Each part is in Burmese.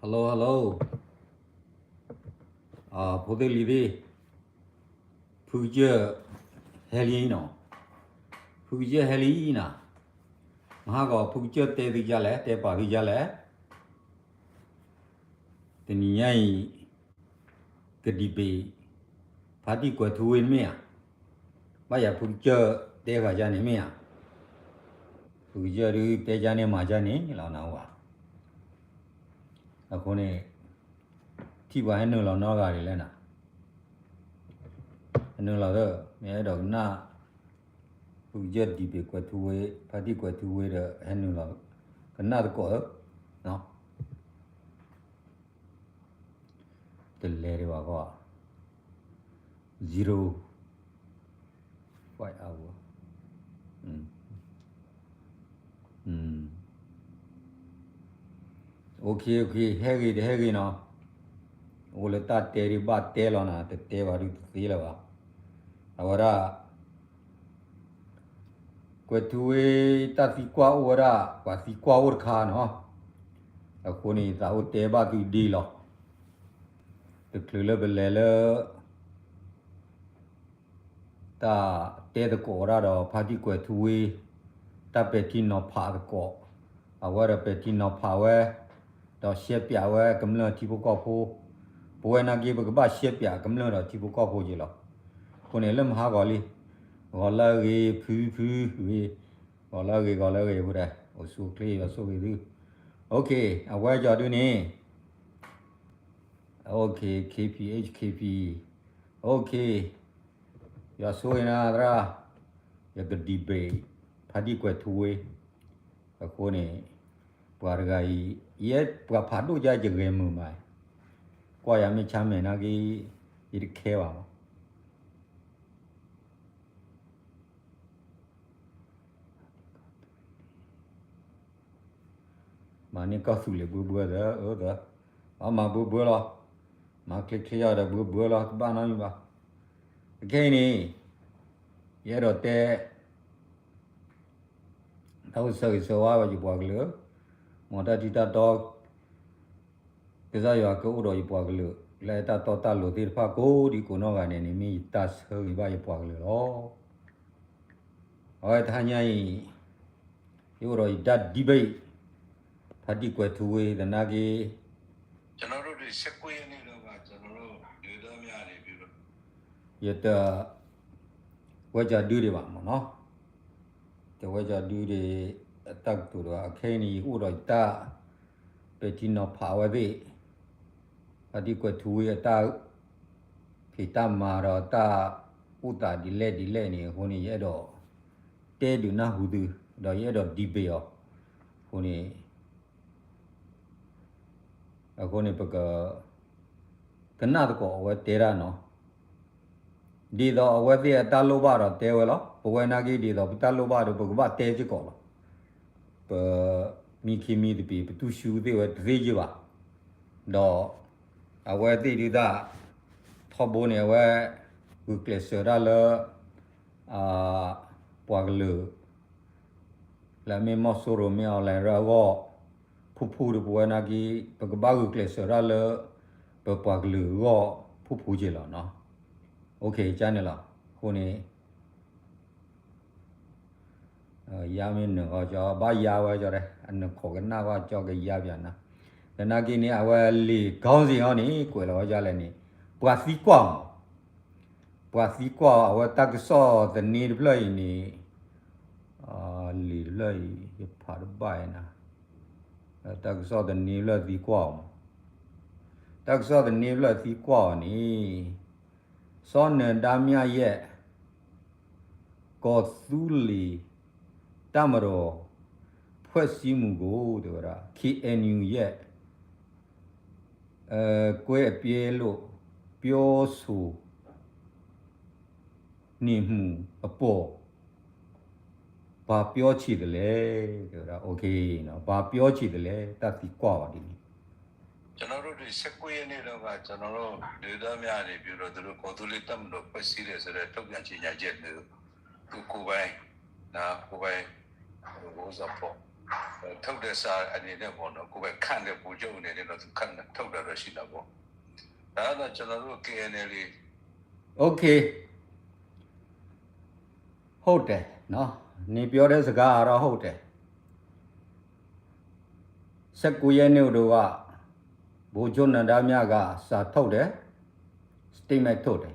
Hello, hello. Phụ tư lý đi. Phụ chưa heli nó. Phụ chưa heli nè. Mà có phụ chưa tê đi ra lẽ, tê bà đi ra lẽ. Thì nhảy cái đi bì. Phát đi qua thu in mẹ. Bây giờ phụ chưa tê vào ra này mẹ. Phụ chưa đi tê ra này mà ra này là nào à. Là cô này thì bà hẹn là nó gà đi lên à. Hẹn là đó. Mẹ đó na. Phụ chưa đi bì qua thu ấy. Phát đi qua thu ấy đó hẹn là. Cái na đó có đó. The lady was 0 5 hour. Okay, heavy no. Ole ta teri ba telo na te varu tila va. Ahora kwetue ta si kwa ora, kwa si kwa or kha no. Akoni ta o te ba tu di lo. Te klule belele ta te de ko ra do pha di kwetue ta pe ti no pha de ko. Ahora pe ti no pha we do xie pia we kam le ti bu ko phu. Bố na kia bữa ba xếp bia cấm lơ rồi thì bố có bao nhiêu lo, con này lâm hà gọi đi, gọi là cái phứ gọi là cái bữa đây, ở số kia ở số cái thứ, ok, à quay cho đứa này, ok, KP, ok, giờ số này ra, giờ cái debate, phát đi quay thui, con này, bữa cái, yết bữa phát đồ ra chừng cái mồm mày. Qua nhà mình chăm mình cái 이렇게 와. Mà nên có sự bữa đó ở đó. Mà bữa lo. Mà click ra đó bữa lo ba nói ba. Cái này giờ đó te tao sợ vào chỉ bỏ lửa. Mà ta chỉ ta to cái gì vào cái rồi bỏ lửa. Lại ta to ta lửa thì pha cố đi của nó cái này mi ta sợ vào bỏ lửa đó. Rồi thay nhảy rồi đã debate phát đi quay thui là na cái Cho nó rồi sẽ quay này đâu mà cho nó rồi đưa đó nhà này biết rồi. giờ ta quay ra đưa đi vào mà nó ta quay ra đưa đi tắc tụ rồi cái này rồi ta về trên nó phá vào đi phát đi quay thui ta thì ta mà rồi ta u ta đi lên này hôm nay giờ đó té được na hụt đó giờ đó đi về à hôm nay bây giờ cái nào đó có ở té ra nó đi đó ở đây ta lô ba rồi té vào đó bữa nay cái đi đó ta lô ba rồi bữa ba té chứ có bữa mi khi mi đi tu sưu đi ở đây chứ ba đó ở đây đi đó thọ bố này ở cái sơ ra là bỏ lửa là mình mua số rồi mình ở lại rồi go phụ được bữa nay cái ba cái sơ ra là bỏ lửa go phụ gì là nó ok cho nên là hôm nay ya mình nữa cho ba ya vào cho đây anh khó cái nào vào cho cái ya vậy nè cái nào cái này ở lì con gì họ này quay lại cho lại này bác sĩ qua ở ta cái số the need play này lì play cái phát bài nè ta cái số the need play gì qua ta cái số the need play gì qua này số này đam ya ye có xử lý tạm rồi phát sinh mù đó là khi anh ye quay bia lô biểu số niệm mù bộ bà biểu chỉ được lẽ đó là ok nó bà biểu chỉ được lẽ ta thì qua đi cho nó rồi sẽ quay này đâu mà cho nó rồi đưa đó nhà này biết rồi rồi có tu luyện tâm rồi phải xí để rồi trong nhà chỉ nhà chết nữa tu cô bay na cô bay bố dập bộ ထုတ်တဲ့စာအနေနဲ့ပေါ့နော်ကိုယ်ပဲခန့်တဲ့ပူကျုံအနေနဲ့တော့ခန့်ထုတ်တာတော့ရှိတာပေါ့ဒါတော့ကျွန်တော်တို့ KNL โอเคဟုတ်တယ်နော်နေပြောတဲ့စကားကတော့ဟုတ်တယ်19ရက်နေ့တို့ကဘိုးကျွန်းနန္ဒမြကစာထုတ်တယ် statement ထုတ်တယ်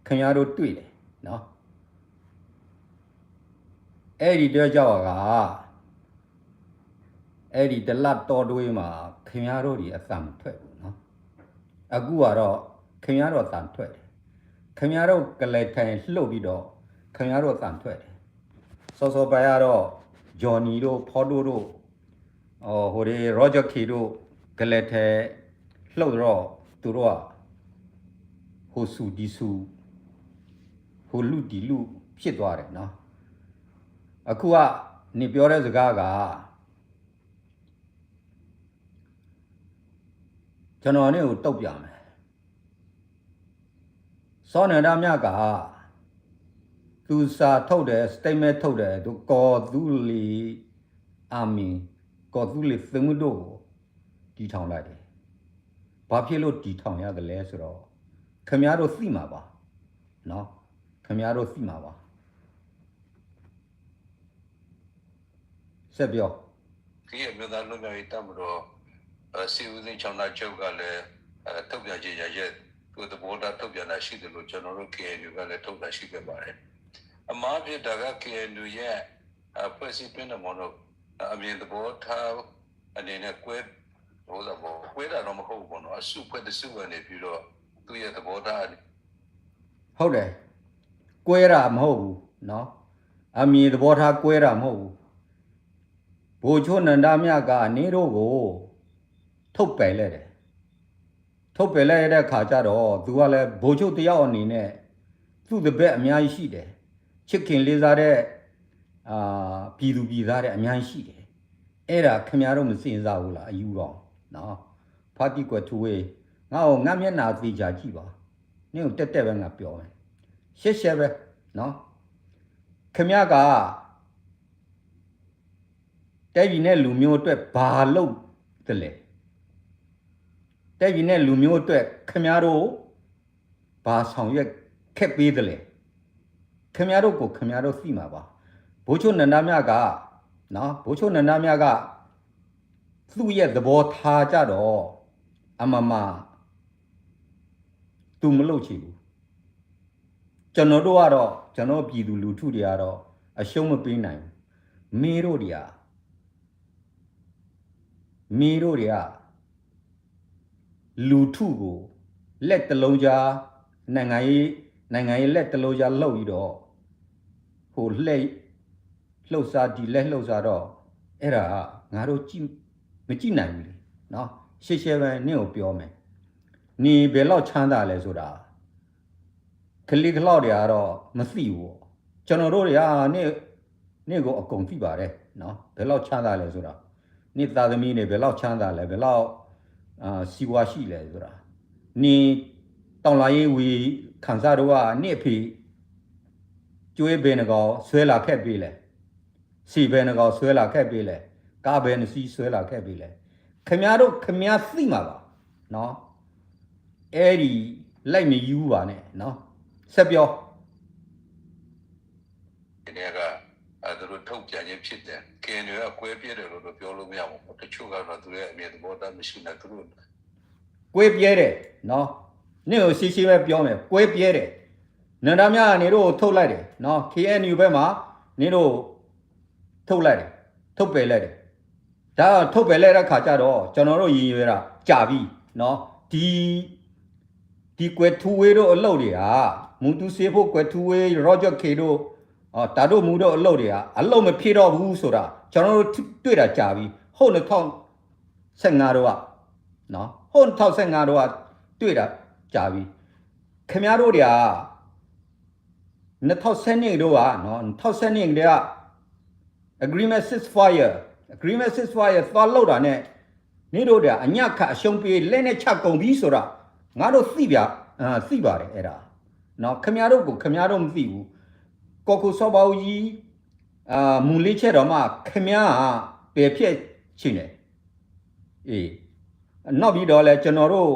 ခင်ဗျားတို့တွေ့တယ်နော်အဲ့ဒီတော့ကြောက်ကအဲ့ဒီတလတ်တော်တွေးမှာခင်ဗျားတို့ဒီအသံထွက်ဘူးနော်အခုကတော့ခင်ဗျားတို့အသံထွက်တယ်ခင်ဗျားတို့ကလေးထိုင်လှုပ်ပြီးတော့ခင်ဗျားတို့အသံထွက်တယ်စောစောပိုင်းကတော့ဂျော်နီတို့ဖော်တိုတို့ဟိုဒီရောဂျာခီတို့ကလေးထဲလှုပ်တော့သူတို့ကဟိုဆူဒီဆူဟိုလူဒီလူဖြစ်သွားတယ်နော်အခုကနေပြောတဲ့စကားကကျွန်တော်နဲ့ကိုတုတ်ပြမယ်စောနန္ဒမြကသူစာထုတ်တယ် statement ထုတ်တယ်သူကော်သူလီအာမီကော်သူလီသမှုတို့ကိုတီထောင်လိုက်တယ်ဘာဖြစ်လို့တီထောင်ရတယ်လဲဆိုတော့ခင်ဗျားတို့သိမှာပါနော်ခင်ဗျားတို့သိမှာပါဆက်ပြောဒီအမျိုးသားလူမျိုးရေးတမတော်စီဦးသိန်းချောင်းသားချုပ်ကလည်းထုတ်ပြန်ကြေညာချက်သူတဘောတာထုတ်ပြန်တာရှိတယ်လို့ကျွန်တော်တို့ KNU ကလည်းထုတ်တာရှိခဲ့ပါတယ်အမှားဖြစ်တာက KNU ရဲ့ဖွဲ့စည်းပေးတဲ့မလို့အမြင်တဘောထားအနေနဲ့ကွဲဟိုတော့ကွဲတာတော့မဟုတ်ဘူးပေါ့နော်အစုဖွဲ့တဲ့စုကနေပြီးတော့သူ့ရဲ့တဘောထားဟုတ်တယ်ကွဲတာမဟုတ်ဘူးနော်အမြင်သဘောထားကွဲတာမဟုတ်ဘူးဘိုလ်ချုပ်နန္ဒမြကနေတို့ကိုထုတ်ပယ်လိုက်တယ်ထုတ်ပယ်လိုက်တဲ့ခါကျတော့သူကလည်းဘိုလ်ချုပ်တယောက်အနေနဲ့သူ့တပည့်အများကြီးရှိတယ်ချစ်ခင်လေးစားတဲ့ပြည်သူပြည်သားတဲ့အများကြီးရှိတယ်အဲ့ဒါခင်ဗျားတို့မစင်စားဘူးလားအယူတော်နော်ဖာတိကွယ်ထူဝေးငါ့ကိုငါမျက်နှာသေးချာကြည့်ပါနင့်ကိုတက်တက်ပဲငါပြောမယ်ရှက်ရှက်ပဲနော်ခင်ဗျားကတဲ့ပြည်နဲ့လူမျိုးအတွက်ဘာလုပ်တယ်လဲတဲ့ပြည်နဲ့လူမျိုးအတွက်ခင်ဗျားတို့ဘာဆောင်ရွက်ခက်ပေးတယ်လဲခင်ဗျားတို့ကိုခင်ဗျားတို့သိမှာပါဘိုးချုပ်နန္ဒမြကနော်ဘိုးချုပ်နန္ဒမြကသူ့ရဲ့သဘောထားကြတော့အမမသူမလုပ်ချင်ဘူးကျွန်တော်တို့ကတော့ကျွန်တော်ပြည်သူလူထုတွေကတော့အရှုံးမပေးနိုင်ဘူးမင်းတို့တွေကလူထုကိုလက်တလုံးကြားနိုင်ငံရေးလက်တလုံးကြားလှုပ်ပြီးတော့ဟိုလှုပ်စားဒီလက်လှုပ်စားတော့အဲ့ဒါငါတို့မကြည့်နိုင်ဘူးလေနော်ရှေ့ရှေ့ပဲနင့်ကိုပြောမယ်နေဘယ်လောက်ချမ်းသာလဲဆိုတာကလေးကလောက်တွေကတော့မသိဘူးကျွန်တော်တို့တွေကနေ့ကိုအကုန်သိပါတယ်နော်ဘယ်လောက်ချမ်းသာလဲဆိုတာနေ့သားသမီးတွေဘယ်လောက်ချမ်းသာလဲဘယ်လောက်စီဝါရှိလဲဆိုတာနေတောင်လာရေးဝီခံစားတော့ကနေ့ဖေကျွေးဘယ်နှကောင်ဆွဲလာခက်ပေးလဲစီဘယ်နှကောင်ဆွဲလာခက်ပေးလဲကားဘယ်နှစီဆွဲလာခက်ပေးလဲခင်ဗျားသိမှာပါနော်အဲ့ဒီလိုက်မယူပါနဲ့နော်ဆက်ပြောဒီနေ့ကသူတို့ထုတ်ပြန်ခြင်းဖြစ်တယ် KNU ကကွဲပြဲတယ်လို့ပြောလို့မရဘူးတချို့ကတော့သူရဲ့အမြင်သဘောထားမရှိနေသူတို့ကွဲပြဲတယ်နော်နေ့ကိုရှိရှိပဲပြောမယ်ကွဲပြဲတယ်နန္ဒမြကနေတို့ထုတ်လိုက်တယ်နော် KNU ဘက်မှာနေတို့ထုတ်လိုက်တယ်ထုတ်ပယ်လိုက်တယ်ဒါထုတ်ပယ်လိုက်တဲ့ခါကျတော့ကျွန်တော်တို့ရည်ရွယ်တာကြာပြီနော်ဒီကွယ်ထူဝေးတို့အလုပ်တွေကမူတူစေဖို့ကွယ်ထူဝေးရောဂျာခေတို့တာတို့မူတို့အလုပ်တွေကအလုပ်မဖြစ်တော့ဘူးဆိုတာကျွန်တော်တို့တွေ့တာကြာပြီဟုတ်2015တော့ကနော်ဟုတ်2015တော့ကတွေ့တာကြာပြီခင်ဗျားတို့တွေက2012တော့ကနော်2012တည်းက agreement ceasefire သွားလောက်တာနဲ့နေတို့တွေကအညခအရှုံးပေးလက်နဲ့ချကုန်ပြီဆိုတာငါတို့သိပါတယ်အဲ့ဒါနော်ခင်ဗျားတို့ကိုခင်ဗျားတို့မသိဘူးကော်ကိုစောပါဦးကြီး မူလေးချက်တော့မှခမည်းပယ်ဖြစ်ချင်တယ်အေးနောက်ပြီးတော့လဲကျွန်တော်တို့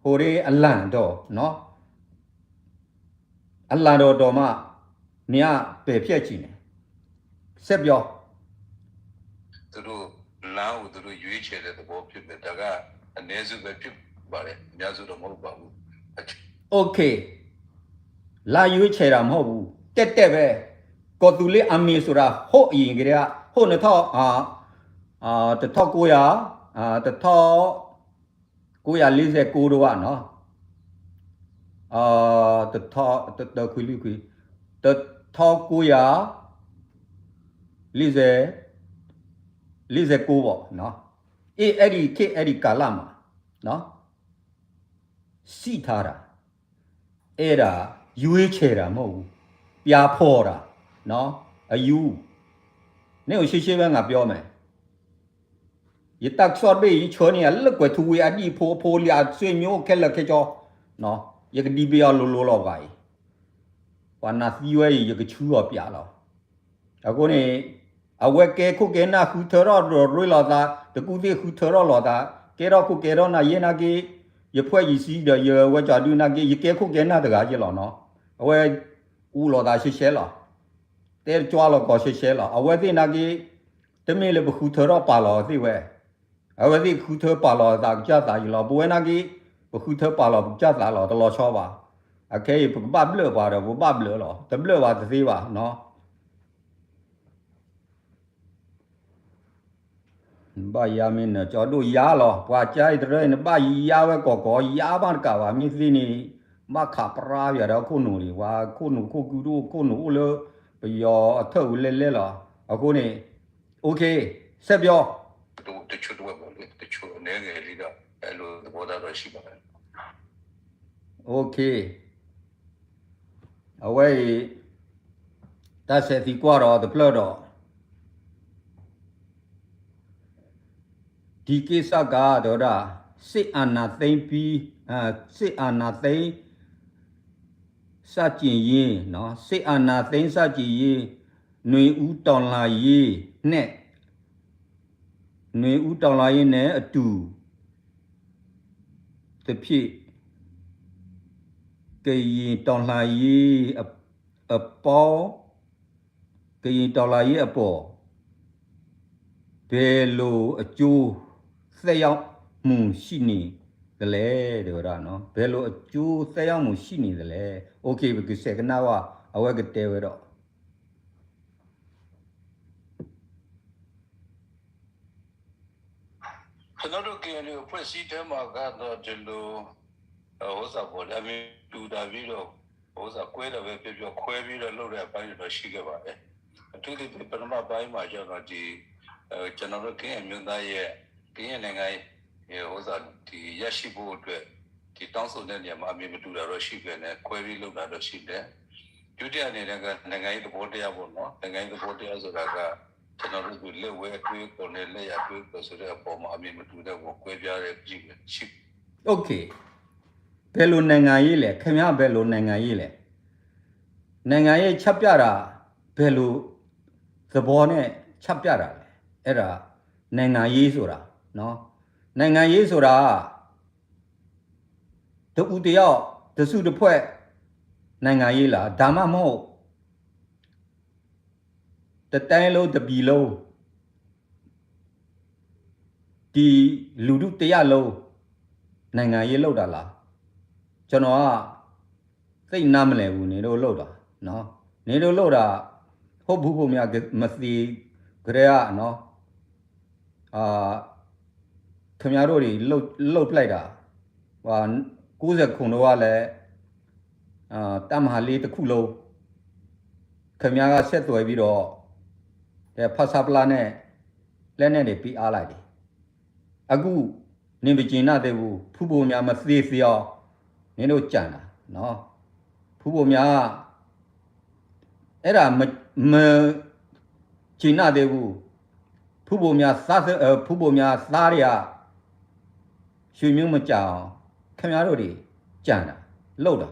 ဟိုရေးအလန့်တော့เนาะအလန့်တော့မှနေကပယ်ဖြစ်ချင်တယ်ဆက်ပြော သူတို့လမ်းကိုသူတို့ရွေးချယ်တဲ့သဘောဖြစ်တယ်ဒါကအနည်းစုပဲဖြစ်ပါတယ်အများစုတော့မဟုတ်ပါဘူး Okay လာရွေးချယ်တာမဟုတ်ဘူးတက်ပဲကော်တူလေးအမီဆိုတာဟုတ်အရင်ကတည်းကဟုတ်19001949တော့နော်ခွေ1949ပေါ့နော်အဲ့ဒီကာလမှာနော်စီထားတာအဲ့ဒါရွေးချယ်တာမဟုတ်ဘူးပြားဖော်တာနော်အယူနေကိုရှိပဲငါပြောမယ်ရတက်ချော့ဘေးချောနေရလက်ကွယ်သူဝေအဒီဖိုးလျာဆွေမျိုးခက်လက်ခကြောနော်ရကဒီပြာလိုလောက်ပါဝါနာစီဝဲရကချူရောပြလောအခုနေအဝက်ကဲခုကဲနာခုထရောရွေလာတာတကူတိခုထရောလာတာကဲတော့ခုကဲတော့နာယေနာကေရဖွဲ့ရစီရရဝကြဒူနာကေရကဲခုကဲနာတကားကြလောနော်အဝဲဦးလောတာရှဲလောတဲကြွားလောကောရှဲလောအဝဲတိနာကေတမင်းလေဘခုထရောပါလောသိဝဲအဝဲတိခုထပါလောတာကြတာရလောဘဝဲနာကေဘခုထပါလောကြတာလောတလောချောပါအခဲဘဘဘလပါတော့ဘဘဘလလောတဘလပါသေးပါနော်ဘာယာမင်းကြောတို့ယာလောပွာကြိုက်တဲ့နဘာယာဝဲကောယာဘာကဝမြစ်စင်းနီမခပရာရတော့ခုနူလီဝါခုနူခုကူတို့ခုနူလောပယောအထုပ်လဲလောအခုနေโอเคဆက်ပြောတချို့တော့ပေါ့လေတချို့အနေငယ်လေးတော့အဲ့လိုသဘောထားတော့ရှိပါတယ် โอเคအဝဲတဆက်ဒီကွာတော့တပလော့တော့ဒီကိစ္စကတော့ဒါစစ်အာဏာသိမ်းပြီးစစ်အာဏာသိမ်းစကြင်ရင်နော်စစ်အာဏာသိမ်းစကြင်ရင်ຫນွေဦးတောင်လာရေးနဲ့ຫນွေဦးတောင်လာရေးနဲ့အတူတဖြစ်ကရင်တောင်လာရေးအပေါ်ကရင်တောင်လာရေးအပေါ်ဘယ်လိုအကျိုးသက်ရောက်မှုရှိနေတယ်လေတို့ရနော်ဘယ်လိုအကျိုးသက်ရောက်မှုရှိနေတယ်လေโอเคဘယ်စကနာဝအဝဲကတဲဝဲတော့ကျွန်တော်တို့ကလည်းဖွဲ့စည်းတဲ့မှာကတော့ဒီလိုဟိုစားပေါ်လည်းမတူတာပြီးတော့ဟိုစားကွဲတော့ပဲပြပြခွဲပြီးတော့လုပ်တဲ့အပိုင်းတော့ရှိခဲ့ပါတယ်အထူးသဖြင့်ပထမပိုင်းမှာကျတော့ဒီကျွန်တော်တို့ကင်းအမျိုးသားရဲ့ကင်းနိုင်ငံဟိုစားဒီရရှိဖို့အတွက်ဒီတောင်းဆိုတဲ့နေရာမှာအမြင်မတူတာတော့ရှိခဲ့တယ်ခွဲပြီးလုပ်တာတော့ရှိတယ်ဒုတိယအနေနဲ့ကနိုင်ငံရေးသဘောတရားပေါ့နော်နိုင်ငံရေးသဘောတရားဆိုတာကကျွန်တော်တို့လက်ဝဲအတွေ့အကြုံနဲ့လက်ရအတွေ့အကြုံဆိုတဲ့အပေါ်မှာအမြင်မတူတဲ့ကိုကွဲပြားတဲ့ကြည့်ရှိโอเคဘယ်လိုနိုင်ငံရေးလဲခင်ဗျားဘယ်လိုနိုင်ငံရေးလဲနိုင်ငံရေးချက်ပြတာဘယ်လိုသဘောနဲ့ချက်ပြတာလဲအဲ့ဒါနိုင်ငံရေးဆိုတာနော်နိုင်ငံရေးဆိုတာတဦးတယောက်တစုတစ်ဖွဲ့နိုင်ငံရေးလားဒါမှမဟုတ်တတိုင်းလုံးတပြည်လုံးဒီလူထုတရားလုံးနိုင်ငံရေးလောက်တာလားကျွန်တော်ကသိနားမလဲဘူးနေတို့လောက်တာနော်နေတို့လောက်တာဟုတ်ဘူးဖို့များမသိကြရနော်ခင်ဗျားတို့တွေလှုပ်လိုက်တာဟာ90ခုတော့ကလည်းတမဟာလေးတစ်ခုလုံးခင်ဗျားကဆက်သွယ်ပြီးတော့ဖတ်စာပလာနဲ့လက်နဲ့တွေပြီးအားလိုက်တယ်အခုနင်မကျင်တဲ့ဘူးဖူးဖို့များမသေးသေးအောင်နင်တို့ကြံတာနော်ဖူးဖို့များအဲ့ဒါမကျင်တဲ့ဘူးဖူးဖို့များစားဖူးဖို့များသားတွေကရွှေမျိုးမကြအောင်ခင်ဗျားတို့တွေကြံတာလှုပ်တာ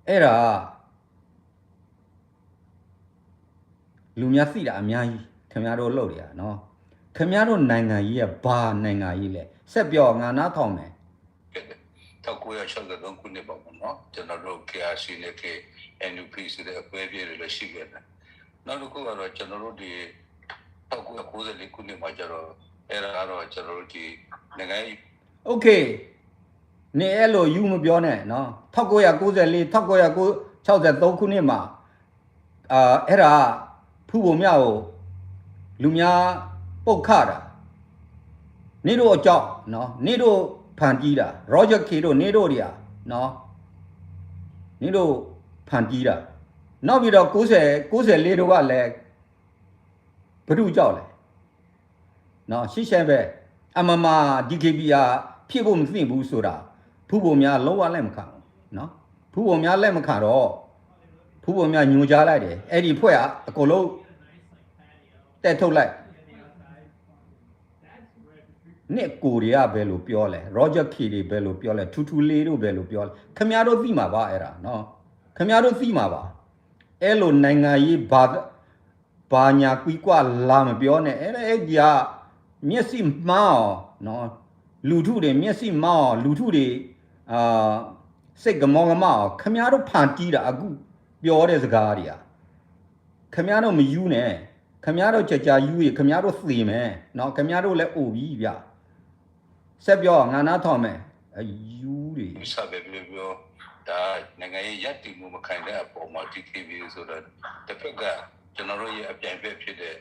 အဲ့ဒါ လူများသိတာအများကြီးခင်ဗျားတို့လုပ်ရနော်ခင်ဗျားတို့နိုင်ငံကြီးကဘာနိုင်ငံကြီးလဲဆက်ပြောငါနားထောင်မယ် 1963ခုနှစ်ပေါ့နော်ကျွန်တော်တို့ KRC နဲ့ KNUP ဆိုတဲ့အပွဲပြည့်တွေလည်းရှိခဲ့တယ်နောက်တစ်ခုကတော့ကျွန်တော်တို့ဒီ1994ခုနှစ်မှာကျတော့အဲ့ဒါကတော့ကျွန်တော်တို့ဒီနိုင်ငံရေး โอเคနေအဲ့လိုယူမပြောနဲ့နော်1994 1963ခုနှစ်မှာအဲ့ဒါဖူးပုံမြကိုလူများပုတ်ခတာနေတို့အကြောက်နော်နေတို့ဖန်တီးတာ Roger K တို့နေတို့တွေကနော်နေတို့ဖန်တီးတာနောက်ပြီးတော့94တို့ကလည်းဘ누구ကြောက်လဲနော်ရှင်းရှင်းပဲအမမ DKB ကဖြစ်ဖို့မသိဘူးဆိုတာဖူးပုံများလုံးဝလက်မခံဘူးနော်ဖူးပုံများလက်မခံတော့ဖူးပုံများညွှန်ကြားလိုက်တယ်အဲ့ဒီဖွဲ့ကအကုန်လုံးတက်ထုတ်လိုက်နှစ်ကိုတွေကဘယ်လိုပြောလဲ Roger K တွေဘယ်လိုပြောလဲထူထူလေးတို့ဘယ်လိုပြောလဲခင်ဗျားတို့သိမှာပါအဲ့ဒါနော်ခင်ဗျားတို့သိမှာပါအဲ့လိုနိုင်ငံရေးဘာညာကွီကွာလာမပြောနဲ့အဲ့ဒီကမျက်စိမှားအောင်နော်လူထုတွေမျက်စိမှားအောင်လူထုတွေစိတ်ကမောကမအောင်ခင်ဗျားတို့ဖန်တီးတာအခုပြောတဲ့စကားတွေကခင်ဗျားတို့မယူနဲ့ခင်ဗျားတို့ကြာယူရခင်ဗျားတို့သေမယ်နော်ခင်ဗျားတို့လည်းအိုပြီဗျဆက်ပြောငါနားထောင်မယ်ယူတွေ ဆက်ပဲပြောဒါနိုင်ငံရေးရပ်တည်မှုမခိုင်တဲ့အပေါ်မှာ DKB ဆိုတော့တစ်ဖက်ကကျွန်တော်တို့ရဲ့အပြိုင်ပဲဖြစ်တဲ့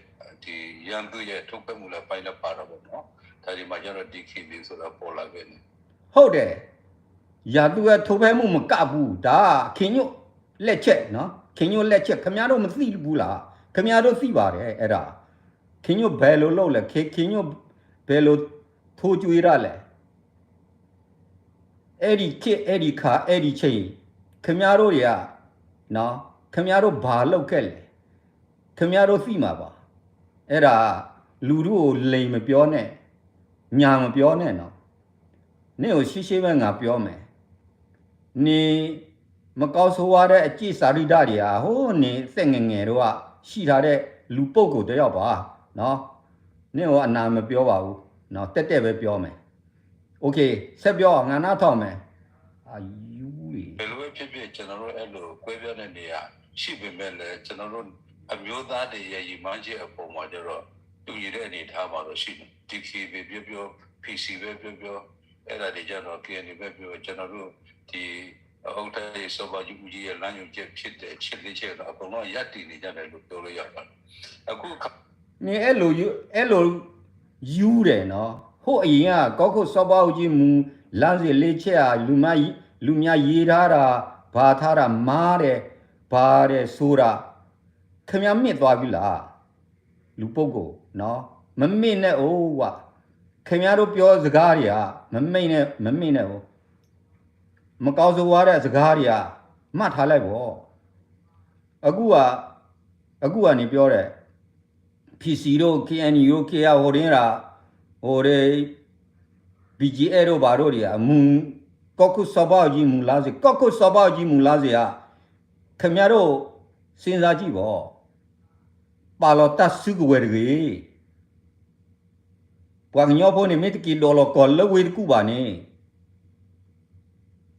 ဒီရန်သူရဲ့ထုတ်ပတ်မှုလည်းပိုင်းလည်းပါတော့ပေါ့နော်ဒါဒီမှာကျတော့ DKB ဆိုတာပေါ်လာခဲ့တယ်ဟုတ်တယ်ရာသူကထုတ်ဖဲမှုမကဘူးဒါခင်ညွတ်လက်ချက်နော်ခင်ညွတ်လက်ချက်ခင်ဗျားတို့မသိဘူးလားခင်ဗျားတို့သိပါတယ်အဲ့ဒါခင်ညွတ်ဘယ်လိုလုပ်လဲခင်ညွတ်ဘယ်လိုထိုးကြွေးရလဲအဲ့ဒီခေတ်အဲ့ဒီခါအဲ့ဒီချိန်ခင်ဗျားတို့တွေကနော်ခင်ဗျားတို့ဘာလုပ်ခဲ့လဲခင်ဗျားတို့သိမှာပါအဲ့ဒါလူတို့ကိုလိမ်မပြောနဲ့ညာမပြောနဲ့နော်နင့်ကိုရှိပဲငါပြောမယ်နေမကောက်ဆိုးရတဲ့အကြည့်စာရိဒတွေဟာဟိုးနေစက်ငငယ်တို့ကရှိထားတဲ့လူပုတ်ကိုတယောက်ပါနော်နင့်ကိုအနာမပြောပါဘူးနော်တက်ပဲပြောမယ်โอเคဆက်ပြောငါနားထောင်မယ်အာယူလေ ဘယ်လိုဖြစ်ဖြစ်ကျွန်တော်တို့အဲ့လိုကွဲပြားတဲ့နေရာရှိပေမဲ့လည်းကျွန်တော်တို့အမျိုးသားတွေရဲ့ရည်မှန်းချက်အပေါ်မှာကျတော့တူရတဲ့အနေထားမှာတော့ရှိတယ် DKB ပြော PC ပဲပြောအဲ့ဒါတွေကျတော့ KNU ပဲပြောကျွန်တော်တို့ဒီဟုတ်တယ်ဆိုပါယူကြီးရဲ့လမ်းညွှန်ချက်ဖြစ်တဲ့ချစ်လေးချက်တော့အကုန်လုံးရပ်တည်နေကြတယ်လို့ပြောလို့ရပါတယ်အခုနေအဲ့လိုယူတယ်နော်ဟိုအရင်ကကောက်ခုတ်စောပါဦးကြီးမူလမ်းစီလေးချက်ဟာလူများရေးထားတာဘာထားတာမားတယ်ဘာတဲ့ဆိုတာခင်ဗျားမြင့်သွားပြီလားလူပုတ်ကိုနော်မမင့်နဲ့အိုးကွာခင်ဗျားတို့ပြောစကားတွေကမမင့်နဲ့ဟိုမကောက်ဆိုးရတဲ့စကားတွေကမှတ်ထားလိုက်ပေါ့အခုကနေပြောတယ် PC တို့ KNU တို့ KR ဟိုတင်းတာဟိုတွေ BGA တို့ဘာတို့တွေကမူကောက်ခုစပါကြီးမူလားစေကောက်ခုစပါကြီးမူလားစေခင်ဗျားတို့စဉ်းစားကြည့်ပေါ့ပါလောတဆုကဝဲကြီးပွားညောဖို့နေမစ်ကီဒေါ်လာကောလဝဲကူပါနေ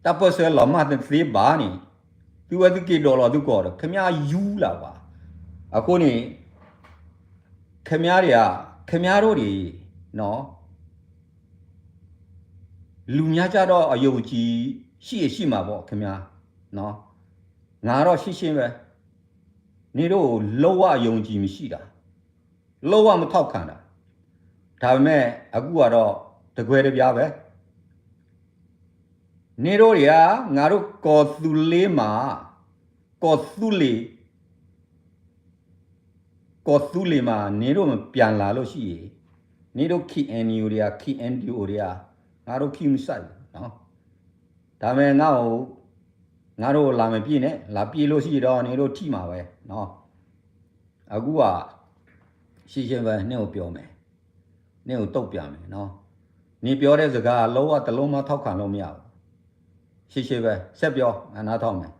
တပ်ပဆွဲလောမတ်သေးပါနေသူဝဲကီဒေါ်လာသူကောခင်ဗျားယူလာပါအခုနေခင်ဗျားတို့တွေနော်လူများကြတော့အယုံကြည်ရှိမှာပေါ့ခင်ဗျာနော်ငါတော့ရှင်းပဲနေတို့လောဝအယုံကြည်မရှိတာလောဝမထောက်ခံတာဒါပေမဲ့အခုကတော့တကွဲတပြားပဲနေတို့တွေကငါတို့ကော်သူလေးမှာကော်သူလေးမှာနေတို့မပြန်လာလို့ရှိရင်နေတို့ KNU တွေက KNDO တွေကငါတို့ KIM ဆိုင်နော်ဒါမဲ့ငါတို့လာမပြည့်နဲ့လာပြေးလို့ရှိတော့နေတို့ထိမှာပဲနော်အခုကရှင်းပဲနင့်ကိုပြောမယ်နင့်ကိုတုတ်ပြမယ်နော်နေပြောတဲ့စကားလုံးဝတစ်လုံးမထောက်ခံလို့မရဘူးရှင်းပဲဆက်ပြောငါနားထောင်မယ်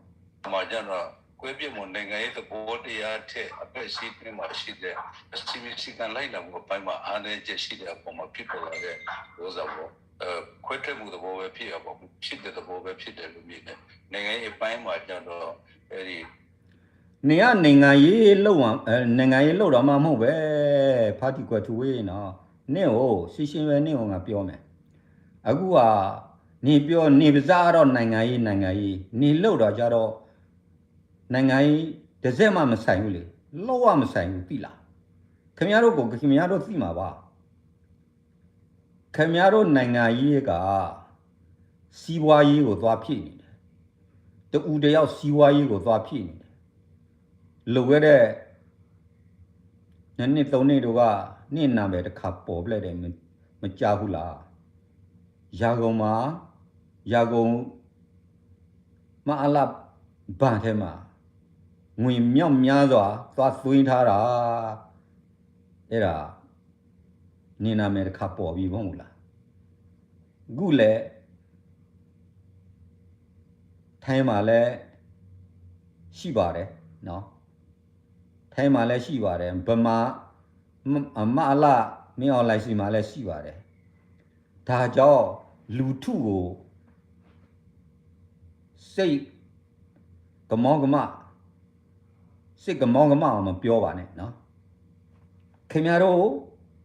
မှာကျတော့ ကွဲပြစ်မှုနိုင်ငံရေးသဘောတရားထက်အသက်ရှိနေမှာရှိတဲ့အစီအစဉ်ကလိုက်လာမှုအပိုင်းမှာအားနည်းချက်ရှိတဲ့အပေါ်မှာဖြစ်ပေါ်လာတဲ့ဥစ္စာပေါ့ခွဲထွက်မှုသဘောပဲဖြစ်ရပါဘူးဖြစ်တဲ့သဘောပဲဖြစ်တယ်လို့မြင်တယ်နိုင်ငံရေးအပိုင်းမှာကျတော့အဲ့ဒီနေရနိုင်ငံရေးလောက်နိုင်ငံရေးလောက်တော့မှမဟုတ်ပဲဖာတီကွယ်သူဝေးနော်နင့်ကိုရှင်းရှင်းပဲနင့်ကိုငါပြောမယ်အခုကနေပြောနေပစားတော့နိုင်ငံရေးနေလောက်တော့ကြတော့နိုင်ငံရေးတစ်စက်မှမဆိုင်ဘူးလေလောက်ဝမဆိုင်ဘူးပြီလားခင်ဗျားတို့သိမှာပါခင်ဗျားတို့နိုင်ငံရေးကစီးပွားရေးကိုသွားဖြစ်နေတယ်တူတယောက်စီးပွားရေးကိုသွားဖြစ်နေတယ်လိုရတဲ့နှစ်သုံးနှစ်တို့ကနေ့နာမယ်တစ်ခါပေါ်ပလက်တယ်မကြားဘူးလားရာကုန်မအလဘန်ထဲမှာငွေမြောက်များစွာသွားသွင်းထားတာအဲ့ဒါနေ့နာမယ်တစ်ခါပေါ်ပြီမဟုတ်လားအခုလည်းထိုင်းမှာလည်းရှိပါတယ်နော်ထိုင်းမှာလည်းရှိပါတယ်ဗမာမအလမင်းအွန်လိုင်းစီမှာလည်းရှိပါတယ်ဒါကြောင့်လူထုကိုစိတ်ကမောင်းကမအောင်မပြောပါနဲ့နော်ခင်ဗျားတို့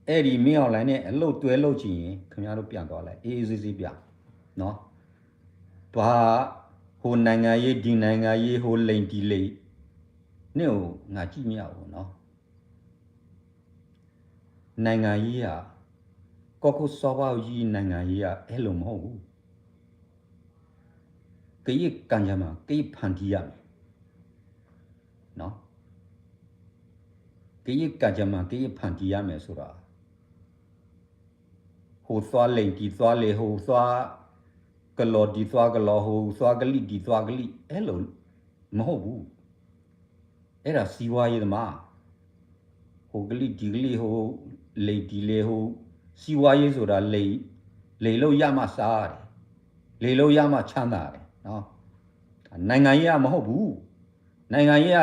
အဲ့ဒီမင်းအွန်လိုင်းနဲ့အလုပ်တွဲလုပ်ချင်ရင်ခင်ဗျားတို့ပြန်သွားလိုက်အေးအေးပြနော်ဘာဟိုနိုင်ငံရေးဒီနိုင်ငံရေးဟိုလိန်ဒီလိန်နေ့ကိုငါကြည့်မရဘူးနော်နိုင်ငံရေးကကောက်ခုစောပါကြီးနိုင်ငံရေးကအဲ့လိုမဟုတ်ဘူးကိကံကြမှာကိဖန်တီးရမယ်နော်ကိကံကြမှာကိဖန်တီးရမယ်ဆိုတာဟိုသွားလိန်ဒီသွားလေဟိုသွားကလော်ဒီသွားကလော်ဟိုသွားကလိဒီသွားကလိအဲ့လိုမဟုတ်ဘူးအဲ့ဒါစီးပွားရေးသမားဟိုကလိဒီကလိဟိုလေဒီလေဟိုစီးပွားရေးဆိုတာလေလို့ရမှစားတယ်လေလို့ရမှချမ်းသာတယ်နော်နိုင်ငံရေးကမဟုတ်ဘူးနိုင်ငံရေးက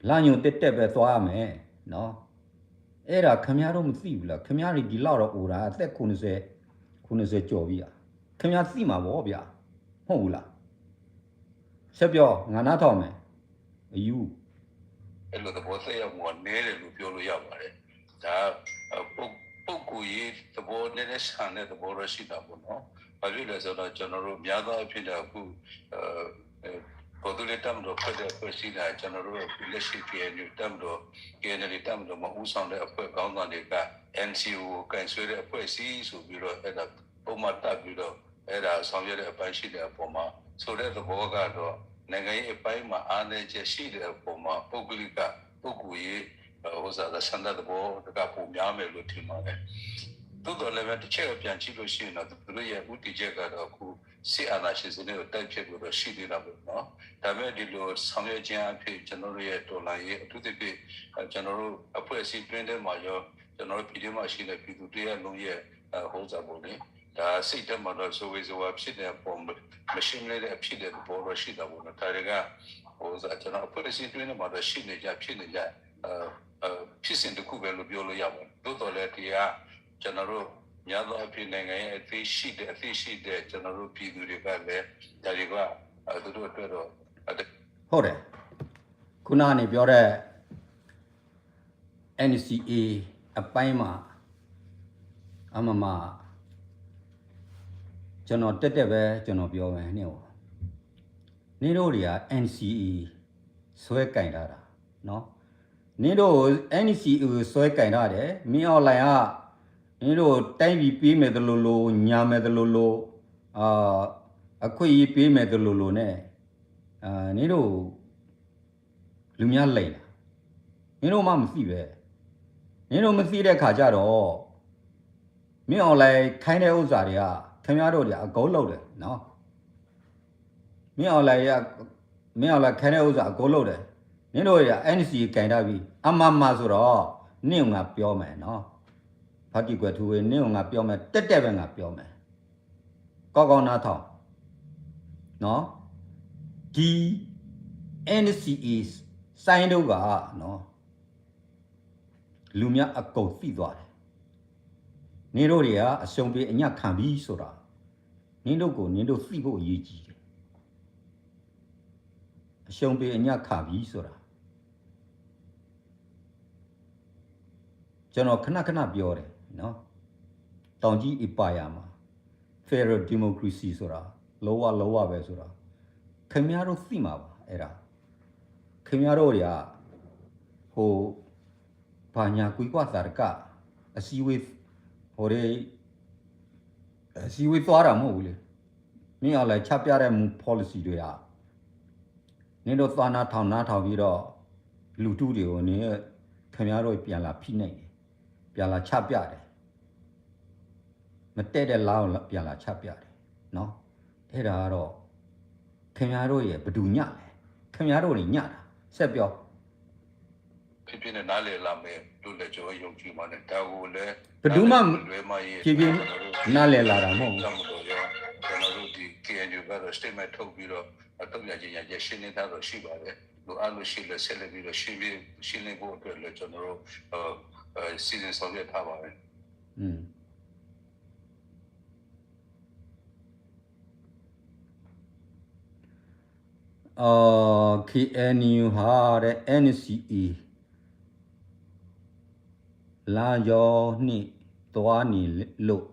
လာညုံတက်ပဲသွားရမယ်နော်အဲ့ဒါခင်ဗျားတို့မသိဘူးလားခင်ဗျားတွေဒီလောက်တော့အိုတာအသက်90ကျော်ပြီခင်ဗျားသိမှာပေါ့ဗျာမဟုတ်ဘူးလားဆက်ပြောငါနားထောင်မယ်အယူအဲ့လိုသဘောသက်ရောက်မှုကနည်းတယ်လို့ပြောလို့ရပါတယ်ဒါပုဂ္ဂိုလ်ရေးသဘောနဲ့ဆန်တဲ့သဘောရရှိတာပေါ့နော်ဘာဖြစ်လဲဆိုတော့ကျွန်တော်တို့များသောအားဖြင့်တော့အခုပေါ်တူလက်တမ်တော့ဖက်တဲ့ဖွဲ့စည်းတာကျွန်တော်တို့လက်ရှိ KNU တမ်တော့ KNL တမ်တော့မဦးဆောင်တဲ့အဖွဲ့ကောင်းဆောင်တွေက NCO ကန်ဆွဲတဲ့အဖွဲ့အစည်းဆိုပြီးတော့အဲ့ဒါပုံမှန်တက်ပြီးတော့အဲ့ဒါဆောင်ရွက်တဲ့အပိုင်းရှိတဲ့အပေါ်မှာဆိုတဲ့သဘောကတော့နိုင်ငံရေးအပိုင်းမှာအားနည်းချက်ရှိတဲ့အပေါ်မှာပုဂ္ဂလိကပုဂ္ဂိုလ်ရေးဟိုစားဆန္ဒသဘောတကပုံများမယ်လို့ထင်ပါတယ်တိုးတော်လည်းပဲတစ်ချက်ပြန်ကြည့်လို့ရှိရင်တော့သူတို့ရဲ့ဥတီချက်ကတော့အခုစစ်အာဏာရှင်စနစ်ကိုတိုက်ဖြတ်လို့တော့ရှိသေးတာပေါ့နော်ဒါပေမဲ့ဒီလိုဆောင်ရွက်ခြင်းအဖြစ်ကျွန်တော်တို့ရဲ့ဒေါ်လာရေးအထူးသဖြင့်ကျွန်တော်တို့အဖွဲ့အစည်းတွင်းထဲမှာရောကျွန်တော်တို့ပြည်ထောင်ရှိတဲ့ပြည်သူတွေရဲ့လုံးရဲ့ဟောစားပုံတွေဒါစိတ်ထဲမှာတော့ဆိုဝေဆိုဖြစ်တဲ့ပုံမရှိမလဲဖြစ်တဲ့ဘောတော့ရှိတာပေါ့နော်ဒါတွေကဟိုစားကျွန်တော်အဖွဲ့အစည်းတွင်းထဲမှာတော့ရှိနေကြဖြစ်စဉ်တစ်ခုပဲလို့ပြောလို့ရပါတယ်တိုးတော်လည်းဒီကကျွန်တော်တို့များသောအားဖြင့်နိုင်ငံရဲ့အသေးရှိတဲ့ကျွန်တော်တို့ပြည်သူတွေကလည်းဒါတွေကသူတို့အတွက်တော့ဟုတ်တယ်ခုနကနေပြောတဲ့ NCA အပိုင်းမှာအမကျွန်တော်တက်ပဲကျွန်တော်ပြောမယ်နေ့တို့တွေက NCA ဆွဲကင်ထားတာနော်နေ့တို့ NCA ကိုဆွဲကင်ထားတယ်မင်းအွန်လိုင်းကနေ့တို့တိုင်းပြည်ပေးမယ်တလို့ညာမယ်တလို့အခွင့်အရေးပေးမယ်တလို့ ਨੇ နေ့တို့လူများလိမ့်တာနေ့တို့မှမသိပဲနေ့တို့မသိတဲ့ခါကျတော့မင်းအွန်လိုင်းခိုင်းတဲ့ဥစ္စာတွေကခင်ဗျားတို့တွေအကုန်လုံးတယ်နော်မင်းအွန်လိုင်းခိုင်းတဲ့ဥစ္စာအကုန်လုံးတယ်နေ့တို့ရ NC ကင်ထားပြီအမဆိုတော့နင့်ငါပြောမယ်နော်ဖတ်ကြည့်ကွယ်သူနင့်ငါပြောမယ်တက်ပဲငါပြောမယ်ကောင်းနားထောင်နော်ဒီ NCA စိုင်းတို့ကနော်လူများအကုန်သိသွားတယ်နင်တို့တွေကအရှုံးပေးအညခံပြီးဆိုတာနင်တို့ကိုနင်တို့သိဖို့အရေးကြီးတယ်အရှုံးပေးအညခံပြီးဆိုတာကျွန်တော်ခဏခဏပြောတယ်နော်တောင်ကြီးအပါယာမှာ Federal Democracy ဆိုတာလောဝပဲဆိုတာခင်ဗျားတို့သိမှာပါအဲ့ဒါခင်ဗျားတို့တွေကဟိုဘာညာကွီကွာတာကအစည်းအဝေးဟိုတွေအစည်းအဝေးသွားတာမဟုတ်ဘူးလေမင်းအောင်လည်းချပြတဲ့မူ policy တွေကနင်တို့သွားနာထောင်ပြီးတော့လူတုတွေကိုနင်ခင်ဗျားတို့ပြန်လာဖိနိုင်တယ်ပြန်လာချပြတယ်မတဲ့တဲ့လားကိုပြန်လာချပြတယ်နော်အဲ့ဒါကတော့ခင်ဗျားတို့ရဲ့ဘဒူညလဲခင်ဗျားတို့နေညတာဆက်ပြောဖြစ်ဖြစ်နဲ့နားလေလာမယ်လို့လည်းကျွန်တော်ယုံကြည်ပါတယ်ဒါကိုလည်းဘဒူမှလွယ်မရေးဖြည်းဖြည်းနားလေလာတာမဟုတ်ဘူးကျွန်တော်တို့ဒီ KNU ကတော့ statement ထုတ်ပြီးတော့အတုံးရခြင်းရရှင်းနေတာတော့ရှိပါတယ်လို့အားလို့ရှိလဲဆက်လက်ပြီးတော့ရှင်းနေဖို့အတွက်လည်းကျွန်တော်တို့စီစဉ်ဆောင်ရွက်ထားပါတယ်KNU ဟာတဲ့ NCA လာကြောနှစ်သွားနေလို့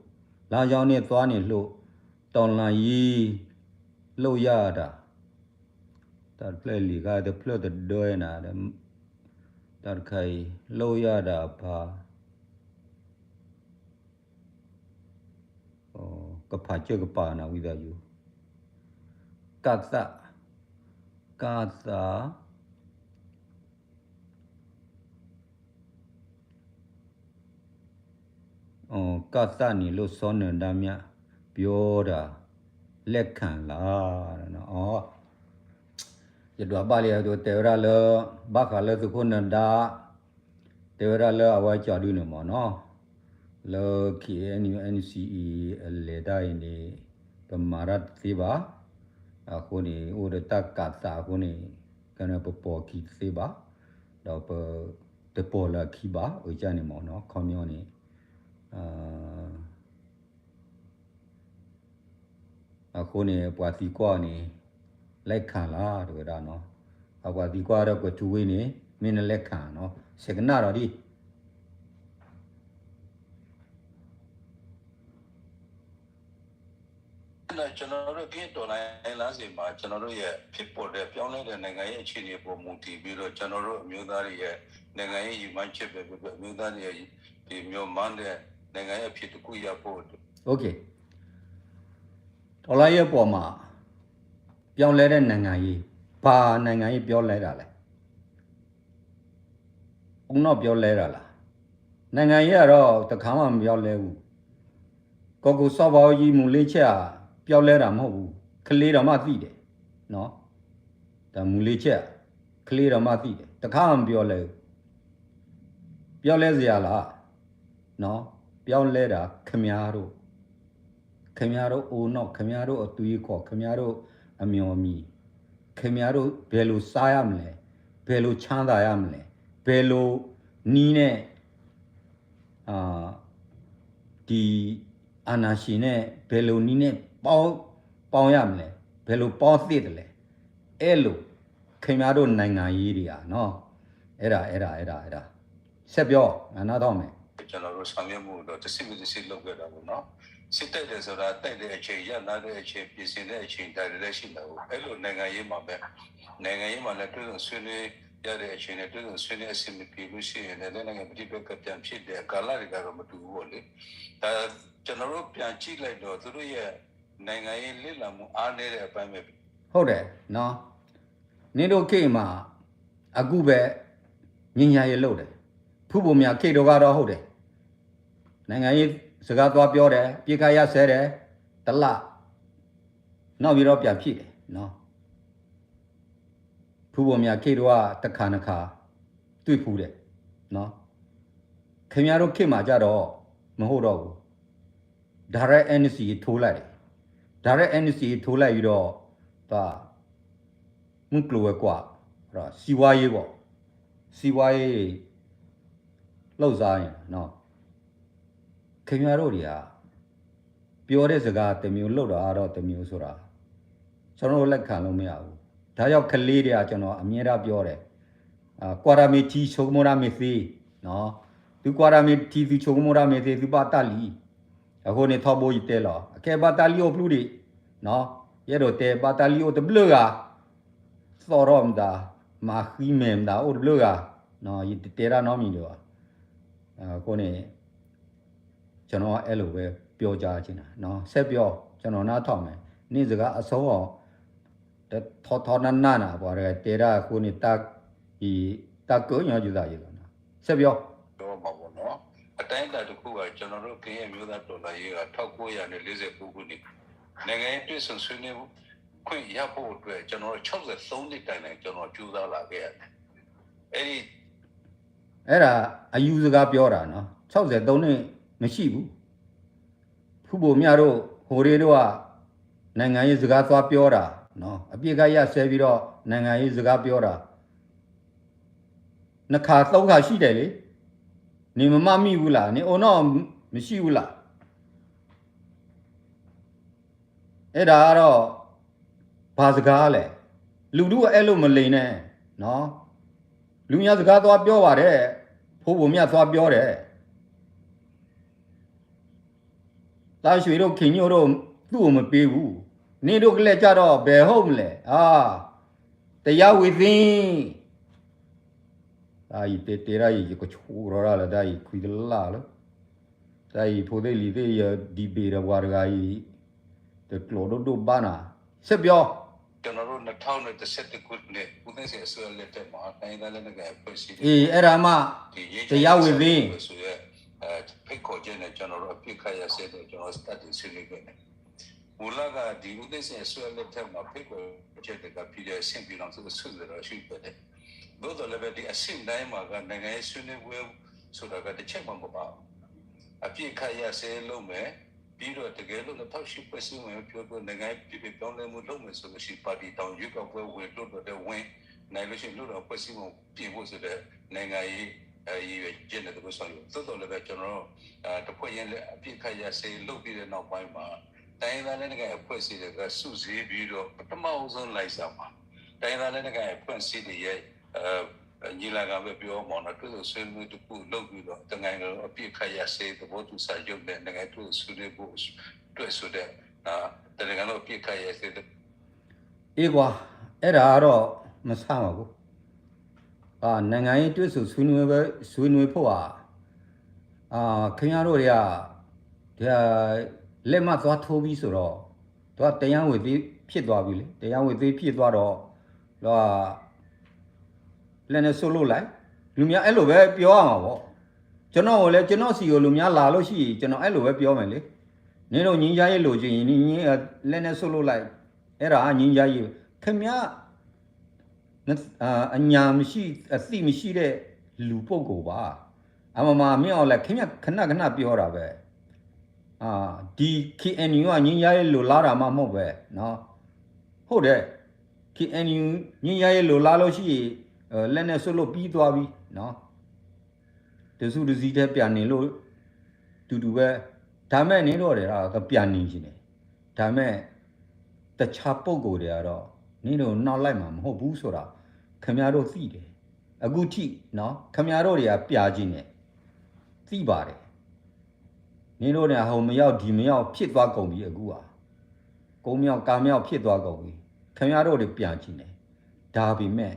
လာကြောနှစ်သွားနေလို့တော်လန်ကြီးလို့ရတာတာပလက်လီကတဲ့ပလက်တဲ့ဒွဲနာတဲ့တာခိုင်လို့ရတာပါကဖာချက်ကပါနာဝိဒါယူကတ်သာကသနီလို့စောနေတာမြပြောတာလက်ခံလားနော်ရတော့ပါလေတော့တေရလဘာခလသုခုနန္ဒာတေရလအဝါချာဒူနမနော်လော KNU NCE လေတိုင်းနေပမာရတ်သေးပါအခုနေဥရတကတာအခုနေကနပပေါ်ကီသေးပါတော့ပတပေါ်လာခီပါဥကြနေမောနော်ခေါမျိုးနေအခုနေပွားတီကွာနေလက်ခံလားတို့ဒါနော်အကွာတီကွာတော့ကတူဝေးနေမင်းလက်ခံနော်စကနာတော့ဒီကျွန်တော်တို့ကိတော်လိုင်းလားစီမှာကျွန်တော်တို့ရဲ့ဖြစ်ပေါ်တဲ့ပြောင်းလဲတဲ့နိုင်ငံရဲ့အခြေအနေပေါ်မူတည်ပြီးတော့ကျွန်တော်တို့အမျိုးသားတွေရဲ့နိုင်ငံရေးရည်မှန်းချက်ပဲအမျိုးသားတွေရဲ့ဒီမျိုးမှန်းတဲ့နိုင်ငံရဲ့ဖြစ်တခုရဖို့ Okay တော်လိုက်ရဲ့ပေါ်မှာပြောင်းလဲတဲ့နိုင်ငံရေးဘာနိုင်ငံရေးပြောလဲတာလဲဘုံတော့ပြောလဲတာလားနိုင်ငံရေးကတော့တခါမှမပြောလဲဘူးကိုစောဘောကြီးမူလေးချက်ပြောလဲတာမဟုတ်ဘူးကလေးတော်မှသိတယ်နော်ဒါမူလေးချက်ကလေးတော်မှသိတယ်တခါမှမပြောလဲဘူးပြောလဲစရာလားနော်ပြောလဲတာခမည်းတော်အိုနောက်ခမည်းတော်အသွေးခေါ်ခမည်းတော်အမျော်မီခမည်းတော်ဘယ်လိုစားရမလဲဘယ်လိုချမ်းသာရမလဲဘယ်လိုနီးနဲ့ဒီအာနာရှင်နဲ့ဘယ်လိုနီးနဲ့ပေါင်းရမလဲဘယ်လိုပေါင်းသစ်တယ်လဲအဲ့လိုခင်ဗျားတို့နိုင်ငံရေးတွေอ่ะเนาะအဲ့ဒါဆက်ပြောငါနားတော့မယ်ကျွန်တော်တို့ဆောင်ရွက်မှုတော့တစ်စစ်လုပ်ခဲ့တာပေါ့เนาะစစ်တပ်တယ်ဆိုတာတိုက်တဲ့အချိန်ရလာတဲ့အချိန်ပြင်ဆင်တဲ့အချိန်တိုင်လည်းရှိတယ်ဟုတ်အဲ့လိုနိုင်ငံရေးမှာပဲနိုင်ငံရေးမှာလည်းတွန်းဆွေးနွေးရတဲ့အချိန်နဲ့တွန်းဆွေးနွေးအဆင်မပြေလို့ရှိရင်လည်းနိုင်ငံပြည်ပကပြန်ဖြစ်တဲ့ကာလတွေကတော့မတူဘူးပေါ့လေဒါကျွန်တော်တို့ပြန်ကြည့်လိုက်တော့သူတို့ရဲ့နိုင်ငံရေးလစ်လံမှုအားနည်းတဲ့အပိုင်းပဲဟုတ်တယ်နော်နင်တို့ခေတ်မှာအခုပဲညင်ညာရေးလုပ်တယ်ဖူးပုံများခေတ်တော့ကတော့ဟုတ်တယ်နိုင်ငံရေးစကားသွားပြောတယ်ပြေခါရဆဲတယ်တလနောက်ပြီးတော့ပြန်ဖြစ်တယ်နော်ဖူးပုံများခေတ်တော့တခါနှစ်ခါတွေ့ဖူးတယ်နော်ခင်ဗျားတို့ခေတ်မှာကြတော့မဟုတ်တော့ဘူးဒါရက် NC ထိုးလိုက်တယ်ဒါရက် NC ထိုးလိုက်ပြီးတော့ဒါမှုကလောကွာ တော့စီဝါရေးပေါ့စီဝါရေးလောက်စားရင်နော်ခင်ဗျားတို့တွေကပြောတဲ့စကားတစ်မျိုးလောက်တာတော့တစ်မျိုးဆိုတာကျွန်တော်လက်ခံလို့မရဘူးဒါကြောင့်ကလေးတွေကကျွန်တော်အမြဲတမ်းပြောတယ်ကွာရာမီတီချုံမိုရာမီသီနော်သူကွာရာမီတီသူချုံမိုရာမီသီသူပါတလီအခုနေထောက်ဖို့ရတဲ့လောအကဲပါတလီကိုပလူဒီနော်ရဲတော့တဲ့ပါတလီကိုတဘလကစောရမ်ဒါမာခီမမ်ဒါအိုဘလကနော်ရတဲ့ရာနော်မီလို့ကိုနေကျွန်တော်အဲ့လိုပဲပြောကြချင်တာနော်ဆက်ပြောကျွန်တော်နားထောင်မယ်နေ့စကားအစောအောင်ထောနနာနာပေါ့ရဲတေရာကိုနေတာဒီတကောညကြည့်တာရတော့ဆက်ပြောတော့မှာပေါ့နော်အတိုင်းအတာတစ်ခုကကျွန်တော်တို့ကရင်မျိုးသားတော်လှန်ရေးက1949ခုနှစ်နိုင်ငံရေးပြည်ဆွေးနွေးခွင့်ရဖို့အတွက်ကျွန်တော်တို့63နှစ်တိုင်ကျွန်တော်ကြိုးစားလာခဲ့ရတယ်အဲ့ဒါအယူစကားပြောတာနော်63နှစ်မရှိဘူးဖူးဖို့မြတို့ဟိုတွေတို့ကနိုင်ငံရေးစကားသွားပြောတာနော်အပြစ်ကရဆဲပြီးတော့နိုင်ငံရေးစကားပြောတာနှစ်ခါသုံးခါရှိတယ်လေနေမမမိဘူးလားနေအိုတော့မရှိဘူးလားအဲ့ဒါကတော့ဘာစကားလဲလူတို့အဲ့လိုမလိန်နဲ့နော်လူများစကားသွားပြောပါတယ်ဖိုးဖို့မြသွားပြောတယ်တာရွှေတို့ခင်ညို့တို့သူ့ကိုမပေးဘူးနေတို့ကလည်းကြတော့ဘယ်ဟုတ်မလဲတရားဝိသင်းဒါဤတေရာဤကိုချိုးရလာဒါဤခွေဒလာလို့ဒါဤဖိုဒေလီဒေဒီဘေရဝါဂါဤတကလိုဒိုဘာနာဆက်ပြောကျွန်တော်တို့2017ခုနှစ်ဦးသိန်းစိန်အစိုးရလက်ထက်မှာတိုင်းသားလက်နက်ကိုင်အဖွဲ့အစည်းအဲ့ဒါမှတရားဝိသင်းဆိုရဲဖိတ်ခေါ်ခြင်းနဲ့ကျွန်တော်တို့အပြစ်ခတ်ရစေတဲ့ကျွန်တော်စတက်တင်ဆွေးနွေးခဲ့တယ်မူလကဒီဦးသိန်းစိန်အစိုးရလက်ထက်မှာဖိတ်ခေါ်ချက်တွေကပြည်ရဲ့ဆင့်ပြည်တော်စုဆွေးနွေးရရှိပါတယ်ဘုဒ္ဓလည်းပဲဒီအဆင့်တိုင်းမှာကနိုင်ငံရေးဆွေးနွေးပွဲဆိုတာကတစ်ချက်မှမပါဘူးအပြစ်ခတ်ရစေလို့မယ်ပြီးတော့တကယ်လို့2008ဖွဲ့စည်းဝင်ပြောတော့နိုင်ငံပြည်ပြောင်းလဲမှုလုပ်မယ်ဆိုလို့ရှိရင်ပါတီတောင်ရွေးကောက်ပွဲဝင်လို့တော့ဝင်နိုင်လို့ရှိရင်လို့တော့ဖွဲ့စည်းမှုပြင်ဖို့ဆိုတဲ့နိုင်ငံရေးရည်ရွယ်ချက်နဲ့တို့ဆောင်ရွက်သို့တော်လည်းပဲကျွန်တော်တို့တစ်ဖွဲ့ရင်လည်းအပြစ်ခတ်ရစေလုပ်ပြီးတဲ့နောက်ပိုင်းမှာတိုင်းသားလည်းငယ်အဖွဲ့အစည်းတွေကစုစည်းပြီးတော့ပထမဆုံးလိုက်စားမှာတိုင်းသားလည်းငယ်အဖွဲ့အစည်းတွေရဲ့ညီလာခံပဲပြောမှာတော့သူ့ဆွေးနွေးတခုလုပ်ပြီးတော့တငယ်လုံးအပြစ်ခတ်ရစေသဘောတူစာချုပ်နဲ့ငယ်သူ့ဆွေးနွေးဖို့တွေ့ဆိုတဲ့တငယ်လုံးအပြစ်ခတ်ရစေအေးကွာအဲ့ဒါကတော့မဆမ်းပါဘူးနိုင်ငံရေးတွေ့ဆိုဆွေးနွေးဖို့ခင်ဗျားတို့တွေကလက်မသွားထိုးပြီးဆိုတော့သူကတရားဝင်သေးဖြစ်သွားပြီလေတရားဝင်သေးဖြစ်သွားတော့လည်းနဲ့ဆိုလို့လိုက်လူများအဲ့လိုပဲပြောရမှာပေါ့ကျွန်တော်ကိုလည်းကျွန်တော်စီကိုလူများလာလို့ရှိရင်ကျွန်တော်အဲ့လိုပဲပြောမယ်လေနင်တို့ညင်ကြရေးလို့ချင်းညင်လည်းနဲ့ဆိုလို့လိုက်အဲ့ဒါညင်ကြရေးခင်ဗျာအညာမရှိအသိမရှိတဲ့လူပုဂ္ဂိုလ်ပါအမမမင်းအောင်လဲခင်ဗျခဏပြောတာပဲဒီ KNU ကညင်ရဲလို့လာတာမှမဟုတ်ပဲเนาะဟုတ်တယ် KNU ညင်ရဲလို့လာလို့ရှိရင်လက်နဲ့ဆွလို့ပြီးသွားပြီเนาะတစုတစည်းတဲ့ပြန်နေလို့တူပဲဒါမဲ့နေတော့တယ်တော့ပြန်နေရှင်တယ်ဒါမဲ့တခြားပုံကိုယ်တွေကတော့နင်းတို့နောက်လိုက်မှာမဟုတ်ဘူးဆိုတာခင်ဗျားတို့သိတယ်အခုထိเนาะခင်ဗျားတို့တွေကပြချင်းနေသိပါတယ်နင်းတို့เนี่ยဟိုမရောက်ဒီမရောက်ဖြစ်သွားကုန်ပြီအခုကုန်းမြောက်ကာမြောက်ဖြစ်သွားကုန်ပြီခင်ဗျားတို့တွေပြန်ချင်းနေဒါပေမဲ့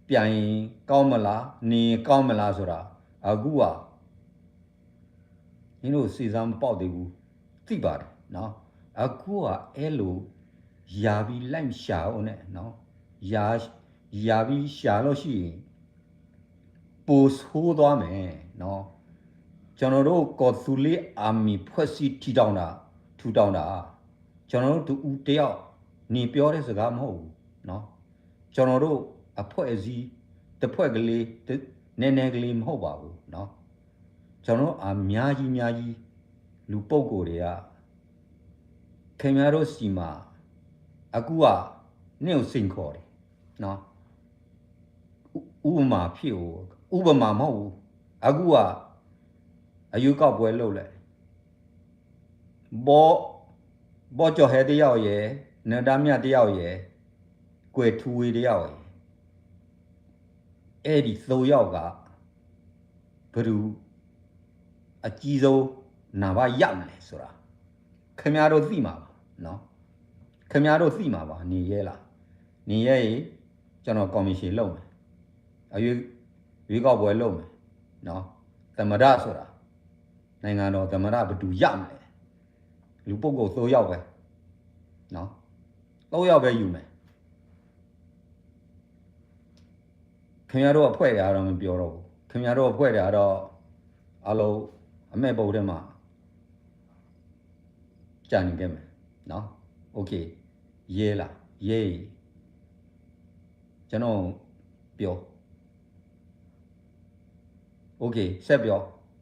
ပြန်ရင်ကောင်းမလားနေကောင်းမလားဆိုတာအခုနင်းတို့စီစမ်းမပေါက်သေးဘူးသိပါတယ်เนาะအခုအဲ့လိုယာပြီးလိုက်ရှာအောင်နဲ့เนาะယာပြီးရှာလို့ရှိရင်ပိုဆိုးသွားမယ်เนาะကျွန်တော်တို့ကော်သူလေးအာမီဖွဲ့စည်းထူထောင်တာကျွန်တော်တို့တူတယောက်နေပြောတဲ့စကားမဟုတ်ဘူးเนาะကျွန်တော်တို့အဖွဲ့အစည်းတစ်ဖွဲ့ကလေးနည်းနည်းကလေးမဟုတ်ပါဘူးเนาะကျွန်တော်အများကြီးလူပုဂ္ဂိုလ်တွေကခင်ဗျားတို့စီမှာအခုနင့်ကိုစိန်ခေါ်တယ်เนาะ ဥပမာဖြစ်ဥပမာမဟုတ်ဘူးအခုကအယူကောက်ပွဲလုပ်လိုက်ဘောကျော်ဟဲတယောက်ရယ်နန္ဒမြတ်တယောက်ရယ်ကွယ်ထူဝေတယောက်ရယ်အဲ့ဒီ၃ယောက်ကဘယ်သူအကြီးဆုံးနာဘရမလဲဆိုတာခင်ဗျားတို့သိမှာပါနော်ခင်ဗျားတို့သိမှာပါနေရဲလားနေရဲရင်ကျွန်တော်ကော်မရှင်လုပ်မယ်အရွေးကောက်ပွဲလုပ်မယ်နော်သမရဆိုတာနိုင်ငံတော်သမရဘယ်သူရမလဲလူပုဂ္ဂိုလ်၃ယောက်ပဲနော်၃ယောက်ပဲယူမယ်ခင်ဗျားတို့အဖွဲ့ရတော့မပြောတော့ဘူးခင်ဗျားတို့အဖွဲ့ရတော့အလုံးအမဲ့ပုံထဲမှာကြံနေခဲ့မယ်နော်โอเคရဲလားရဲကျွန်တော်ပြောโอเคဆက်ပြော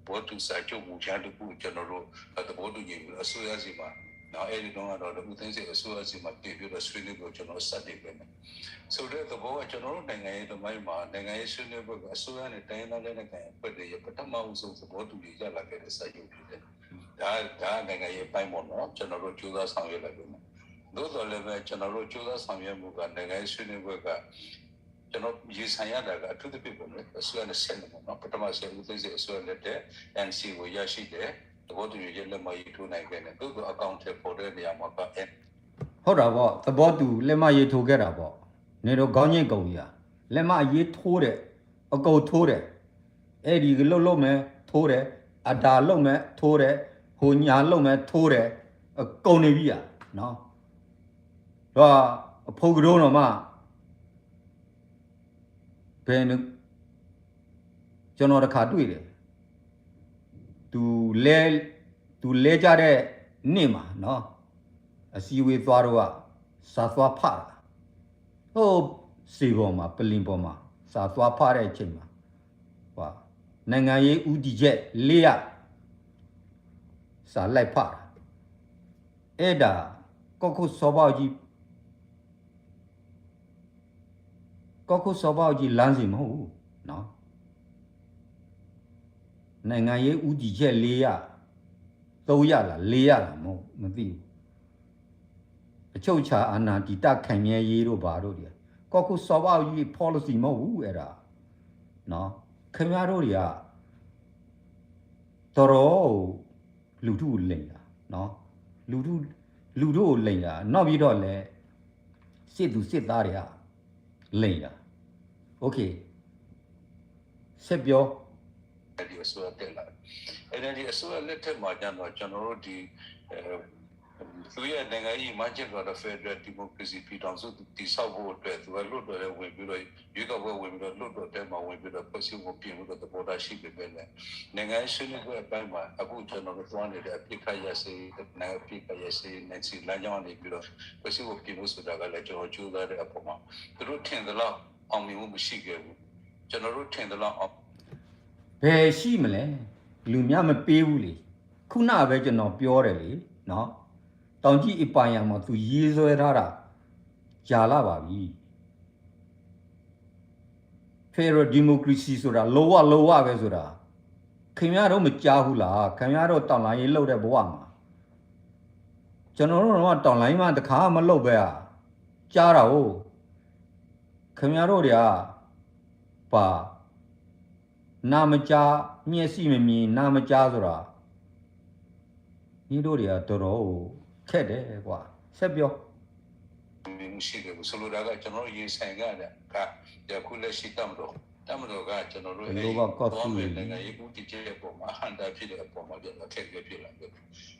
ဘောတူစာချုပ်မူချမ်းတစ်ခုကျွန်တော်တို့သဘောတူညီပြီးအစိုးရစီမှာနောက်အဲဒီတော့တော့ဦးသိန်းစိန်အစိုးရစီမှာပြည်ပြီးတော့ဆွေးနွေးဖို့ကျွန်တော်စတင်ခဲ့မယ်ဆိုတဲ့သဘောကကျွန်တော်တို့နိုင်ငံရေးသမိုင်းမှာနိုင်ငံရေးဆွေးနွေးဖို့အစိုးရနဲ့တိုင်းဒေသနဲ့နိုင်ငံအဖွဲ့တွေပထမဆုံးသဘောတူညီရလာခဲ့တဲ့စာချုပ်ဖြစ်တယ်ဒါနိုင်ငံရေးပိုင်းပေါ့နော်ကျွန်တော်တို့ကြိုးစားဆောင်ရွက်လိုက်ပြီသို့တော်လည်းပဲကျွန်တော်တို့ကြိုးစားဆောင်ရွက်မှုကနိုင်ငံရေးဆွေးနွေးပွဲကကျွန်တော်ရေဆိုင်ရတာကအထူးသဖြင့်ပေါ့နော်အစိုးရနဲ့ဆက်နေပေါ့နော်ပထမဆုံးဦးသိန်းစိန်အစိုးရလက်ထက် NC ကိုရရှိတဲ့သဘောတူညီချက်လက်မှတ်ရေးထိုးနိုင်ခဲ့တယ်သို့တော်အကောင့်ထဲပေါ်တဲ့နေရာမှာကဟုတ်တာပေါ့သဘောတူလက်မှတ်ရေးထိုးခဲ့တာပေါ့နေတော့ခေါင်းချင်းကုန်ကြီးလက်မှတ်ရေးထိုးတယ်အကုန်ထိုးတယ်အဲ့ဒီလှုပ်မယ်ထိုးတယ်အတာလှုပ်မယ်ထိုးတယ်ဟိုညာလှုပ်မယ်ထိုးတယ်အကုန်နေပြီနော်တော့အဖို့ကတော်တော့မှဘယ်ကျွန်တော်တခါတွေ့တယ်သူလဲကြတဲ့နေ့မှာနော်အစည်းအဝေးသွားတော့စာသွားဖတာဟိုစီပေါ်မှာပလင်ပေါ်မှာစာသွားဖတဲ့အချိန်မှာဟာနိုင်ငံရေးဦးတည်ချက်၄ရစာလိုက်ဖတာအဲ့ဒါကောက်ခုစောပေါကြီးလမ်းစီမဟုတ်ဘူးနော်နိုင်ငံရေးဦးတည်ချက်၄ရ၃ရလား၄ရလားမသိဘူးအချုပ်ချာအာဏာတည်တခံမြဲရေးတို့ဘာတို့တွေကောက်ခုစောပေါကြီး policy မဟုတ်ဘူးအဲ့ဒါနော်ခင်ဗျားတို့တွေကတော်တော်လူထုလိမ်တာနော်လူထုကိုလိမ်တာနောက်ပြီးတော့လဲစစ်သူစစ်သားတွေကလိမ်တာโอเคဆက်ပြောဒီအစိုးရတက်လာအဲဒီအစိုးရလက်ထက်မှာကျတော့ကျွန်တော်တို့ဒီသူရဲ့နိုင်ငံရေးမှချက်ကတော့ Federal Democracy ပြည်ထောင်စုတည်ဆောက်ဖို့အတွက်သူကလွတ်တော်ရဲ့ဝင်ပြီးတော့ရွေးကောက်ပွဲဝင်ပြီးတော့လွတ်တော်တဲမှာဝင်ပြီးတော့ဖွဲ့စည်းမှုပြင်လို့သဘောထားရှိပေမဲ့လည်းနိုင်ငံရေးဆွေးနွေးပွဲအပိုင်းမှာအခုကျွန်တော်တို့သွားနေတဲ့အပြစ်ခတ်ရစေနိုင်ငံပြစ်ခတ်ရစေနဲ့စီလမ်းကြောင်းနေပြီးတော့ဖွဲ့စည်းမှုပြင်လို့ဆိုတာကလည်းကျွန်တော်ကြိုးစားတဲ့အပေါ်မှာသူတို့ထင်သလောက်အောင်မြင်မှုမရှိခဲ့ဘူးကျွန်တော်တို့ထင်သလောက်ဘယ်ရှိမလဲလူများမပေးဘူးလေခုနပဲကျွန်တော်ပြောတယ်လေနော်တောင်ကြီးအပိုင်ရမှာသူရေးဆွဲထားတာကြာလာပါပြီ Federal Democracy ဆိုတာလောဝပဲဆိုတာခင်ဗျားတို့မကြားဘူးလားခင်ဗျားတို့တောင်လိုင်းရေးလှုပ်တဲ့ဘဝမှာကျွန်တော်တို့တော့တောင်လိုင်းမှာတခါမလှုပ်ပဲကြားတာဟုတ်ခင်ဗျားတို့တွေကပါနာမကြားမျက်စိမမြင်နာမကြားဆိုတာညီတို့တွေကတော်တော်ခက်တယ်ကွာဆက်ပြောမရှိတယ်ဆိုလိုတာကကျွန်တော်ရေးဆိုင်ကြတယ်ကခုလက်ရှိတမတော်ကကျွန်တော်တို့တော့နိုင်ငံရေးဦးတည်ချက်ပေါ်မှာဟန်တာဖြစ်တဲ့အပေါ်မှာပြန်အခက်အခဲဖြစ်လာတယ်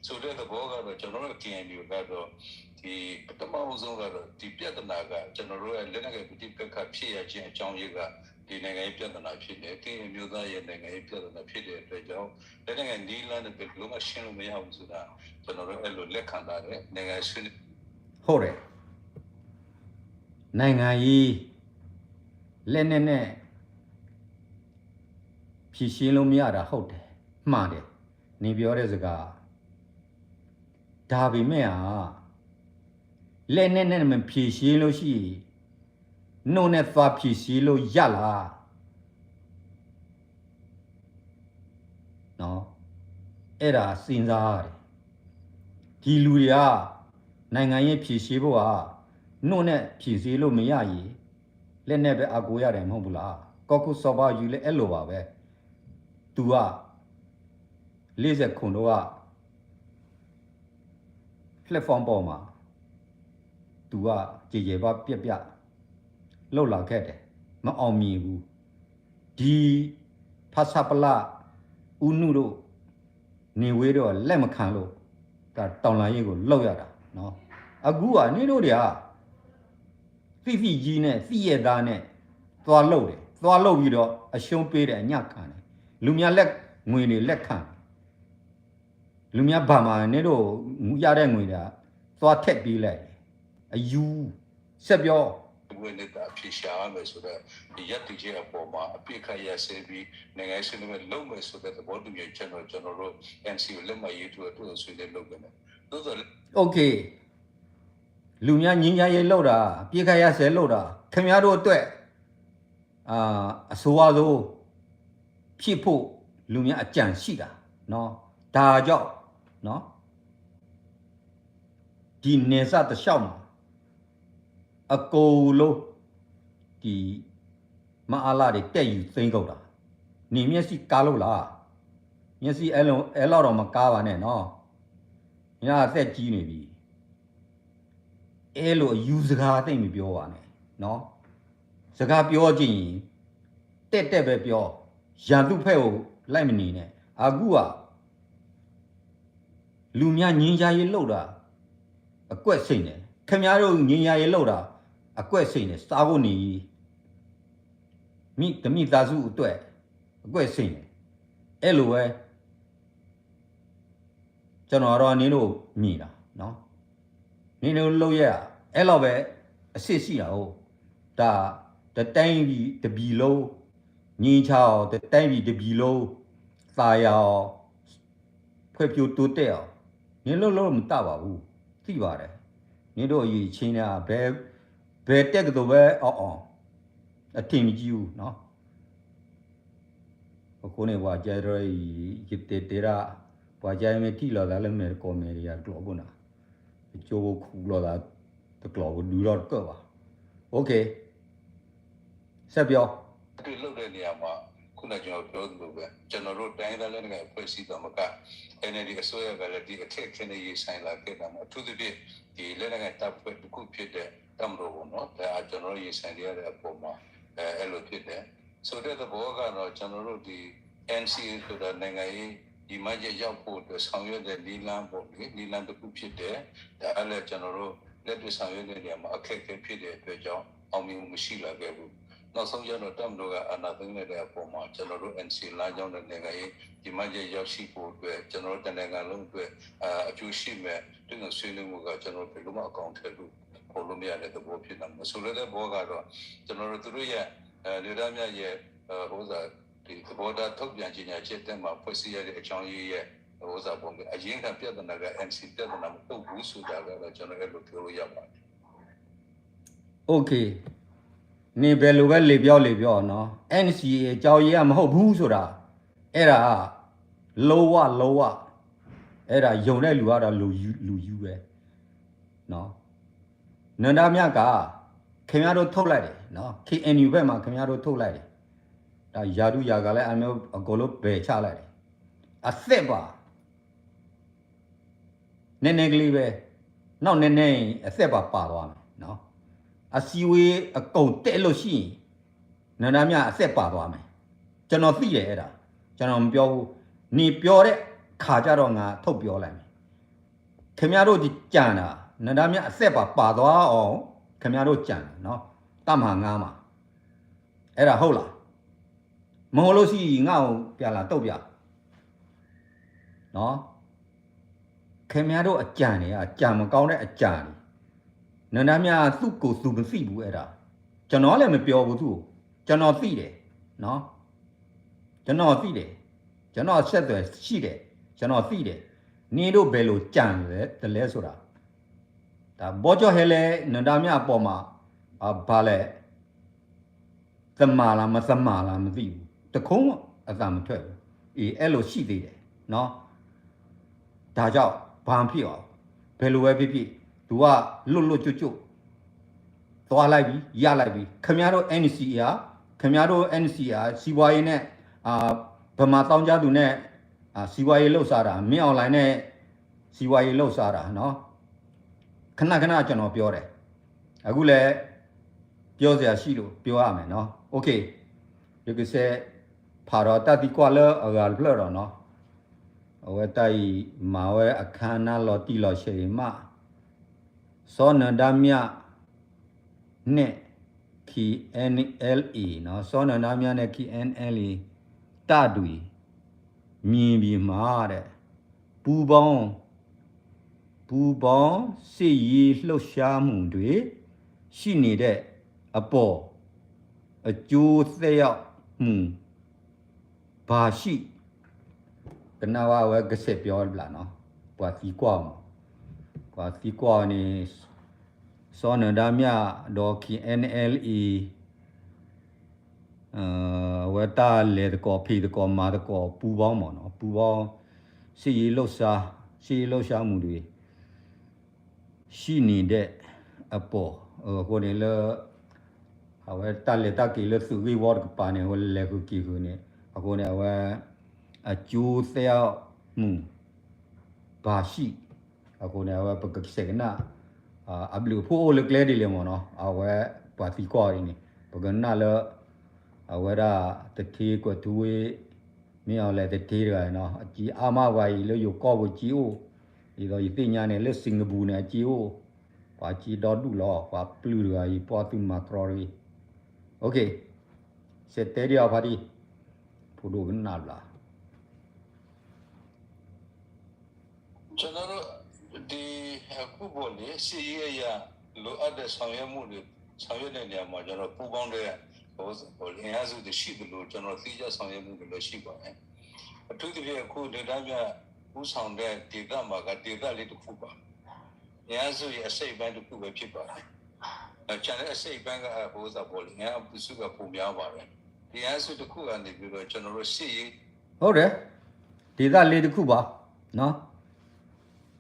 ဆိုတဲ့သဘောကတော့ကျွန်တော်တို့ KNU ကတော့ဒီပထမဆုံးကတော့ဒီပြဿနာကကျွန်တော်တို့ရဲ့လက်နက်ကိုပဋိပက္ခဖြစ်ရခြင်းအကြောင်းရင်းကဒီနိုင်ငံရေးပြဿနာဖြစ်တယ်KNU မျိုးသားရဲ့နိုင်ငံရေးပြဿနာဖြစ်တဲ့အတွက်ကြောင့်လက်နက်ကိုနီးလန်းတဲ့ဘယ်လိုမှရှင်းလို့မရဘူးဆိုတာကျွန်တော်တို့အဲ့လိုလက်ခံတာတဲ့နိုင်ငံဆွေးဟုတ်တယ်နိုင်ငံရေးလက်နက်နဲ့ဖြည့်ရှင်းလို့မရတာဟုတ်တယ်မှားတယ်နေပြောတဲ့စကားဒါပေမဲ့လက်နက်နဲ့မဖြည့်ရှင်းလို့ရှိနှုတ်နဲ့သွားဖြည့်ရှင်းလို့ရလား နော်အဲ့ဒါစဉ်းစားရတယ်ဒီလူတွေကနိုင်ငံရေးဖြည့်ရှင်းဖို့ဟာနှုတ်နဲ့ဖြည့်ရှင်းလို့မရရင်လက်နဲ့ပဲအကူရတယ်မဟုတ်ဘူးလားကောက်ကုစောပါယူလဲအဲ့လိုပါပဲ तू က40ခုတော့က platform ပေါ်မှာ तू ကကြေကြေပါပြက်ပြက်လှုပ်လာခဲ့တယ်မအောင်မြင်ဘူးဒီဖဆပလဦးနုတို့နေဝေးတော့လက်မခံလို့ဒါတောင်လာရေးကိုလောက်ရတာနော်အခုကနင်တို့တွေကဖိဖိကြီးနဲ့ဖိရသားနဲ့သွားလှုပ်တယ်သွားလှုပ်ပြီးတော့အရှုံးပေးတယ်အညခံတယ်လူများလက်ငွေတွေလက်ခံလူများဘာမှနင်တို့ရတဲ့ငွေတွေကသွားထက်ပေးလိုက်အယူဆက်ပြောဝိနည်းတာဖြစ်ရှာမယ်ဆိုတော့ဒီရက်တိကျအပေါ်မှာအပြစ်ခရရဆေးပြီးနိုင်ငံရေးဆွေးနွေးမယ်လုပ်မယ်ဆိုတဲ့သဘောတူညီချက်တော့ကျွန်တော်တို့ NCO လက်မှတ်ရေးထိုးအတွက်ဆွေးနွေးလုပ်တယ်။သို့သော် Okay လူများငင်းကြရေးလောက်တာပြစ်ခရရဆဲလောက်တာခင်ဗျားတို့အတွက်အဆိုအဆိုဖြစ်ဖို့လူများအကြံရှိတာเนาะဒါကြောင့်เนาะဒီနေစတလျှောက်မှာအကုန်လုံးဒီမအားလာတွေတက်ယူသိမ်းကုန်တာနေမျက်စိကားလို့လားမျက်စိအဲ့လောက်တော့မကားပါနဲ့เนาะညာအသက်ကြီးနေပြီအဲ့လိုအယူစကားသိမ့်မပြောပါနဲ့เนาะစကားပြောကြည့်ရင်တက်ပဲပြောရန်သူဖက်ကိုလိုက်မနေနဲ့အခုကလူများငင်းကြရေးလောက်တာအကွက်စိတ်နေခင်ဗျားတို့ငင်းကြရေးလောက်တာအကွက်စိတ်နေစားဖို့နေဓမိသားစုအတွက်အကွက်စိတ်နေအဲ့လိုပဲကျွန်တော်တော့နင်းတို့မြည်တာเนาะနင်းတို့လောက်ရအဲ့လောက်ပဲအစ်စ်ရှိတာဟုတ်ဒါတတိုင်းပြီးတပြီလုံးငင်းချောင်းတတိုင်းပြီးတပြီလုံးသာရောင်ဖွဲ့ပြိုတိုးတက်အောင်နင်းလုံးမတပါဘူးသိပါတယ်နင်းတို့အရေးချင်းတာဘယ်တက်ကတော့ပဲအောင်အထင်မကြီးဘူးเนาะကိုနေဝါကြရရစ်တေရာဝါကြရမယ်တိလာလည်းမယ်ကောမယ်ရတော့ဘူးနာချိုးခူလာတကလောဒူတော့ကပါโอเคဆက်ပြော ဒီလုပ်တဲ့နေရာမှာခုနကျွန်တော်ပြောသလိုပဲကျွန်တော်တို့တိုင်းသားလည်းငယ်ဖွဲ့စည်းတော်မှာက NLD အစိုးရကလည်းဒီအခက်အခဲတွေရေးဆိုင်လာခဲ့တာမှာအထူးသဖြင့်ဒီလက်နက်တပ်ဖွဲ့တစ်ခုဖြစ်တဲ့တမတော်ပေါ့နော်ဒါကျွန်တော်ရေးဆိုင်ရတဲ့အပေါ်မှာအဲ့လိုဖြစ်တယ်ဆိုတဲ့သဘောကတော့ကျွန်တော်တို့ဒီ NCA ဆိုတာနိုင်ငံရေးဒီမှကြရောက်ဖို့အတွက်ဆောင်ရွက်တဲ့နီလန်းပေါ့လေနီလန်းတစ်ခုဖြစ်တယ်ဒါအဲ့လည်းကျွန်တော်တို့လက်တွေ့ဆောင်ရွက်တဲ့နေရာမှာအခက်အခဲဖြစ်တဲ့အတွက်ကြောင့်အောင်မြင်မှုမရှိလာခဲ့ဘူးနောက်ဆုံးကျတော့တမ်တို့ကအနာသိနေတဲ့အပေါ်မှာကျွန်တော်တို့ NC လာကြောင်းတဲ့နိုင်ငံရေးဒီမှကြရောက်ရှိဖို့အတွက်ကျွန်တော်တို့နိုင်ငံလုံးအတွက်အကျိုးရှိမဲ့တွန်းဆွေးနွေးမှုကကျွန်တော်ဘယ်လိုမှအကောင့်ထဲလို့ပေါ်လို့မရတဲ့သဘောဖြစ်နေမှာဆိုတဲ့ဘောကတော့ကျွန်တော်တို့တို့ရဲ့လူသားများရဲ့ဟိုစားဒီသဘောထားထုတ်ပြန်ကြေညာချက်တက်မှာဖွဲ့စည်းရတဲ့အကြောင်းရင်းရဲ့ဟိုစားပုံကအရင်ကပြဿနာက NC ပြဿနာမဟုတ်ဘူးဆိုတာကတော့ကျွန်တော်အဲ့လိုပြောလို့ရပါတယ် Okayနေဘယ်လိုပဲလေပြောเนาะ NCA အကြောင်းရင်းကမဟုတ်ဘူးဆိုတာအဲ့ဒါလောဝအဲ့ဒါယုံတဲ့လူကတော့လူယူပဲเนาะနန္ဒမြတ်ကခင်ဗျားတို့ထုတ်လိုက်တယ်เนาะ KNU ဘက်မှာခင်ဗျားတို့ထုတ်လိုက်တယ်ဒါယာတုယာကလည်းအမျိုးအကုန်လုံးဘယ်ချလိုက်တယ်အသက်ပါနည်းနည်းကလေးပဲနောက်နည်းနည်းအသက်ပါသွားမယ်เนาะအစီဝေးအကုန်တက်လို့ရှိရင်နန္ဒမြအသက်ပါသွားမယ်ကျွန်တော်သိတယ်အဲ့ဒါကျွန်တော်မပြောဘူးနေပြောတဲ့ခါကြတော့ငါထုတ်ပြောလိုက်မယ်ခင်ဗျားတို့ဒီကြံတာနန္ဒမြအသက်ပါသွားအောင်ခင်ဗျားတို့ကြံเนาะတမဟာငါးမှာအဲ့ဒါဟုတ်လားမဟုတ်လို့ရှိရင်ငါ့ကိုပြန်လာတုတ်ပြเนาะခင်ဗျားတို့အကြံတွေကအကြံမကောင်းတဲ့အကြံတွေနန္ဒမြသူ့ကိုသူမသိဘူးအဲ့ဒါကျွန်တော်လည်းမပြောဘူးသူ့ကိုကျွန်တော်သိတယ်เนาะကျွန်တော်သိတယ်ကျွန်တော်ဆက်သွယ်ရှိတယ်ကျွန်တော်သိတယ်နင်တို့ဘယ်လိုကြံလဲဆိုတာဒါဘောကျော်ဟဲလဲနန္ဒမြအပေါ်မှာဘာလဲသမာလားမသမာလားမသိဘူးတခုံးအသာမထွက်ဘူး အဲ့လိုရှိသေးတယ်နော်ဒါကြောင့်ဘာမှဖြစ်အောင်ဘယ်လိုပဲဖြစ်သူကလွတ်ကျွတ်သွားလိုက်ပြီရလိုက်ပြီခင်ဗျားတို့ NCA ခင်ဗျားတို့ NCA စီးပွားရေးနဲ့ဗမာတောင်းကြသူနဲ့စီးပွားရေးလှုပ်ရှားတာမင်းအွန်လိုင်းနဲ့စီးပွားရေးလှုပ်ရှားတာနော်ခဏကျွန်တော်ပြောတယ်အခုလည်းပြောစရာရှိလို့ပြောရမယ်နော်โอเคဒီကစဖာတော့တတိကွာလောအဂါဖလော်တော့နော်ဝဲတိုင်မာဝဲအခမ်းနာလော်တီလော်ရှေမစောနန္ဒမြနဲ့ KNLA နော်စောနန္ဒမြနဲ့ KNLA တတူမြင်ပြီးမှာတဲ့ပူပေါင်းစစ်ရေးလှုပ်ရှားမှုတွေရှိနေတဲ့အပေါ်အကျိုးသက်ရောက်မှုဘာရှိကနဝဝဲကစပြောလာနော်ပွားစီကွာနေစောနန္ဒမြဒေါ် KNLA ဝတာလေတကောဖီတကောမာတကောပူပေါင်းပါနော်ပူပေါင်းစစ်ရေးလှုပ်ရှားမှုတွေရှိနေတဲ့အပေါ်ကိုနေလအဝဲတလက်တကီလစုဝီဝတ်ကပါနေဟိုလေကူကီခုနေအခုနေအဝဲအကျိုးသက်ရောက်မှုဘာရှိအခုနေအဝဲပကစကနာအဘလူဖိုးလကလေဒီလေမနော်အဝဲပါတီကောရင်းနေပကနာလအဝဲရာတတိကတူဝေမြောက်လေတတိရနော်အကြီးအာမဝါရီလို့ကောဝကြီးအိုဒီတော့ဒီညာနေလက်စင်ကာပူနေအကြီးအိုပါကြီးတော်ဒူလောပါပလူရာကြီးပေါ်တူမာကရော်ရီโอเคစက်တဲရီအဖာဒီဖူဒိုကနာလာကျွန်တော်တို့ဒီအခုပေါ်လေစီရေးရလိုအပ်တဲ့ဆောင်ရွက်မှုတွေဆောင်ရွက်တဲ့နေရာမှာကျွန်တော်ပူပေါင်းတဲ့ဟိုအင်အားစုတွေရှိတယ်လို့ကျွန်တော်သိကြဆောင်ရွက်မှုတွေလည်းရှိပါတယ်အထူးသဖြင့်အခုဒေတာပြဦးဆောင်တဲ့ဒေတာမှာကဒေတာလေးတစ်ခုပါအင်အားစုရဲ့အစိတ်ပိုင်းတစ်ခုပဲဖြစ်ပါတယ်ကျန်တဲ့အစိတ်ပိုင်းကဟိုစားပေါ်လေအင်အားစုကပုံများပါတယ်ဒီအင်အားစုတစ်ခုကနေပြီးတော့ကျွန်တော်တို့စီရေးဟုတ်တယ်ဒေတာလေးတစ်ခုပါနော်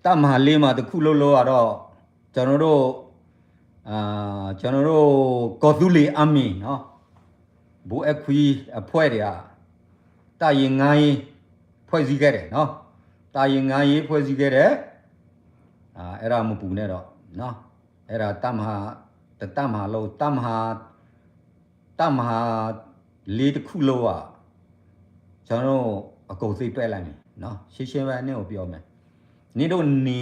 တမဟာလေးမှာတစ်ခုလို့ကတော့ကျွန်တော်တို့ကော်သူလီအမီနော်ဘူအခွီအဖွဲတွေကတာရင်ငိုင်းဖွဲ့စည်းခဲ့တယ်နော်တာရင်ငိုင်းဖွဲ့စည်းခဲ့တယ်အဲ့ဒါမပူနဲ့တော့နော်အဲ့ဒါတမဟာလို့တမဟာလေးတစ်ခုလို့ကျွန်တော်အကုန်စိတ်ပဲ့လိုက်မယ်နော်ရှင်းပဲနဲ့ကိုပြောမယ်နေတို့နေ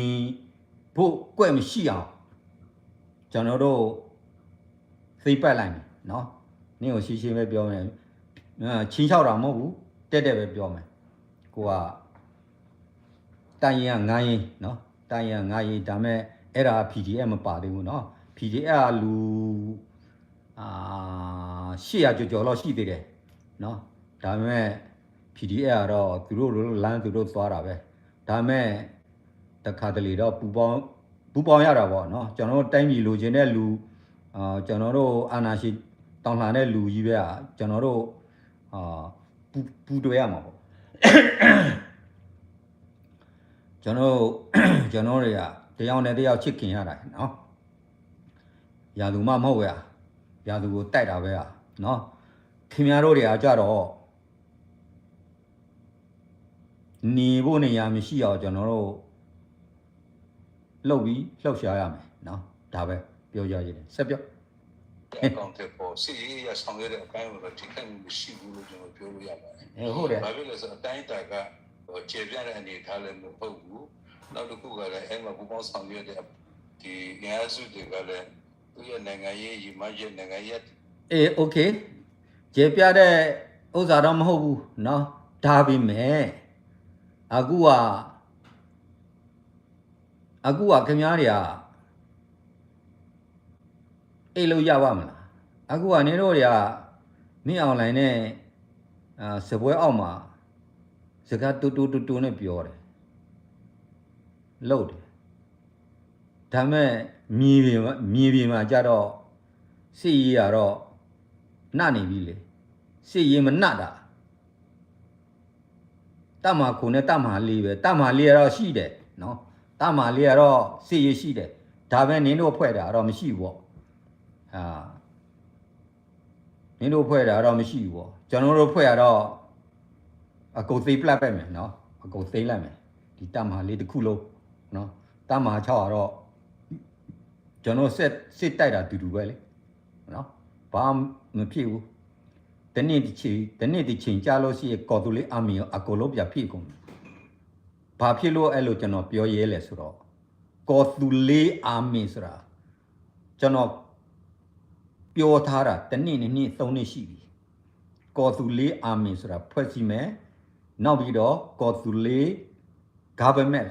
ဖို့ကြွက်မရှိအောင်ကျွန်တော်တို့စိတ်ပတ်လိုက်မယ်နော်နင်းကိုရှင်းပဲပြောမယ်ချင်းချောက်တာမဟုတ်ဘူးတက်ပဲပြောမယ်ကိုကတိုင်ရင်ငိုင်းနော်တိုင်ရင်ငိုင်းဒါမဲ့အဲ့ဒါ PDF မပါသေးဘူးနော် PDF ကလူ800ကျော်လောက်ရှိသေးတယ်နော်ဒါမဲ့ PDF ကတော့သူတို့လမ်းသူတို့သွားတာပဲဒါမဲ့တခါတလေတော့ပူပေါင်းရတာပေါ့နော်ကျွန်တော်တို့တိုင်းပြည်လိုချင်တဲ့လူကျွန်တော်တို့အာဏာရှိတောင်းလှန်တဲ့လူကြီးပဲကျွန်တော်တို့ပူတွေ့ရမှာပေါ့ကျွန်တော်တွေကတယောက်နဲ့တယောက်ချစ်ခင်ရတာနော်ရာသူမဟုတ်ရရာသူကိုတိုက်တာပဲနော်ခင်ဗျားတို့တွေကကြတော့နေဖို့နေရာမရှိအောင်ကျွန်တော်တို့လှုပ်ရှားရမယ်နော်ဒါပဲပြောကြရတယ်ဆက်ပြောအကောင့်တွေပေါ်စီရေးရဆောင်ရွက်တဲ့အပိုင်းကိုတော့ထိခိုက်မှုမရှိဘူးလို့ကျွန်တော်ပြောလို့ရပါတယ်ဟုတ်တယ်ဘာဖြစ်လဲဆိုတော့အတိုင်းတာကခြေပြတဲ့အနေထားလည်းမဟုတ်ဘူးနောက်တစ်ခုကလည်းအဲ့မှာပူပေါင်းဆောင်ရွက်တဲ့ဒီငါးစုတွေကလည်းသူရဲ့နိုင်ငံရေးရည်မှန်းချက်နိုင်ငံရေးโอเคခြေပြတဲ့ဥစ္စာတော့မဟုတ်ဘူးနော်ဒါပေမဲ့အခုကခင်ဗျားတွေကအဲ့လိုရပါမလားအခုကနေတို့တွေကမင်းအွန်လိုင်းနဲ့စပွဲအောက်မှာစကားတူနဲ့ပြောတယ်လို့တယ်ဒါမဲ့မြေပြင်မှာကြတော့စစ်ရေးရတော့နှနေပြီလေစစ်ရေးမနှတာ တမခုနဲ့တမလေးပဲတမလေးကတော့ရှိတယ်နော်တမလေးကတော့စီရရှိတယ်ဒါပဲနင်းတို့ဖွဲ့တာတော့မရှိဘူးပေါ့ဟာနင်းတို့ဖွဲ့တာတော့မရှိဘူးပေါ့ကျွန်တော်တို့ဖွဲ့ရတော့အကုန်သိပလက်ပဲမယ်နော်အကုန်သိလိုက်မယ်ဒီတမလေးတစ်ခုလုံးနော်တမ6ကတော့ကျွန်တော်စစ်တိုက်တာတူပဲလေနော်ဘာမဖြစ်ဘူးတနေ့တစ်ချိန်ကြာလို့ရှိရင်ကော်တူလေးအမီအကုန်လုံးပြဖြစ်ကုန်ဘာဖြစ်လို့အဲ့လိုကျွန်တော်ပြောရဲလဲဆိုတော့ကော်တူလေးအမီဆိုတာကျွန်တော်ပြောထားတာတနေ့နဲ့3နှစ်ရှိပြီကော်တူလေးအမီဆိုတာဖွဲ့စည်းမယ်နောက်ပြီးတော့ကော်တူလေး government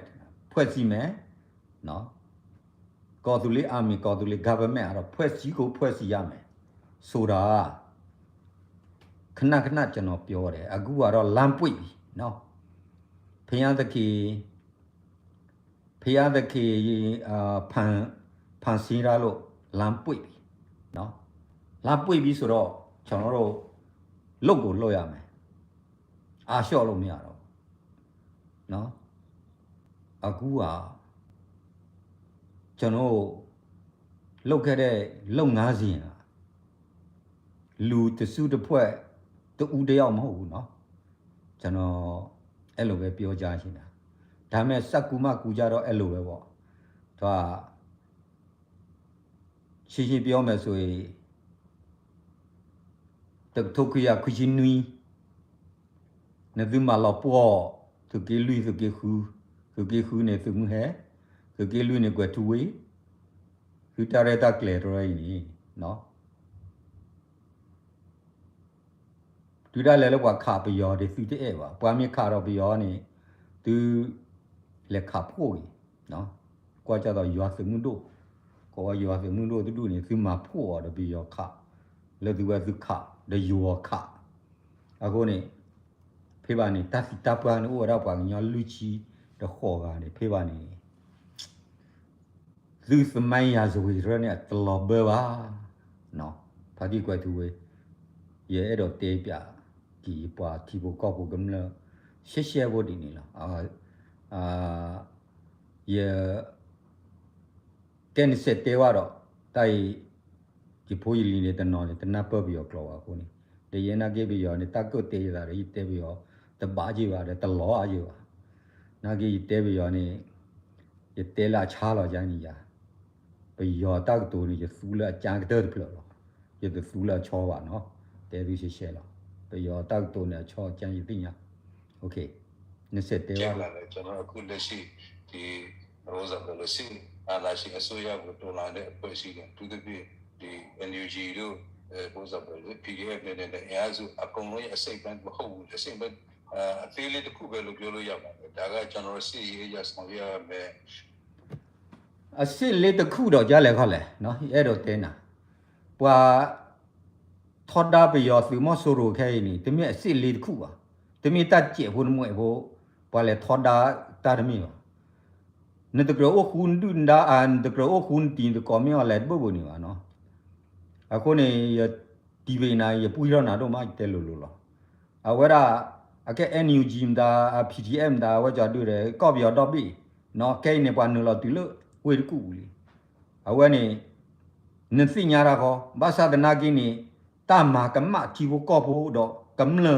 ဖွဲ့စည်းမယ်နော်ကော်တူလေးအမီကော်တူလေး government အဲ့တော့ဖွဲ့စည်းရမယ်ဆိုတာခဏကျွန်တော်ပြောတယ်အခုကတော့လမ်းပွင့်ပြီနော်ဖယားသခင်ဖန်စီရလို့လမ်းပွင့်ပြီနော်လမ်းပွင့်ပြီဆိုတော့ကျွန်တော်တို့လုတ်ကိုလွတ်ရမယ်အားလျှော့လို့မရတော့နော်အခုကကျွန်တော်လုတ်ခဲ့တဲ့လုံ90ရင်လူတစုတစ်ဖွဲ့တူတယောက်မဟုတ်ဘူးเนาะကျွန်တော်အဲ့လိုပဲပြောကြရှင်းတာဒါမဲ့စက်ကူမကူကြတော့အဲ့လိုပဲပေါ့သူကရှင်းပြောမယ်ဆိုရင်တထုတ်ရခုချင်းနွီနေဒီမှာလောပေါ်သူကလူသူကခူနေသူမဟဲသူကလူနေကွတူဝေးသူတရတာကလေရိုင်းနီเนาะดูได้เลยแล้วว่าขาไปยอเดสุเตะว่าปามีขาเราไปยอนี่ดูเลขาพูดเนาะกว่าจะต่อยอสมุนโดก็ว่ายอสมุนโดดูนี่คือมาพูดเดไปยอขาแล้วดูว่าคือขาเดยอขาอะโกนี่เพ่บานี่ตัดสิตาปานี่โอ้เราปางยอลุชีเดขอกันนี่เพ่บานี่คือสมัยยาสวยเรเนี่ยตลอดเบว่าเนาะพอดีกว่าทุเวเย่ดอกเตปะဒီပွားတီဘောကောက်ကိုကမလရှက်ရှက်ဖို့ဒီနေလားယေကန်စစ်တေဝါတော့တိုင်ဒီဖိုးရီလီနေတဲ့နော်လေတနပ်ပတ်ပြီးတော့ကြောက်ပါကိုနေတရေနာကေပြီးရောနေတက်ကုတ်တေးတာရီတဲပြီးရောတပါကြီးပါတယ်တလောအားကြီးပါနာကေတဲပြီးရောနေရတဲလာချားတော့ကြမ်းကြီးရပြီးရောတက်တူနေရစူးလာကြံတဲ့ပြလို့ရတဲ့စူးလာချောပါနော်တဲပြီးရှက်ရှက်လားไปยอตักตัวเนี่ยชอจังอยู่ติญาโอเคนี่เสร็จเตว่าကျွန်တော်အခုလက်ရှိဒီရောဇာဘယ်စီအလာရှိအစိုးရကိုတော်လာတဲ့အဖွဲ့အစည်းတွေသူတို့ပြည်ဒီ NUG တို့ရောဇာဘယ် PDF နဲ့အားစုအကုန်လုံးရဲ့အစိတ်ပိုင်းမဟုတ်ဘူးအစိတ်ပိုင်းအသေးလေးတစ်ခုပဲလို့ပြောလို့ရပါတယ်ဒါကကျွန်တော်စီရေးရဆောင်ရမယ်အစစ်လေးတစ်ခုတော့ကြားလဲခေါက်လဲเนาะအဲ့တော့တင်းတာပွာทอดได้ไปยอสือมอโซโรแค่นี้แต่มีสิลีคู่อ่ะแต่มีตัดเจ็บหุ่นมวยโบปะเลยทอดได้ตาดมีว่ะนั่นตะกระโอคุณดุนดาอันตะกระโอคุณตีนตะกอมีอะไรบ่บ่นี่ว่ะเนาะอะคนนี่ยตีเวนาอย่าปุ้ยแล้วนะတော့มาเตลุล่ะอะเวลาอะแค่ NUG มดา PTM ดาว่าจะดูเลยก็บิยอดอบี้เนาะแค่นี่ปานเราติเลเวกูลีอะเวนี่นึกสิญาราก็บาซาดนากินี่ตามากะมะทีโวก็โพดอกกำเล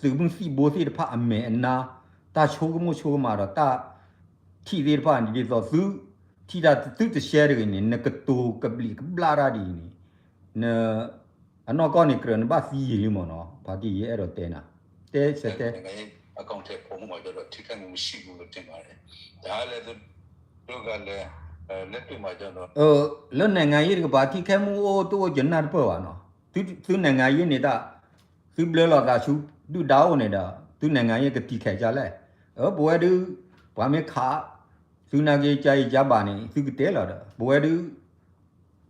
สือบึงสิโบสิตะพะอเมอนาตาโชกมโชมาดอตาที่เรพะนี่ดิซอซึที่ดาตึตะเชรนี่นกะตูกะบลิกบลาราดีนี่เนอนอก็นี่กรนบะซียิมเนาะบาดีเยอดเตนะเตเสเตအကောင့်ထဲပုံမှန်တော့ထိခိုက်မှုမရှိဘူးလို့ထင်ပါတယ်ဒါလည်းတို့ကလည်းလက်တွေ့မှာကျတော့လွတ်နိုင်ငံရေးကဘာထိခိုက်မှုတော့ဂျန်နာပေါ့ပါเนาะသူနိုင်ငံရေးနေတာသူဘလလာတာရှုသူတောင်းနေတာသူနိုင်ငံရေးကတိခဲကြလဲဘွယ်သူဘာမဲခါသူနာကြီးကြိုက်ကြပါနေသူကတဲလာတာဘွယ်သူ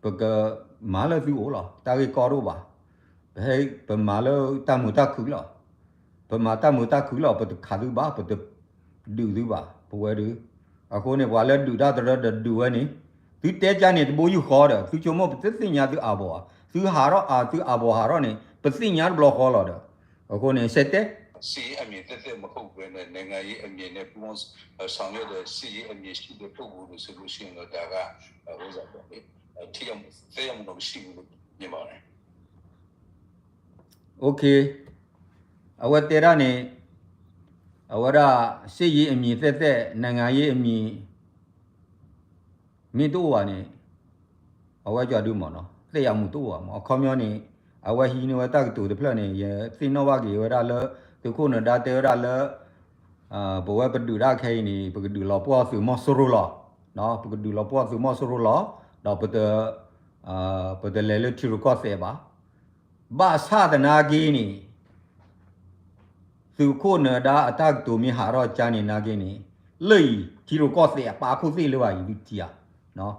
ဘကမာလာသူဩလာတာကြီးကောတော့ပါဘယ်မာလာတမှုတခုလာဘယ်မာတမှုတခုလာဘတ်ခါသူပါဘတ်ဒူသူပါဘွယ်သူအခုနေဘွာလဲဒူတာတဒူဝဲနေသူတဲကြနေတဘိုးယူခေါ်တယ်သူချုံမပသစညာသူအဘောသူဟာတော့သူအဘောဟာတော့နေပသိညာဘလောခေါ်လာတော့အခုနေစက်တဲ့ စီအမြင်တဲ့မဟုတ်ဘဲနဲ့နိုင်ငံရေးအမြင်နဲ့ပုံဆောင်ရွက်တဲ့စီအမြင်ရှိတဲ့ပုံကိုဆိုလို့ရှိရင်တော့ဒါကဟိုစားပေါ့လေထိအောင်သိအောင်တော့ရှိဘူးလို့မြင်ပါတယ် โอเคအဝတေရနေအဝရစစ်ရေးအမြင်သက်နိုင်ငံရေးအမြင်မိတို့ဝါနေအဝကြဒူမနော်သိရမှုတို့ဝါမအခေါမျိုးနေအဝဟီနေဝတက်တူတဖလနေရသိနောဝကေဝရလသူခုနဒါတေရလဘဝပဒူရခိုင်နေပကဒူလောပွားစုမဆရလောနော်ပကဒူလောပွားစုမဆရလောတော့ပတလေလတီရကောဆေပါဘာသာဒနာဂီနီသူခုနဒါအတက်တူမီဟာရောချာနေနာဂီနီလေတီရကောဆေပါခုစီလောယူတီယာနော်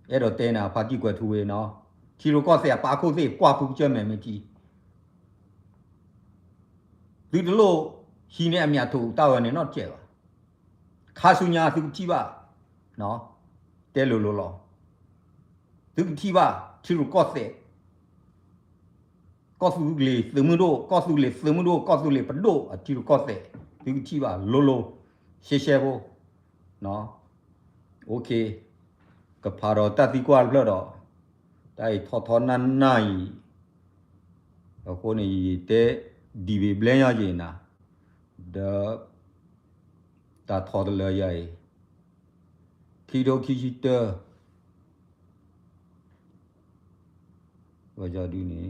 အဲ့တော့တဲနာဖာတိကွယ်ထူဝေနော်တီရကောဆေပါခုစီကွာပူကျမဲမတီဒီလိုရှိနေအမြတ်ထူတောက်ရနေတော့ကျဲပါခါဆုညာသူကြည့်ပါနော်တဲလိုလိုလောသူကြည့်ပါတီရကောဆေကောစုလေသမုဒိုကောစုလေသမုဒိုကောစုလေပဒိုအတီကောစေဒီချီပါလိုလိုရှေရှေဘောနော်โอเคကဖာရောတတိကွာဘလတော့တိုင်ထောနန်နိုင်အခုနေတဲ့ဒီဘလန်ရရင်နာဒါတာထော်တယ်ရရဲ့ခီဒိုခီချီတဝကြဒီနေ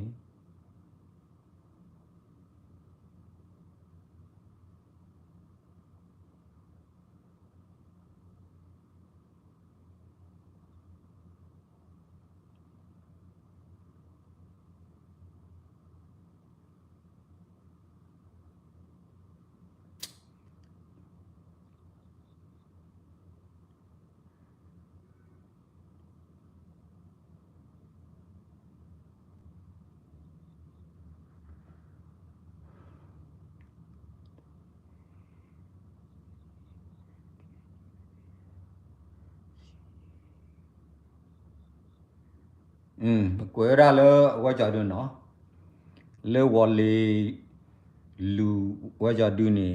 ကွယ်ရလဝကြဒနော်လေဝလီလူဝကြဒနေ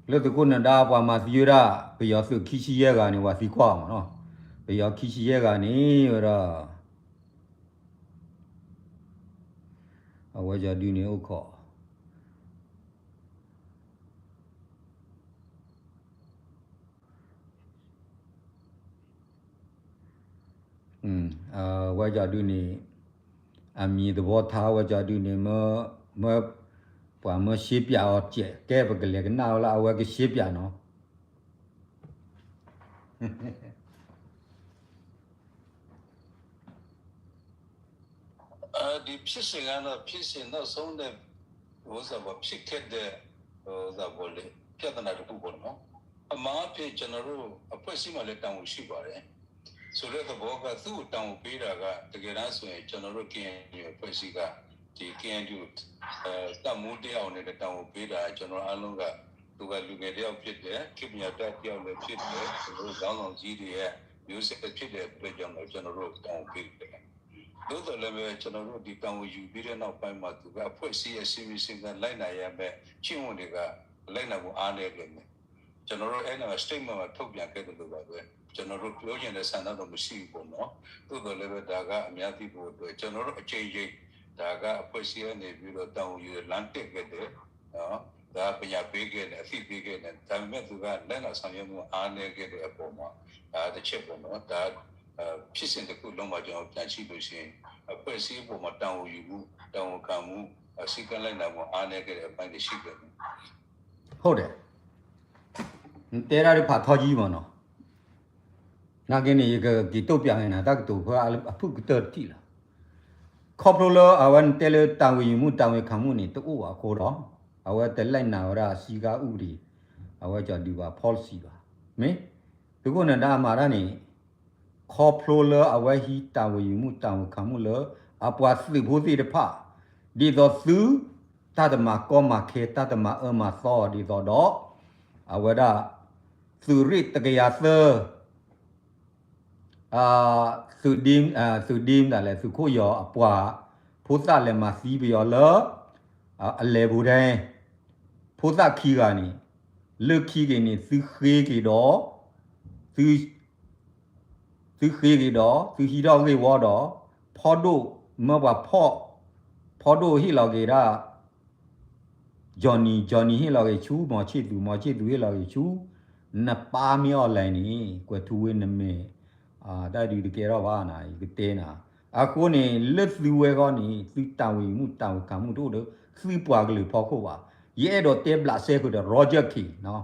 လေတကုနဒါပွားမှာစီရဘယောစုခိရှိရဲကနေဝါစီခွာမှာနော်ဘယောခိရှိရဲကနေရဝကြဒနေဥခောဝါကြဒူနေအမီသဘောထားဝါကြဒူနေမပွာမရှိပြအောင်ကျဲကဲပကလေးကနာလာဝဲကရှိပြနော်ဒီဖြစ်စဉ်ကတော့ဖြစ်စဉ်တော့ဆုံးတဲ့ဟိုစားဘာဖြစ်ခဲ့တဲ့ဟိုစားဘောလေပြဿနာတစ်ခုပေါ့နော်အမှားဖြစ်ကျွန်တော်တို့အဖွဲ့အစည်းမှာလည်းတောင်းဝန်ရှိပါတယ်ဆိုတဲ့သဘောကသူ့တောင်းပေးတာကတကယ်တမ်းဆိုရင်ကျွန်တော်တို့ KNU အဖွဲ့အစည်းကဒီ KNU တမှုတယောက်နဲ့တောင်းပေးတာကျွန်တော်အားလုံးကသူကလူငယ်တယောက်ဖြစ်တယ်ကိမြတ်တယောက်လည်းဖြစ်တယ်သူတို့ကောင်းဆောင်ကြီးတွေရဲ့မျိုးဆက်ဖြစ်တဲ့အတွက်ကြောင့်ကျွန်တော်တို့တောင်းပေးတယ်တို့တော်လည်းပဲကျွန်တော်တို့ဒီတောင်းယူပြီးတဲ့နောက်ပိုင်းမှာသူကအဖွဲ့အစည်းရဲ့စီမီစင်ကလိုက်နိုင်ရမယ်ချင်းဝင်တွေကလိုက်နိုင်ဖို့အားနည်းတယ်ကျွန်တော်တို့အဲ့ဒါ statement မှာထုတ်ပြန်ခဲ့တယ်လို့ပါပဲကျွန်တော်တို့ပြောချင်တဲ့ဆန္ဒတော့မရှိဘူးပေါ့နော်သို့တော်လည်းပဲဒါကအများကြီးဖို့အတွက်ကျွန်တော်တို့အချိန်ချင်းဒါကအဖွဲ့အစည်းကနေပြီးတော့တောင်းယူလမ်းတက်ခဲ့တယ်နော်ဒါပညာပေးခဲ့တယ်အသိပေးခဲ့တယ်ဒါပေမဲ့သူကလက်လာဆောင်ရွက်မှုအားနည်းခဲ့တဲ့အပေါ်မှာဒါတစ်ချက်ပေါ့နော်ဒါဖြစ်စဉ်တစ်ခုလုံးမှာကျွန်တော်ပြန်ကြည့်လို့ရှိရင်အဖွဲ့အစည်းပေါ်မှာတောင်းယူမှုတောင်းခံမှုအစည်းကမ်းလိုက်နိုင်မှုအားနည်းခဲ့တဲ့အပိုင်းတွေရှိခဲ့တယ်ဟုတ်တယ်တဲရဖာထောကြီးမနော်နာကင်းနေကဒီတော့ပြန်နေတာတက်တူဖာအဖုကတတိလာခေါပလိုအဝန်တဲလတောင်းယူမှုတောင်းခံမှုနေတူဝါခေါ်တော့အဝဲတဲလိုက်နာရစီကဥဒီအဝဲကြောင့်ဒီပါ policy ပါမင်းဒီကုနဒါမာရနေခေါပလိုအဝဲဟီတောင်းယူမှုတောင်းခံမှုလအပွားစီဖို့စီတဖဒီတော့သူတတ်မကောမခေတတ်မအမသောဒီတော့အဝဲဒါသူရိတကရသ สุดีมแต่แหละสุโคยอปัวพุทธะเลยมาซีไปยอละเลบุเรพุทธะคีกันนี่เลือกคีกันนี่สุเขกี่ดอสุสุเขกี่ดอสุฮีดอกี่วอดอพอดูเมื่อว่าพอดูที่เราเกิดจอห์นนี่ที่เราเกชูหมอชิดดูที่เราเกชูนับปามีอะไรนี่กว่าทุเรนเมได้ดูดีเกล้าว่านะอีกเตนะคนนี้เลือดดูเวก่อนนี่ซื้อตาวิมุตตาวขามุดดูซื้อปวกหรือพอเขาว่าเย่ดอเตบลาเซกุดโรเจอร์คีเนาะ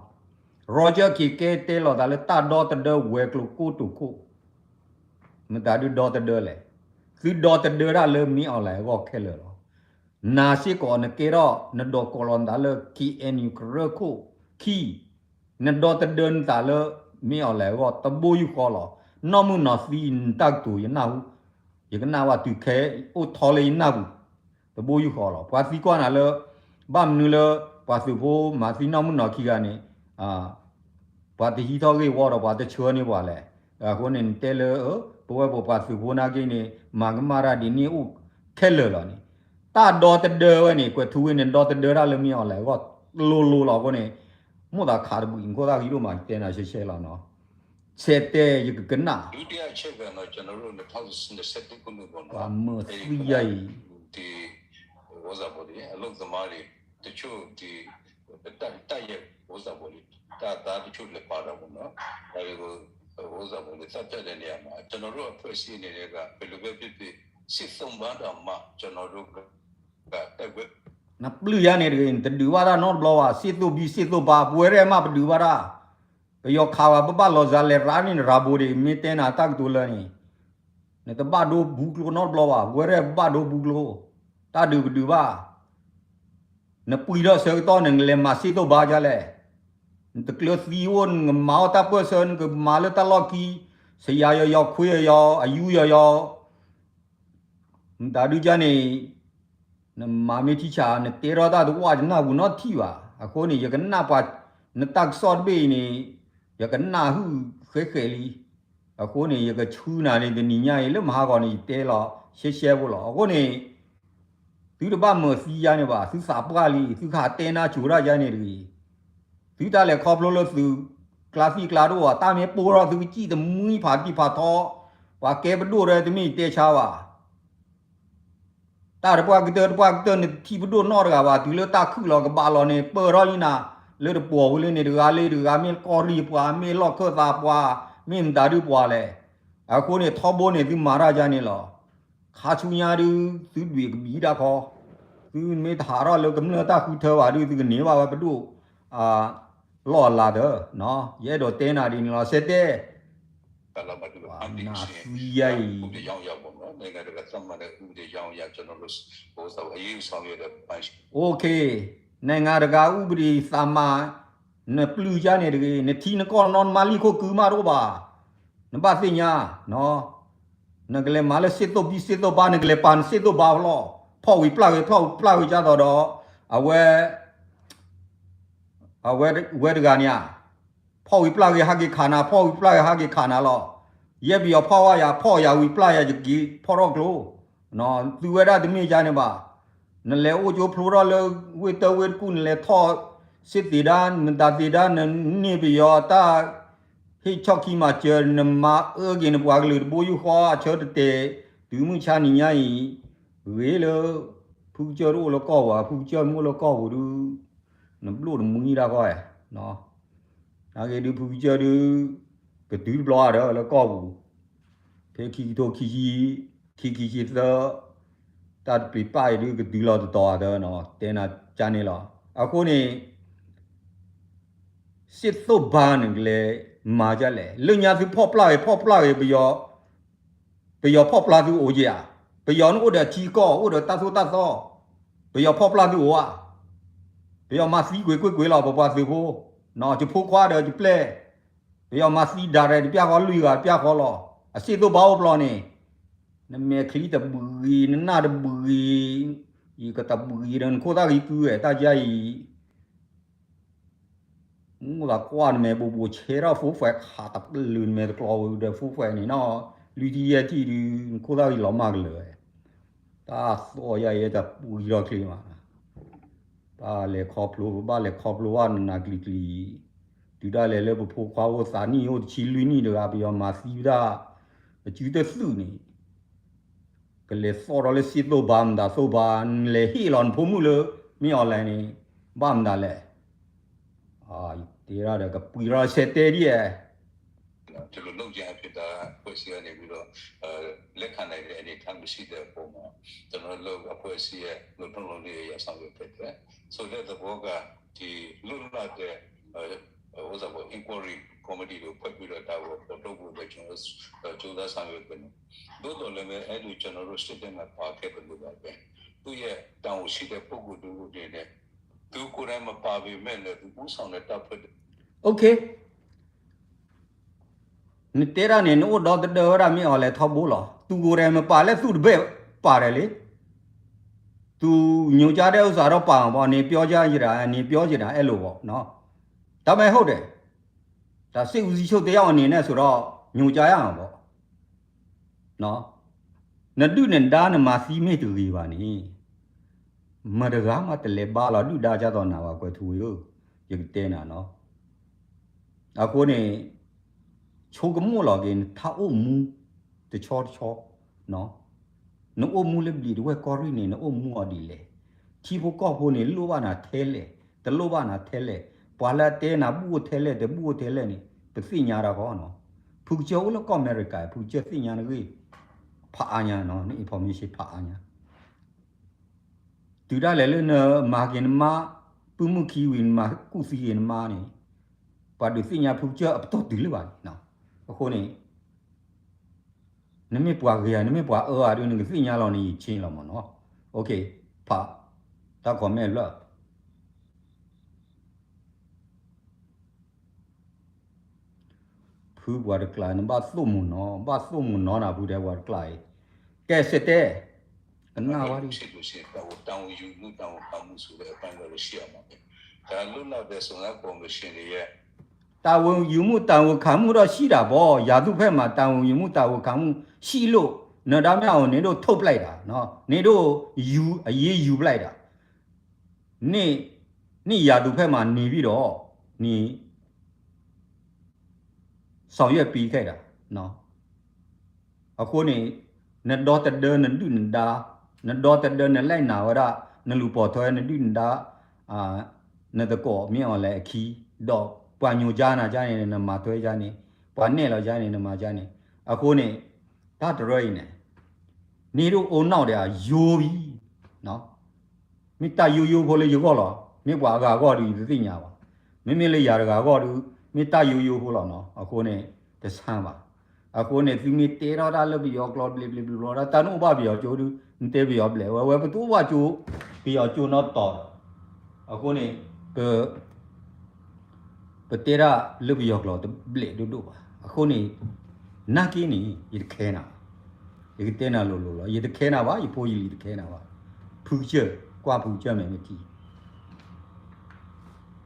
โรเจอร์คีเกเตลอดาเลตาดอตเดอเวกลูกูตุกูมันตาดูดอตเดอเลยซื้อดอตเดอได้เริ่มมีอะไรก็แค่เลยนาซิก่อนเกล้านดอกลอนดาเลคีเอ็นยูเครคูคีนดอตเดินตาเลมีอะไรก็ตะบูอยู่ก็หรอนอมุนอสีนตักตุยนาหูยังนาว่าตุเคโอทอเลยนาหูตะบูอยู่ก็หรอภาษีก่อนน่ะเลบ้ามนูเลภาษีโพมาสีนอมุนอคีกันนี่ภาษีฮิตอเกวอรภาษีชัวนี่ว่าแหละคนนี้เตเลปัวปัวภาษีโพนากินี่มากมาราดินี่อุเคเลลอนี่ตาดอตเดอวนี่กว่าทุเนดอตเดอราเลมีอะไรก็โลหรอคนนี้มั่วตาขาดบุญก็ตาฮิโรมาเตน่าเช่ๆแล้วเนาะเสร็จอยู่กันน่ะဒုတိယအချက်ကနော်ကျွန်တော်တို့2021ခုနှစ်ပေါ့နော် ว่ามือสุยใหญ่ ဒီဝဇ္ဇာပေါ်ဒီအလုသမားတွေတချို့ဒီတက်ရဲ့ဝဇ္ဇာပေါ်ဒီတာတချို့လည်းပါတော့ပေါ့နော်ဒါတွေကိုဝဇ္ဇာပေါ်ဒီစက်တဲ့နေရာမှာကျွန်တော်တို့အဖွဲ့အစည်းနေတဲ့ကဘယ်လိုပဲဖြစ်ဖြစ်စစ်သုံးပန်းတော်မှကျွန်တော်တို့ကတက်ွက်นับเลือเนี่ยแต่ดูว่าเรานอตบล็อกสิตัวบีสิตัวบาป่วยเรื่องมาไปดูว่าเราไปยกข่าวบ้าๆเราจะเล่ร้านนี่ราบูดีมีเต้นอาตักตัวเลยนี่เนี่ยแต่บ้าดูบุกโลนอตบล็อกป่วยเรื่องบ้าดูบุกโลตาดูว่าเนี่ยปุยเราเสือตัวหนึ่งเลยมาสิตัวบาจะเลยแต่เกลือสีวนมาตาเปอร์เซ็นต์ก็มาเลยตลอดกี่เสียยอคุยยออายุยอแต่ดูจานี่มาไม่ที่ชาเนี่ยเตระตาตัวจะน่าบุญที่ว่าคนนี้ยังกันน่าปัดเนี่ยตักสอดเบนี่ยังกันน่าหูเคยลีคนนี้ยังกันชูน่ะเนี่ยนี่เนี่ยเรื่องมหากรณีเตละเชี่ยบุหรอคนนี้ถือบ้านเมื่อสี่ยันเนี่ยว่าถือสาบกาลีถือขาเตน่าจูรายันเนี่ยดีถือตาเลยขอบโลลถือคลาสสิกลาดูว่าตาเมียปูเราถือจี้แต่มุ้ยผ่าที่ผ่าท้อว่าแกไปดูเลยที่มีเตชาว่าตาเด็กว่ากินที่ไปดูนอร์กับว่าที่เลือดตาขึ้นเรากับบาลอนเนี่ยเปิดร้อยนี่นะเลือดปัวเลือดเนี่ยดูอามีกอรีปัวมีล็อกเคอร์ตาปัวมีมันดาดูปัวเลยคนเนี่ยทอบเนี่ยที่มาราจานี่หรอข้าชุยาดูสุดเวียกบีดาคอคือไม่ถารอเลยกับเนื้อตาคือเธอว่าดูที่กันเนี่ยว่าไปดูหล่อลาเด้อเนาะเย่โดเตนาดินเราเสด็จလာမတူအန်တီစီရိုက်ဒီကြောင်ရောက်ပေါ့နော်နိုင်ငံတကာသတ်မှတ်တဲ့ဥပဒေကြောင်ရောက်ကျွန်တော်တို့ဟိုဆိုအရေးဆောင်ရတဲ့ပိုင်းโอเคနိုင်ငံတကာဥပဒေစာမနပလူကြနေတကေနတီနကောနွန်မာလီကိုကူမာတော့ပါနဘာသိညာနော်နကလေမာလစစ်တော့ပြီးစစ်တော့ဘာနကလေပန်စစ်တော့ဘာလောဖောက်ဝီပလောက်ဝီကြတော့အဝဲတကညာพ่อวิปลาเกฮักขานาพ่อวิปลาเกฮักขานาลอเย็บยอพ่อว่าอย่าพ่ออย่าวิปลาอย่าจะกีพ่อรอกโลเนาะดูเวลาที่มีจานี่บ่านั่นแหละโอโจพลูรอเลเวตเวกุนแลท่อสิติดานมันตาติดานนี่บิยอตาฮิชอกีมาเจอนมากินบวากลือบุยขวาเชดเตดูมึงชานี่ยายเวเลผู้เจอรู้แล้วก็ว่าผู้เจอมูแล้วก็บ่ดูนำลูดมึงนี่ดาก็เนาะอาเกดูผู้เจอดูก็ดูบลาเด้อแล้วก็บูเพคีโตคีเตอตัดปีป้ายดูก็ดูลอต่อเด้อเนาะเตน่าจานี่ล่ะคนนี้สิตุบานเลยมาจะเลยเรื่องยาสิพ่อปลาไปยอพ่อปลาดูโอเจียไปยอนอุดทีก็อุดตาซอไปยอพ่อปลาดูโออ่ะไปยอมาสีกวยเราบ่สิโพเนาะจะพูดคว้าเดี๋ยวจะเปล่ไปเอามาสีดาร์เดี๋ยวพี่เขาลุยกันพี่เขาล้ออาศัยตัวบ้าปลอนี่นั่นแม่คลีตะบุยนั่นน่าตะบุยอีก็ตะบุยนั่นโคตรอีกูตาใจงูตะกวนแม่บูเชราฟูแฝกขาตะลื่นแม่ตะกลอเดี๋ยวฟูแฝนี่เนาะ绿地也地的，可大的老马个了，大所也在不要去嘛，把来靠谱，把来靠谱完那个的，对da来不破花我啥你有去绿你的啊，不要马西的，就得死呢。个来说到来西多办的，说办来黑乱破木了，没有来呢，办的嘞，啊，对啦，那个不要设代的。这个路径ဖြစ်တာဖွဲ့စည်းရနေပြီးတော့လက်ခံနိုင်တဲ့အနေအထားမရှိတဲ့အပေါ်မှာကျွန်တော်တို့အဖွဲ့အစည်းရဲ့လူထုလုံးလေးရဆောင်ရွက်ဖြစ်တယ်ဆိုတဲ့သဘောကဒီလွတ်လပ်တဲ့ဥစ္စာပေါ် inquiry committee ကိုဖွဲ့ပြီးတော့ဒါကိုပေါ်ထုတ်ဖို့ပဲကျွန်တော်ကြိုးစားဆောင်ရွက်တယ်တို့တော်လည်းအဲ့လိုကျွန်တော်တို့စစ်တဲ့မှာပါခဲ့တယ်လို့ပါပဲသူရဲ့တောင်းရှိတဲ့ပုံကိုတူတွေနဲ့သူကိုယ်တိုင်မပါပေမဲ့လည်းသူဦးဆောင်တဲ့တပ်ဖွဲ့ Okay. 你带着呢，我到这那没好来淘宝了，都过来么把来数的白把来嘞，都牛家的有啥都办吧，你标价一然，你标价然哎路吧，喏，他们好的，但是有时候这样呢，那说到牛家样吧，喏，那对人家呢嘛是没得个吧呢，没得个嘛得来把了，对大家都拿话过土哟，一个点呐喏，啊过呢。抽个木了给他欧木的敲喏，那欧木了比的外高瑞呢，那欧木啊的嘞，提不高坡呢，路把那抬嘞，的路把那抬嘞，把那抬那不抬嘞，的不抬嘞呢，的谁家的好喏，不叫了高美人改，不叫谁家那个，怕呀喏，那一方面是怕呀，对他来了呢，马给马，不木起为马，故事给马呢，把的谁家不叫不到对了吧喏。คนนี้นี่ไม่ปวดเกียร์นี่ไม่ปวดอ่ะดูนี่สิ่งอย่างเหล่านี้ชินแล้วมั้งเนาะโอเคพะตาขอแม่ละผู้บวชกลายนั่นบ้าสุ่มเนาะบ้าสุ่มเนาะนะผู้ใดบวชกลายแกเสร็จแต่กันหน้าวะดิဖြစ်လို့ရှိရင်တောင်းယူမှုတောင်းပမှုဆိုတဲ့အပိုင်းကလည်းရှိရမှာပဲဒါလွတ်လပ်တဲ့ဆောင်ရွက်ပုံရှင်တွေရဲ့တာဝန်ယူမှုတာဝန်ခံမှုတော့ရှိတာပေါ့ယာတုဖက်မှာတာဝန်ယူမှုတာဝန်ခံမှုရှိလို့နော်ဒါမြောက်နင်တို့ထုတ်ပလိုက်တာနော်နင်တို့ယူအရေးယူပလိုက်တာနေ့ယာတုဖက်မှာနေပြီးတော့နေဆောင်ရွက်ပြီးခဲ့တာနော်အခုနေနတော်တဒနဒုနဒါနတော်တဒနလိုက်နာဝရနလူပေါ်ထွဲနဒုနဒါနတကောမြောက်လဲအခီတော့ပွာညိုကြားနာကြားနေနမှာသွဲကြားနေပွာနဲ့လောက်ကြားနေနမှာကြားနေအခုနေဒါတရွေးနေနေတို့အုံနောက်တဲ့ယိုးပြီနော်မိတယိုးဖို့လေယောကောလောမိပွာကာကောဒီသိညာပါမိလေးရာကာကောဒီမိတယိုးဖို့လောနော်အခုနေတဆန်းပါအခုနေသူမိတေရတာလဘီယောကလောဘလီလောတာတန်ဥပဘီယောကျိုးသူတေဘီယောဘလေဝဲဘတူဝါကျိုးဘီယောကျိုးနော်တော်အခုနေကပတေရာလဘီယောကလောဘလေဒူဒူပါအခုနေနာကင်းနေရခဲနာရခဲနာလို့ရခဲနာပါရဖိုးကြီးရခဲနာပါဖူကျကွာဖူကျမယ်မတီ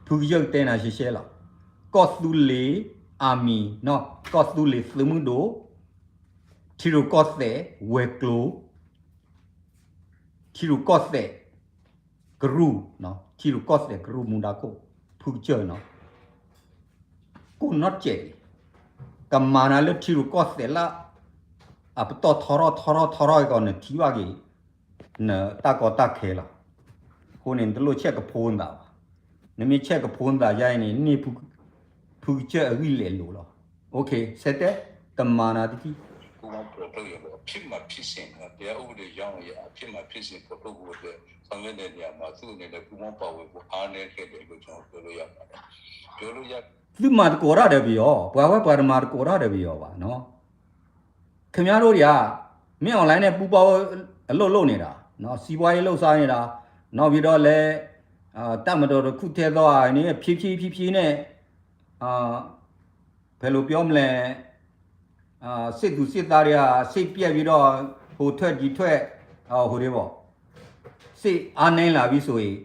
ဖူကျတဲနာရှဲလာကော့သူလေအာမီနော်ကော့သူလေစမှုဒိုထီရိုကော့တဲ့ဝဲကလိုထီရိုကော့တဲ့ဂရူနော်ထီရိုကော့တဲ့ဂရူမူဒါကိုဖူကျနော်ကိုနော့ကျဲကမာနာလထီရိုကော့တဲ့လာအပတော့ထရကောနဲ့ထီဝါကြီးနော်တာကောတာခဲလာကိုနေတလို့ချက်ကဖုံးတာနမချက်ကဖုံးတာရိုင်းနေနေဖူချက်အကြီးလေလို့လားโอเคဆက်တဲ့ကမာနာတိကိုမပရိုတော့ရတော့ဖြစ်မှဖြစ်စဉ်ကတရားဥပဒေကြောင်းရအဖြစ်မှဖြစ်စဉ်ပေါ်ထုတ်ဖို့အတွက်ဆောင်ရွက်တဲ့နေရာမှာသူ့အနေနဲ့ပူပေါင်းပါဝင်ဖို့အားနည်းခဲ့တယ်လို့ကျွန်တော်ပြောလို့ရပါတယ်ပြောလို့ရသူမတ်ကိုရတယ်ပြီးရောဘွားဝဲပါရမာကိုရတယ်ပြီးရောပါနော်ခင်ဗျားတို့တွေကမင်းအွန်လိုင်းနဲ့ပူပေါင်းအလုပ်လုပ်နေတာနော်စီးပွားရေးလုပ်စားနေတာနောက်ပြီးတော့လဲတတ်မတော်တစ်ခုထဲတော့နေဖြည်းဖြည်းနဲ့ဘယ်လိုပြောမလဲစစ်သူစစ်သားတွေကစိတ်ပြက်ပြီးတော့ဟိုထွက်ဒီထွက်ဟိုတွေပေါ့စိတ်အားနိုင်လာပြီဆိုရင်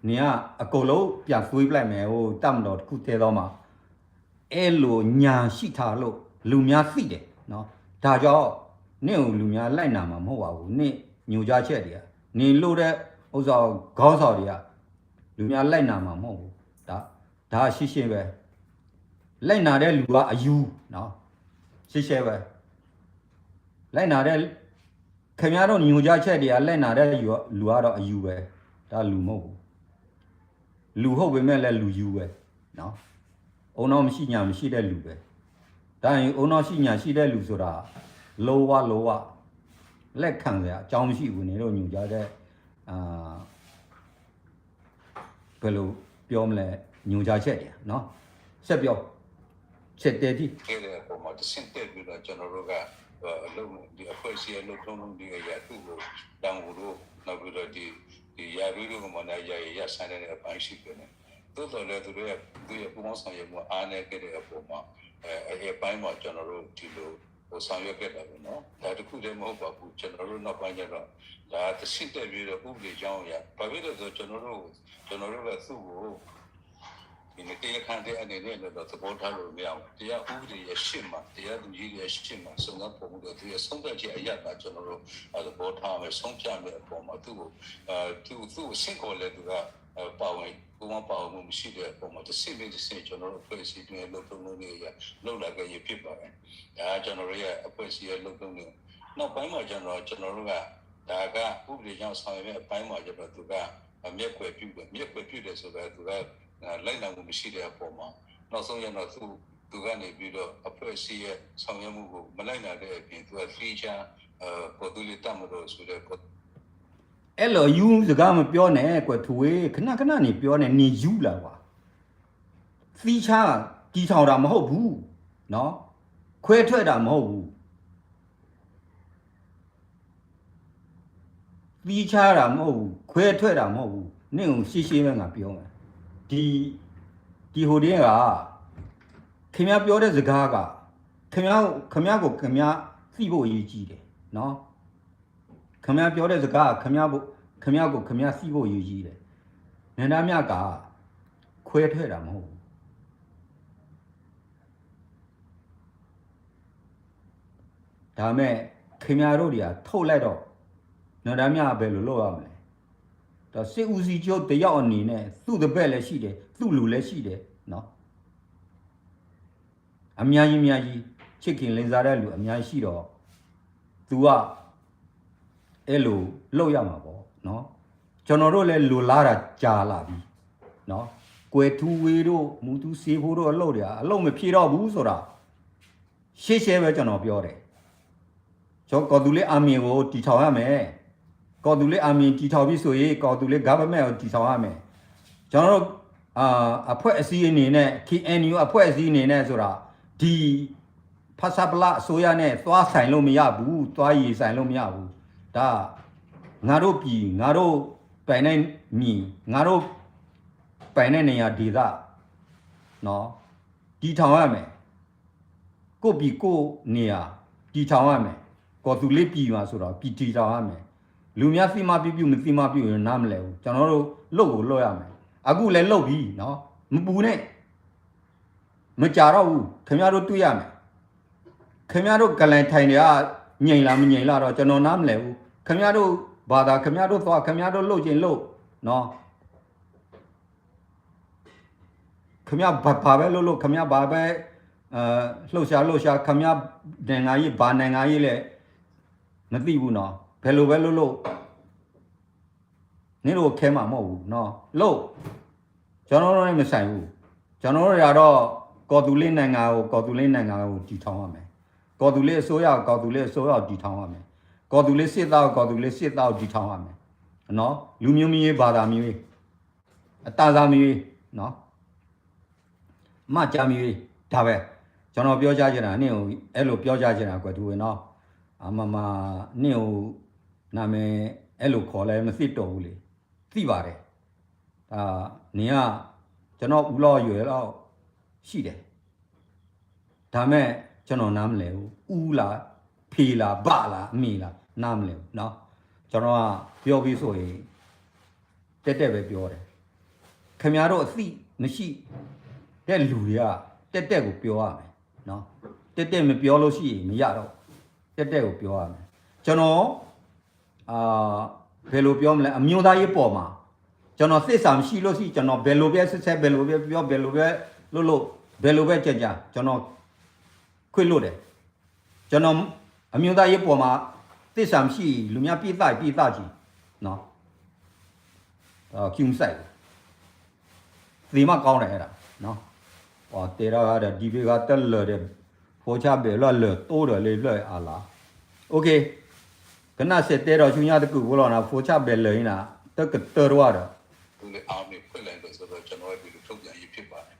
နေကအကုန်လုံးပြန်သွေးပလိုက်မယ်ဟိုတတ်မတော်တစ်ခုထဲတော့မှအဲ့လိုညာရှိထားလို့လူများသိတယ်နော် ဒါကြောင့်နင့်ကိုလူများလိုက်နာမှာမဟုတ်ပါဘူးနင့်ညိုကြချက်တွေကနေလို့တဲ့ဥစ္စာခေါင်းဆောင်တွေကလူများလိုက်နာမှာမဟုတ်ဘူးဒါရှင်းရှင်းပဲလိုက်နာတဲ့လူကအယူနော်ရှင်းရှင်းပဲလိုက်နာတဲ့ခင်ဗျားတို့ညိုကြချက်တွေကလိုက်နာတဲ့လူကတော့အယူပဲဒါလူမဟုတ်ဘူးလူဟုတ်ပေမဲ့လည်းလူယူပဲနော်အုံတော့မရှိညာမရှိတဲ့လူပဲဒါရင်အုံတော့ရှိညာရှိတဲ့လူဆိုတာလောဝလက်ခံစရာအကြောင်းမရှိဘူးနေတော့ညိုကြတဲ့ဘယ်လိုပြောမလဲညိုကြချက်တွေနော်ဆက်ပြောချက်တဲ့ဒီအဲ့ဒါပုံမှာစင်တက်ပြီးတော့ကျွန်တော်တို့ကအလုံးဒီအဖွဲ့အစည်းအလုံးထုံးလုံးဒီရသူ့ကိုတောင်းလို့နောက်ပြီးတော့ဒီရာရီတို့ကမှလည်းရဆိုင်တဲ့အပိုင်းရှိတယ်တိုးတော်လည်းသူရဲ့ပုံမှန်ဆောင်ရွက်မှုအားနည်းခဲ့တဲ့အပေါ်မှာအဲ့ပိုင်းမှာကျွန်တော်တို့ဒီလိုဆောင်ရွက်ခဲ့တာပဲเนาะဒါတခုတည်းမဟုတ်ပါဘူးကျွန်တော်တို့နောက်ပိုင်းကျတော့ဒါသစ်တက်ပြီးတော့ဥပဒေကြောင်းရဘာဖြစ်လို့ဆိုကျွန်တော်တို့ကသူ့ကိုဒီနေ့တရားခံတဲ့အနေနဲ့တော့သဘောထားလို့မရဘူးတရားဥပဒေရဲ့ရှင်းမှာတရားသူကြီးရဲ့ရှင်းမှာဆုံးသက်ပုံလို့သူရဲ့ဆုံးသက်ချက်အရတာကျွန်တော်တို့သဘောထားမယ်ဆုံးဖြတ်မယ်အပေါ်မှာသူ့ကိုရှင်းခေါ်လဲသူကပါဝင်ဘုံပါဝင်မှုမရှိတဲ့အပေါ်မှာတစ်စိမ့်ကျွန်တော်တို့ဖွဲ့စည်းတဲ့လုပ်ထုံးလုပ်နည်းရလောက်လာခဲ့ရဖြစ်ပါတယ်ဒါကျွန်တော်တို့ရဲ့အဖွဲ့အစည်းရဲ့လုပ်ထုံးနည်းနောက်ပိုင်းမှာကျွန်တော်တို့ကဒါကဥပဒေကြောင့်ဆောင်ရွက်တဲ့အပိုင်းမှာကျတော့သူကမျက်ွယ်ပြုတယ်ဆိုတော့သူကလိုက်နာမှုမရှိတဲ့အပေါ်မှာနောက်ဆုံးရတော့သူကနေပြီးတော့အဖွဲ့အစည်းရဲ့ဆောင်ရွက်မှုကိုမလိုက်နာတဲ့အပြင်သူကဖိချာပေါ်တူလီတမလို့ဆိုတဲ့အဲ့လိုယူစကားမပြောနဲ့ကွယ်သူဝေးခဏနေပြောနေနေယူလာကွာဖိချာတီထောင်တာမဟုတ်ဘူးနော်ခွဲထွက်တာမဟုတ်ဘူးဖိချာတာမဟုတ်ဘူးခွဲထွက်တာမဟုတ်ဘူးနင့်ကိုရှင်းပဲငါပြောမယ်ဒီဟိုတင်းကခင်ဗျားပြောတဲ့စကားကခင်ဗျားကိုသိဖို့အရေးကြီးတယ်နော်ခင်ဗျားပြောတဲ့စကားကခင်ဗျားကိုသိဖို့အရေးကြီးတယ်နန္ဒမြကခွဲထွက်တာမဟုတ်ဘူးဒါမဲ့ခင်ဗျားတို့တွေကထုတ်လိုက်တော့နန္ဒမြဘယ်လိုလုပ်ရမလဲတော့စစ်ဦးစီးချုပ်တယောက်အနေနဲ့သူ့တပည့်လည်းရှိတယ်သူ့လူလည်းရှိတယ်နော်အများကြီးချစ်ခင်လင်စားတဲ့လူအများကြီးရှိတော့ तू ကအဲ့လိုလောက်ရမှာပေါ့နော်ကျွန်တော်တို့လည်းလူလာတာကြာလာပြီနော်ကွယ်ထူဝေတို့မူသူစေဖို့တို့အလုပ်တွေအလုပ်မဖြေတော့ဘူးဆိုတာရှေ့ပဲကျွန်တော်ပြောတယ်ကျွန်တော်ကော်တူလေးအာမင်ကိုတီထောင်ရမယ်ကော်တူလေးအာမင်တီထောင်ပြီးဆိုရင်ကော်တူလေး government ကိုတီထောင်ရမယ်ကျွန်တော်တို့အဖွဲ့အစည်းအနေနဲ့ KNU အဖွဲ့အစည်းအနေနဲ့ဆိုတာဒီဖဆပလအစိုးရနဲ့သွားဆိုင်လို့မရဘူးသွားရည်ဆိုင်လို့မရဘူးဒါငါတို့ပြည်ငါတို့ပိုင်တဲ့မြေငါတို့ပိုင်တဲ့နေရာဒေသနော်တီထောင်ရမယ်ကိုပြည်ကိုနေရာတီထောင်ရမယ်ကော်သူလေးပြည်မှာဆိုတော့ပြည်တီထောင်ရမယ်လူများသိမပြုမသိမပြုရင်နားမလဲဘူးကျွန်တော်တို့လှုပ်ကိုလှုပ်ရမယ်အခုလည်းလှုပ်ပြီနော်မပူနဲ့မကြတော့ဘူးခင်ဗျားတို့တွေ့ရမယ်ခင်ဗျားတို့ကလန်ထိုင်တွေကငြိမ်လားမငြိမ်လားတော့ကျွန်တော်နားမလဲဘူးခင်ဗျားတို့ဘာသာခင်ဗျားတို့သွားခင်ဗျားတို့လှုပ်ခြင်းလှုပ်နော်ခင်ဗျားဘာပဲလှုပ်ခင်ဗျားဘာပဲလှုပ်ရှားခင်ဗျားနိုင်ငံရေးဘာနိုင်ငံရေးလဲမသိဘူးနော်ဘယ်လိုပဲလှုပ်နင်တို့ခဲမှာမဟုတ်ဘူးနော်လှုပ်ကျွန်တော်တို့လည်းမဆိုင်ဘူးကျွန်တော်တို့ရတော့ကော်တူလေးနိုင်ငံကိုတည်ထောင်ရမယ်ကော်တူလေးအစိုးရကော်တူလေးအစိုးရတည်ထောင်ရမယ်ကော်တူလေးစစ်သားတည်ထောင်ရမယ်နော်လူမျိုးမျိုးဘာသာမျိုးအတားစားမျိုးနော်မကြမျိုးဒါပဲကျွန်တော်ပြောကြချင်တာနင့်ကိုအဲ့လိုပြောကြချင်တာကွယ်သူဝင်နော်မနင့်ကိုနာမည်အဲ့လိုခေါ်လဲမသိတော့ဘူးလေသိပါတယ်နင်ကကျွန်တော်ဦးလောက်ရွယ်တော့ရှိတယ်ဒါမဲ့ကျွန်တော်နားမလဲဘူးဦးလားဖေးလားဗလားအမေလားနားမလဲဘူးเนาะကျွန်တော်ကပြောပြီးဆိုရင်တက်ပဲပြောတယ်ခင်ဗျားတို့အသိမရှိတဲ့လူတွေကတက်ကိုပြောရမယ်เนาะတက်မပြောလို့ရှိရင်မရတော့ တက်တက်ကိုပြောရမယ်ကျွန်တော်ဘယ်လိုပြောမလဲအမျိုးသားရေးပေါ်မှာကျွန်တော်သစ္စာမရှိလို့ရှိကျွန်တော်ဘယ်လိုပဲဆက်ဘယ်လိုပဲပြောဘယ်လိုပဲလို့ဘယ်လိုပဲကြကြကျွန်တော်ခွင့်လို့တယ်ကျွန်တော်အမျိုးသားရေးပေါ်မှာသစ္စာမရှိလူများပြည့်သားကြီးနော်ကျုံဆိုင်ဒီမှာကောင်းတယ်အဲ့ဒါနော်ဟောတေရာကဒီဘေကတက်လို့တဲ့ဖောချပဲလို့တိုးတယ်လေလွှဲအားလားโอเคကနစက်တဲတော့ရှင်ရတကူဘောလာဖောချပဲလေနာတက်ကတော်ရတော့ သူလည်းအားနဲ့ဖွင့်လိုက်လို့ဆိုတော့ကျွန်တော်ဒီလိုထုတ်ပြန်ရေးဖြစ်ပါတယ်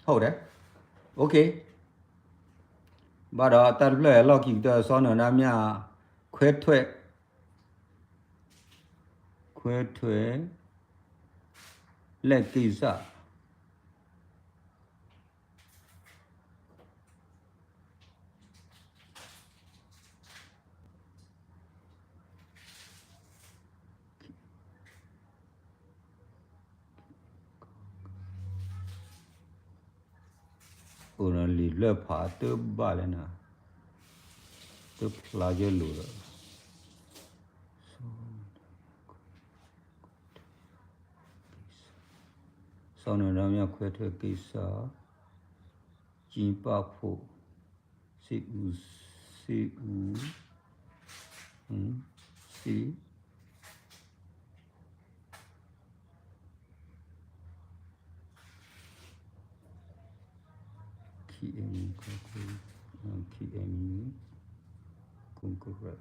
ဟုတ်တယ်โอเคဘာတော့တက်လဲလောက်ကြီးတော့စောနနာမြခွဲထွက်လက်ကိစ္စကိုရလီလက်ဖာတဘာလဲနာတဖလာကြလို့ဆောင်းရမြခွဲထွက်ကိစ္စကျင်းပဖို့စီဦးစီKMU concurrent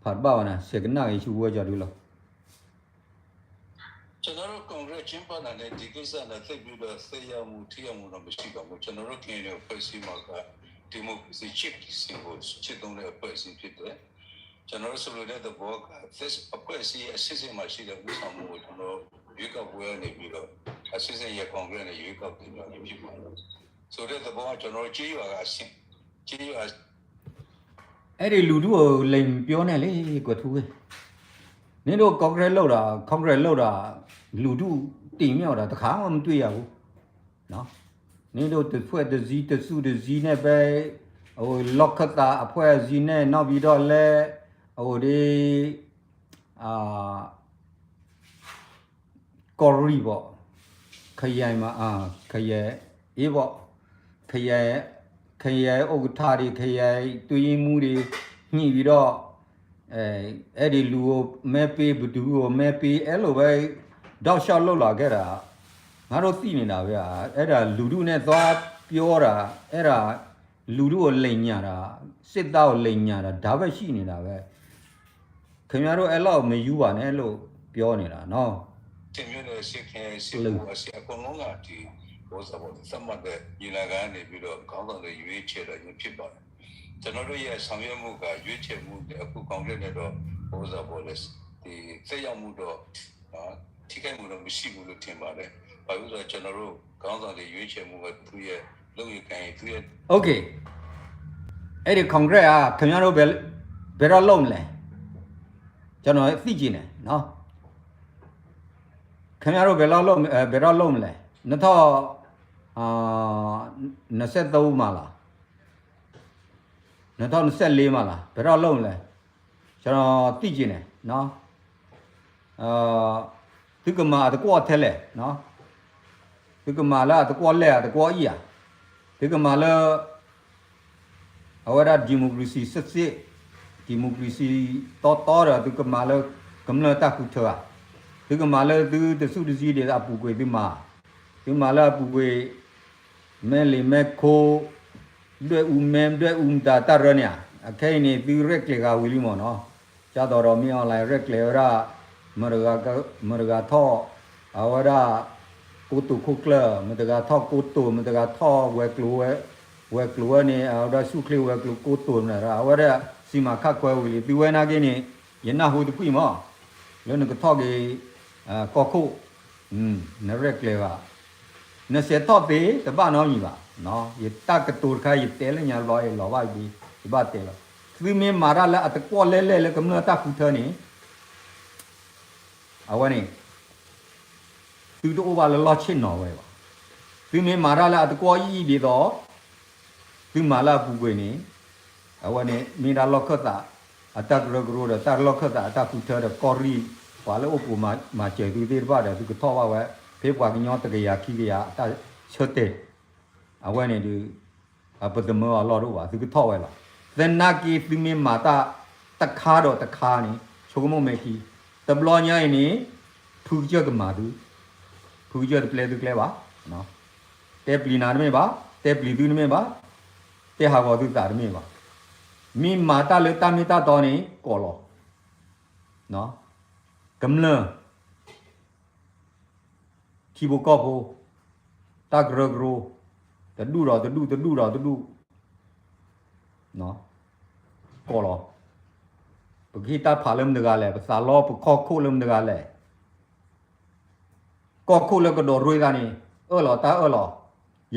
ဖတ်ပါဝနာစကနာရေးရှိဝကြလို့လား ကျွန်တော်တို့ကွန်ဂရက်ချင်းပါတဲ့ဒီကိစ္စနဲ့သိပြီးတော့သိရမှုထိရမှုတော့မရှိပါဘူးကျွန်တော်တို့ခင်ရဲ့ဖွဲ့စည်းမှာကဒီမိုကရေစီချစ်စီကိုချစ်သုံးတဲ့ဖွဲ့စည်းဖြစ်တယ်ကျွန်တော်တို့ဆိုလိုတဲ့ဘောက this အဖွဲ့အစည်းအစစ်အစစ်မှရှိတဲ့ဥဆောင်မှုကိုကျွန်တော်ရွေးကောက်ပွဲနေပြီးတော့အစစ်အစစ်ရဲ့ကွန်ဂရက်နဲ့ရွေးကောက်တင်ပြနေဖြစ်ပါတယ်ဆိုတဲ့ဘောကကျွန်တော်ကြေးရွာကအစစ်ကြေးရွာအဲ့ဒီလူတို့ကိုလိန်ပြောနေလေကွထူးနင်တို့ကွန်ဂရက်လောက်တာလူတို့တင်မြောက်တာတခါမှမတွေ့ရဘူးနော်နင်တို့တစ်ဖွဲ့တစ်စည်းတစ်စုတစ်စည်းနဲ့ပဲဟိုလော့ခတာအဖွဲ့စည်းနဲ့နောက်ပြီးတော့လဲဟိုဒီကော်ရီပေါ့ခရိုင်မှာခရိုင်အေးပေါ့ခရိုင်ဥက္ကဋ္ဌတွေခရိုင်တွင်းမှုတွေညှိပြီးတော့အဲ့ဒီလူကိုမဲပေးဘသူကိုမဲပေးအဲ့လိုပဲတောက်လျှောက်လောက်လာခဲ့တာငါတို့သိနေတာဗျာအဲ့ဒါလူတို့နဲ့သွားပြောတာအဲ့ဒါလူတို့ကိုလိန်ညာတာစစ်သားကိုလိန်ညာတာဒါပဲရှိနေတာပဲခင်ဗျားတို့အဲ့လောက်မယူပါနဲ့လို့ပြောနေတာနော်တင်မြတဲ့စစ်ခင်စစ်လို့အကုန်လုံးကဒီဘောစဘောစမတဲ့ညီလာခံနေပြီးတော့ခေါင်းဆောင်တွေရွေးချယ်တယ်ဖြစ်ပါတယ်ကျွန်တော်တို့ရဲ့ဆောင်ရွက်မှုကရွေးချယ်မှုအခုကောင်းတဲ့တော့ဘောစဘောလက်ဒီသက်ရောက်မှုတော့ထိခိုက်မှုတော့မရှိဘူးလို့ထင်ပါတယ်ဘာလို့လဲဆိုတော့ကျွန်တော်တို့ခေါင်းဆောင်တွေရွေးချယ်မှုကသူရဲ့လုပ်ရခိုင်သူရဲ့ Okay အဲ့ဒီကွန်ဂရက်ကခင်ဗျားတို့ဘယ်တော့လုံးမလဲကျွန်တော်သိကြည့်နေနော်ခင်ဗျားတို့ဘယ်တော့လုံးမလဲ2023မှာလား2024မှာလားဘယ်တော့လုံးလဲကျွန်တော်သိကြည့်နေနော်ဒီကမှာတကွာထဲလဲနော်ဒီကမှာလာတကွာလဲတကွာကြီးอ่ะဒီကမှာလာအဝရဒီမိုကရေစီစစ်ဒီမိုကရေစီတော်ဒီကမှာလာကမ္လတာခုထွာဒီကမှာလာသူတစုတစည်းတွေအပူကွေဒီမှာလာပူကွေမဲလီမဲခိုလွဲဦးမဲလွဲဦးတာတရညာအခိုင်နေသူရက်လေကဝီလီမောနော်ကြတော်မြေအွန်လိုင်းရက်လေရာမရဂါထောအဝရကိုတုခုကလမတကထောကိုတုမတကထောဝဲကလောနေအဝရစုခလဝဲကလောကိုတုနာအဝရစီမခကွဲဝီလီဒီဝဲနာကင်းနေယနာဟူတပွိမောလောနကထောကေကောခုနရက်လေကနစေတော့တေတပနောညီပါနော်ယတကတူခါယတဲလညာလောလောပါပြီဒီပါတဲလောသ ซื้อเมมาราละอัตกอเล่ๆแล้วกำเนิดตาคูเธอนี่เอาวะนี่ซื้อตัวว่าละลอเช่นหนอไว้วะซื้อเมมาราละอัตกออีดีดอซื้อมาลาปูกวยนี่เอาวะนี่มีดาล็อกตาอัตกรกรูดตาล็อกตาอัตคูเธอเดกอรีว่าแล้วโอปูมาเจอดูดีบ้าเดดูก็ท้อว่าไว้เพ็บว่ากินยอตะกยาขี้กยาตาเชเตเอาวะนี่ดูอะปดมอลอดูว่าดูก็ท้อไว้ละแต่นากีซื้อเมมาตาตะคาดอตะคานี่ชกมเมกีตบลอญายนี่ทุกเจอกมาดูทุกเจอเปลดูเกลวะเนาะเตปลีนานเมบะเตปลีดูนเมบะเตหาวดูตาเมบะมีมาตาเลตามิตาตอนี่กอลอเนาะกำเลที่บุกอบโหตากรกรูตะดูรอตะดูเนาะกอลอปกีตาพาเลมเดกาเลภาษาลอปคอโคเลมเดกาเลก็โคเลก็โดรวยกันนี่หรอตาหรอ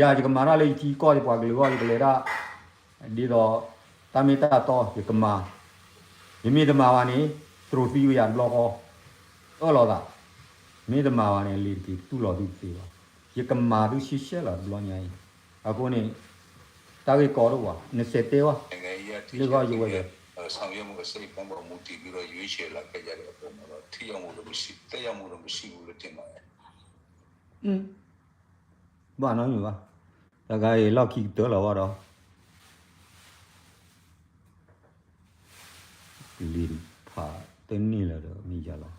ยาจิกมาราเลยที่ก็จะปากหรือว่าจะเลยละดีดอตามิตาโตจิกมายิมีดมาวานี่ตรูฟิวยันบล็อกหรอตามีดมาวานี่ลีที่ตุลอดูสิวะจิกมาดูชิเชลบล็อกยัยอากูนี่ตาเวกอร์วะเนเสเตวะเรื่องก็อยู่เว้ยဆောင်ရွက်မှုအစိပ်ပုံပေါ်မူတည်ပြီးတော့ရွေးချယ်လာခဲ့ကြတဲ့အပေါ်မှာတော့ထိရောက်မှုတော့မရှိတက်ရောက်မှုတော့မရှိဘူးလို့ထင်ပါတယ်บ้านน้องอยู่ปะแต่ก็เราคิดเต๋อเราว่าเราลีนผ่าเต้นนี่แหละเด้อมีจ้ะเรา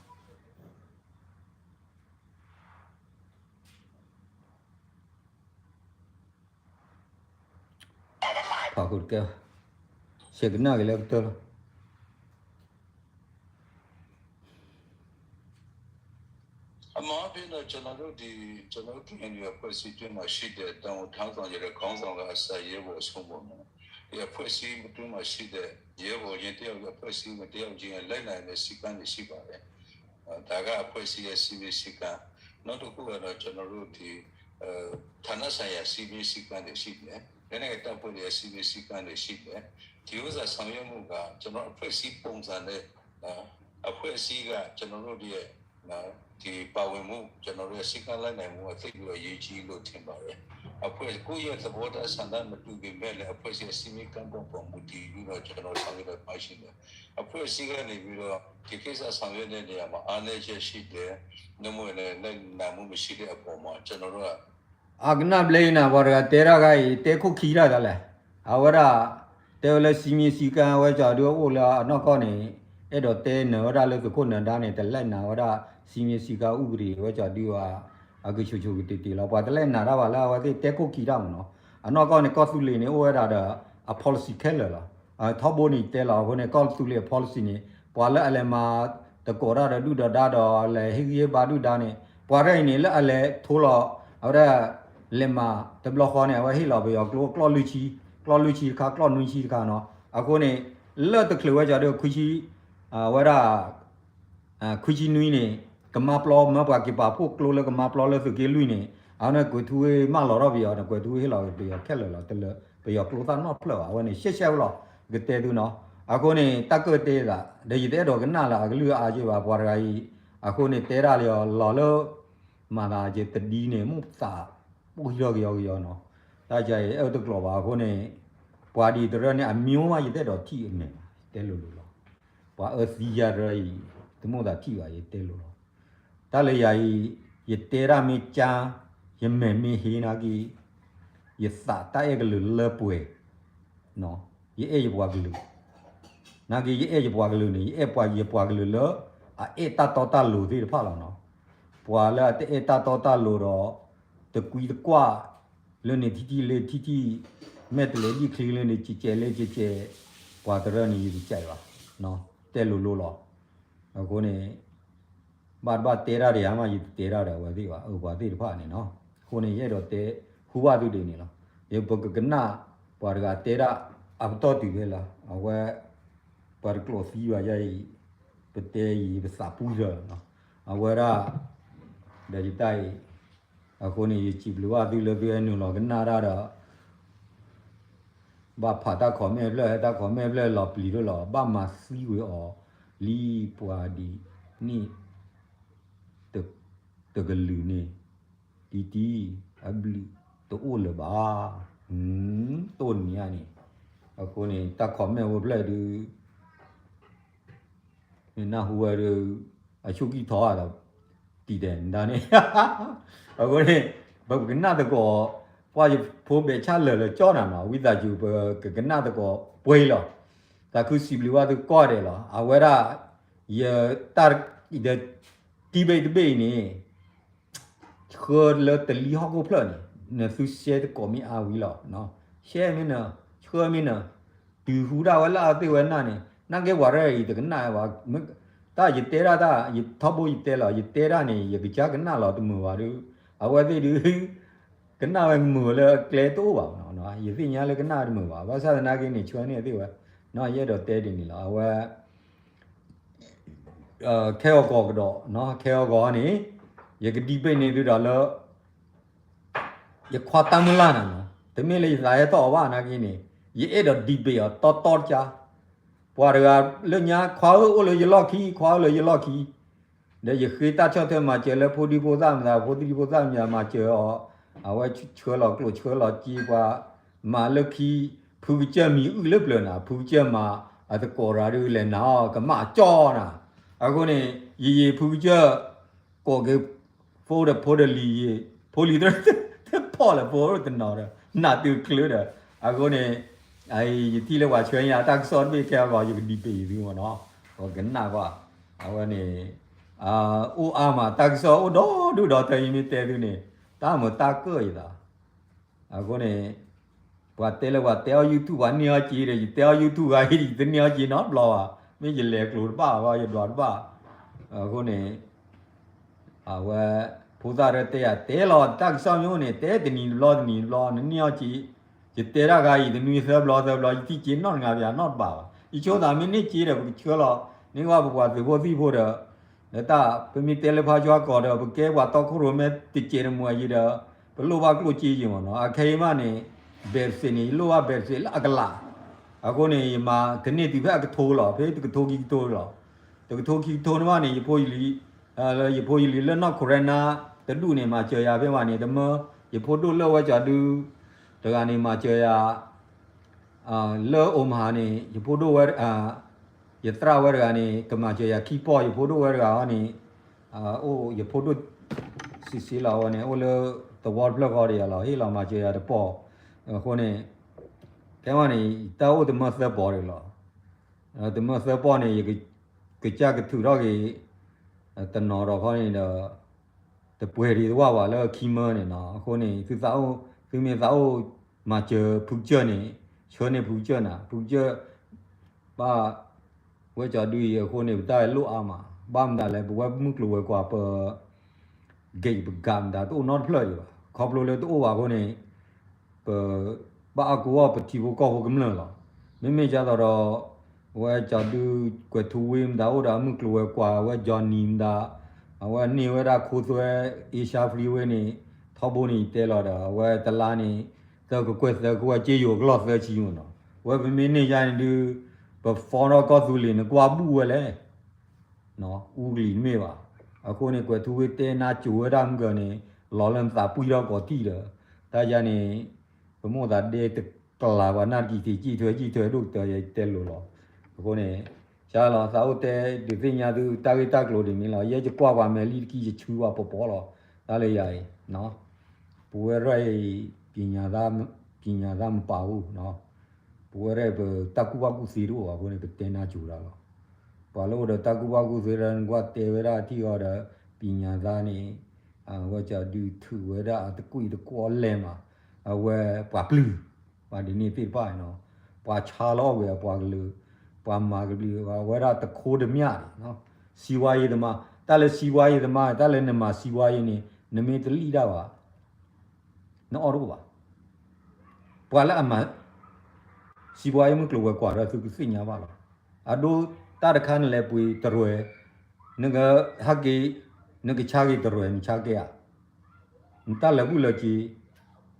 ผ่ากุดแก้วเช็คหน้ากันแล้วเต๋อအမှားဖြစ်တော့ကျွန်တော်တို့ခင်ဗျာဖွဲ့စည်းတွင်းမှာရှိတဲ့တောင်ထောင်းဆောင်ရတဲ့ခေါင်းဆောင်ကအစရဲဘော်ဆုံးပေါ်မှာဒီဖွဲ့စည်းတွင်းမှာရှိတဲ့ရဲဘော်ရင်တယောက်ကဖွဲ့စည်းမတယောက်ချင်းလိုက်နိုင်တဲ့စီကံတွေရှိပါတယ်ဒါကဖွဲ့စည်းရဲ့စီမီစီကံနောက်တစ်ခုကတော့ကျွန်တော်တို့ဒီဌာနဆိုင်ရာစီမီစီကံတွေရှိတယ်လည်းတပ်ဖွဲ့ရဲ့စီမီစီကံတွေရှိတယ်ဒီဥစ္စာဆောင်ရွက်မှုကကျွန်တော်အဖွဲ့အစည်းပုံစံနဲ့အဖွဲ့အစည်းကကျွန်တော်တို့ရဲ့ဒီပါဝင်မှုကျွန်တော်တို့စိတ်ကလိုက်နိုင်မှုအသိပြီးတော့ရေးကြီးလို့ထင်ပါတယ်အဖွဲ့ကိုရဲ့သဘောတရားဆန္ဒမတူပေမဲ့လည်းအဖွဲ့အစည်းစီမီကံပေါ်မူတည်ပြီးတော့ကျွန်တော်ဆောင်ရွက်ပါရှိတယ်အဖွဲ့အစည်းကနေပြီးတော့ဒီကိစ္စဆောင်ရွက်တဲ့နေရာမှာအားနည်းချက်ရှိတယ်နှုတ်မလည်းနိုင်မှုမရှိတဲ့အပေါ်မှာကျွန်တော်တို့ကအာဂနာဘလေနာဘောရကတေရာကတေခုခီရတာလေအဝရတေလစီမီစီကံဝဲကြတော့ဟိုလာအနောက်ကောနေအဲ့တော့တဲနော်ဒါလည်းကိုနန္ဒာနဲ့တလက်နာဝရစီမီစီကဥပဒေဝဲကြဒီဝါအကချိုချိုတီလောက်ပါတလက်နာတော့ပါလားဝဲတဲခုခီရမနော်အနောက်ကောနေကောစုလီနေဝဲတာအ policy ခဲလာထောက်ဖို့နေတဲလာဟိုနေကောစုလီ policy နေပွာလဲအလဲမှာတကောရဒုဒဒါတော့လဲဟိရေဘာဒုဒါနေပွာရိုင်းနေလဲအလဲထိုးတော့အဲ့ဒါလေမာတဘလခေါ်နေဝဲဟိလောက်ပဲရောကလောလူချီခါကလောနွန်ချီခါနော်အခုနေလက်တကလဝဲကြတော့ခွချီဝဲရာခွချီနွီနေကမပလောမဘကပါဖို့ကလောလကမပလောလဲဆိုကေလူနေအောင်နဲ့ကိုသူမလော်တော့ပြောတော့ကိုသူဟိလောက်ပြောခက်လောတလပြောကလောတာနော်ဖလောဝဲနေရှက်လောကတဲသူနော်အခုနေတက်ကတဲတာဒီတဲတော့ကနာလာကလူအားကြီးပါဘွားရာကြီးအခုနေတဲရလျောလော်လို့မာလာကြီးတဒီနေမှုစာပူရောနော်ဒါကြရဲ့အဲ့တကလောပါခုနေပွာဒီတရနဲ့အမျိုးမရတဲ့တော့ထိနေတဲလို့လောပွာစီရရည်တမို့တာထိပါရဲ့တဲလို့တလေယာယတဲရမီချာယမေမီဟီနာကီယစာတာရဲ့ကလူလပွေနော်ရဲ့ဘွားကလူနာကီရဲ့ဘွားကလူနေရဲ့ပွားကလူလောအဲ့တတော်တလူသေးဖာလောနော်ပွာလာတဲ့တတော်တလူတော့တကွီတကွာလနေတီမဲ့တလေဒီခလီလနေချီကျဲပွာတရနေဒီကြိုက်ပါနော်တဲလို့လောအခုနေဘာတေရာရမှာတေရာတယ်ဝဲသေးပါဥပါသေးတဖာနေနော်ခုနေရဲ့တော့တဲဟူဝတုတွေနေလားရေဘကကနာပွာကတေရာအဘတော်တီပဲလားအဝဲပါကလောစီဝါရဲ့ပတေးပစာပူရနော်အဝဲရာဒါကြတိုင်အခုနေချီဘလူဝတိလည်းပြဲနုလောကနာရတော့ ba pha ta kho me le ta kho me le lo pli lo ba ma si we o li pwa di ni te te ge lu ni ti abli to o le ba to ni ya ni a ko ni ta kho me wo ble du ni na hu wa du a chu ki tho da ti de da ni a ko ni ba ge na de koပွားဖိုးပဲချလဲလဲကြောနာမှာဝိသကျူကနတကောပွေးလောတခုစီဘလဝတ်ကောတယ်လောအဝရယတာဒီတီဘေတဘေနေခေါ်လဲတလီဟောကိုဖလနေနသူရှဲတကောမီအာဝီလောနော်ရှဲမင်းနော်ချောမင်းနော်ဒီဟူတာဝလာတေဝနာနေနကေဝရရီတကနာဝတာယတေရာတာယထဘိုယတေလောယတေရာနေယကကြကနာလောတမဝရအဝတိဒီကနာဝမူလေကလေတိုးပါနော်ယသိညာလေကနာမူပါဘာသာနာကိနေချွမ်းနေသေးဝနော်ရဲတော့တဲတင်နေလားဝခဲောကောကတော့နော်ခဲောကောနေယကတိပိနေလို့တော့လောယခွာတမလာနော်တမင်းလေးသာရတော့ဘာနာကိနေယအဲ့တော့ဒီပေတော့ချာပွာရကလညာခွာလို့လေယလော့ခီခွာလို့ယလော့ခီလေယခိတာချောတဲ့မှာကျလေဖိုဒီဖိုသားမှာဖိုဒီဖိုသားမှာကျအဝချွေလောက်လို့ချွေလောက်ကြီးกว่าမာလခီဖူကြမီဥလပလနာဖူကြမှာအတကောရာရလေနာကမကြောနာအခုနေရီဖူကြကောကေဖိုဒလီဖိုလီတဲ့ပေါ်လာပေါ်တဲ့နော်နာတူကလတဲ့အခုနေတီလဝချွေရတက်စောပေးကြပါယူဒီပေပြီးမနော်ဟောကနာကွာအခုနေအိုအာမတက်စောတော့ဒူတော့တိုင်မီတဲသူနေတာမတာကောရတာအခုနေဘာတဲလဝတဲ YouTube ဘာနေကြည့်တယ်တဲ YouTube ကဟိဒီနေကြည့်နော်ဘလောမင်းကြီးလေကလို့ပါဘာရတော့ပါအခုနေအဝဖူသားရတဲ့တဲလောတက်ဆောင်မျိုးနေတဲတနီလောတနီလောနေကြည့်ဒီတဲရကဟိဒီနွေဆဘလောဒီကြည့်နော်ငါဗျာနော်ပါဒီချိုးသားမင်းနေကြည့်တယ်ချောလောနေကဘကွာဒီဘောစီဖို့တော့တာပမီတဲလဖာကြွားကောတော့ဘကဲဘွာတော့ခုရမဲတိကျရမွာကြီးတော့ဘလို့ဘာကလို့ကြည့်ကြမနော်အခေမနေဘယ်စနေလို့ဘယ်စအကလာအခုနေမှာခဏဒီဘက်ကထိုးလောဖေးတကထိုးကြီးထိုးလောတကထိုးကြီးထိုးနမနေရဖိုးကြီးရဖိုးကြီးလက်နောက်ခရနာတလူနေမှာကြော်ရပဲမှာနေတမရဖိုးတို့လောက်ဝကြတူတကနေမှာကြော်ရလောအုံဟာနေရဖိုးတို့ဝယတရာဝရကနေကမချေယခီပေါ်ယဖိုဒိုဝရကနေအိုယဖိုဒိုစီလာဝနေအိုလတဝတ်ဘလော့ကောရလာဟီလာမချေယတပေါ်ခုနေတဲဝနေတောတမသပေါ်ရလာတမသပေါ်နေကကြကထူတော့ကေတနော်တော့ခေါနေတော့တပွဲရီတော့ပါလောခီမနေနော်ခုနေသူသာအိုသူမြေသာအိုမချေဖူချနေချောနေဖူချနာဖူချပါဝဲကြတူရခုနေတိုင်လို့အာမဘာမဒါလဲဘဝမှုကလောကွာပဂိတ်ဘဂမ်ဒါတော့ not play ပါခေါပလို့လေတော့ဘာခုနေဘာအကူဝပတိဘကောဟကမလလာမိမိကြတော့ဝဲကြတူကွထူဝင်းဒါတော့မှုကလောကွာဝဲဂျွန်နီမ်ဒါဝဲနေဝဲတာခိုးသွဲအေရှာဖလီဝဲနေထောက်ဖို့နေတဲလာတာဝဲတလားနေတော့ကွက်တော့ကွာကြေယောကလော့ဖဲချီမနော်ဝဲမိမိနေကြနေဘဖော်တော့ကောသူလင်းကွာပူဝဲလဲနော်ဦးလီမေပါအခုနေကွသူဝဲတဲနာကျိုးရမ်းကနေလော်လန်သာပူတော့ကောတီတယ်ဒါကြနေဘမို့ဒါဒေတကလာဝနာကြီးကြည့်ထွဲလို့တော်ရဲတဲလို့လောအခုနေရှားလောသာဦးတဲဒီပညာသူတာဂိတကလို့ဒီမင်းလောရဲကြကွာပါမယ်လီကြီးချူပါပေါ်လောဒါလေရည်နော်ပူရဲပညာသားမပါဘူးနော်ပူရဲတကူပါကူစီလို့အခုနေတဲနာကျူတာလောဘာလို့တော့တကူပါကူစီရန်ကွာတဲဝရအတိဟောတာပညာသားနေဝကြဒူထူဝရတကွီတကောလဲမှာဝဲပွားပလူပါဒီနေပြပါနော်ပွားချာလောဝဲပွားကလူပွားမာကလူဝရတခိုးတမြနော်စီဝါရေးသမားတလည်းစီဝါရေးသမားတလည်းနမစီဝါရေးနေနမေတလီတာပါနော်အော်တော့ပါပွာလာအမစီဝါရေးမကလောကွာရသူစိညာပါလားအဒိုတာတခါနဲ့လဲပွေတရွယ်နကဟကေနကချာကေတရွယ်ချာကေရတလည်းဘူးလကြီး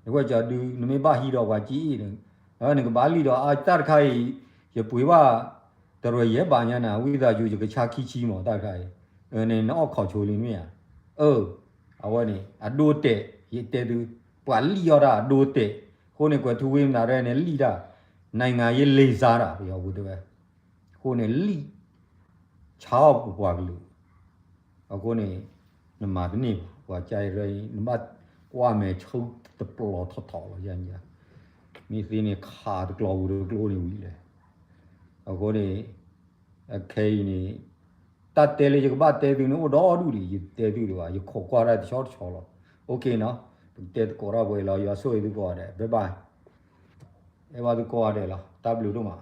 ဒီကွာကြဒူနမေပါဟီတော့ကွာကြီး那个巴黎的啊，大概也不会吧，但是也半年呢，为啥就这个车起起嘛，大概，那考球里面，我呢，多得也得都，巴黎要的多得，后呢，过土为那人呢离的，那个也累啥了，要不对吧？后呢离，差不多个路，后呢，那么的呢，我家人那么外面抽的不老套了，人家。มีสิ่งนี้ขาดกลัวดูกลัวนี่วิเลยเอาคนนี้แค่นี้ตัดเตะเลยจะก็บ้าเตะดูนี่โอ้ดอดูดิเตะดูดีว่าอยู่ขอกว่าได้ชอตชอลโอเคเนาะเตะก็ราบวยเราอย่าสู้ดูก่อนได้บ๊ายบายเอว่าดูก่อนได้ละตับลูดูมา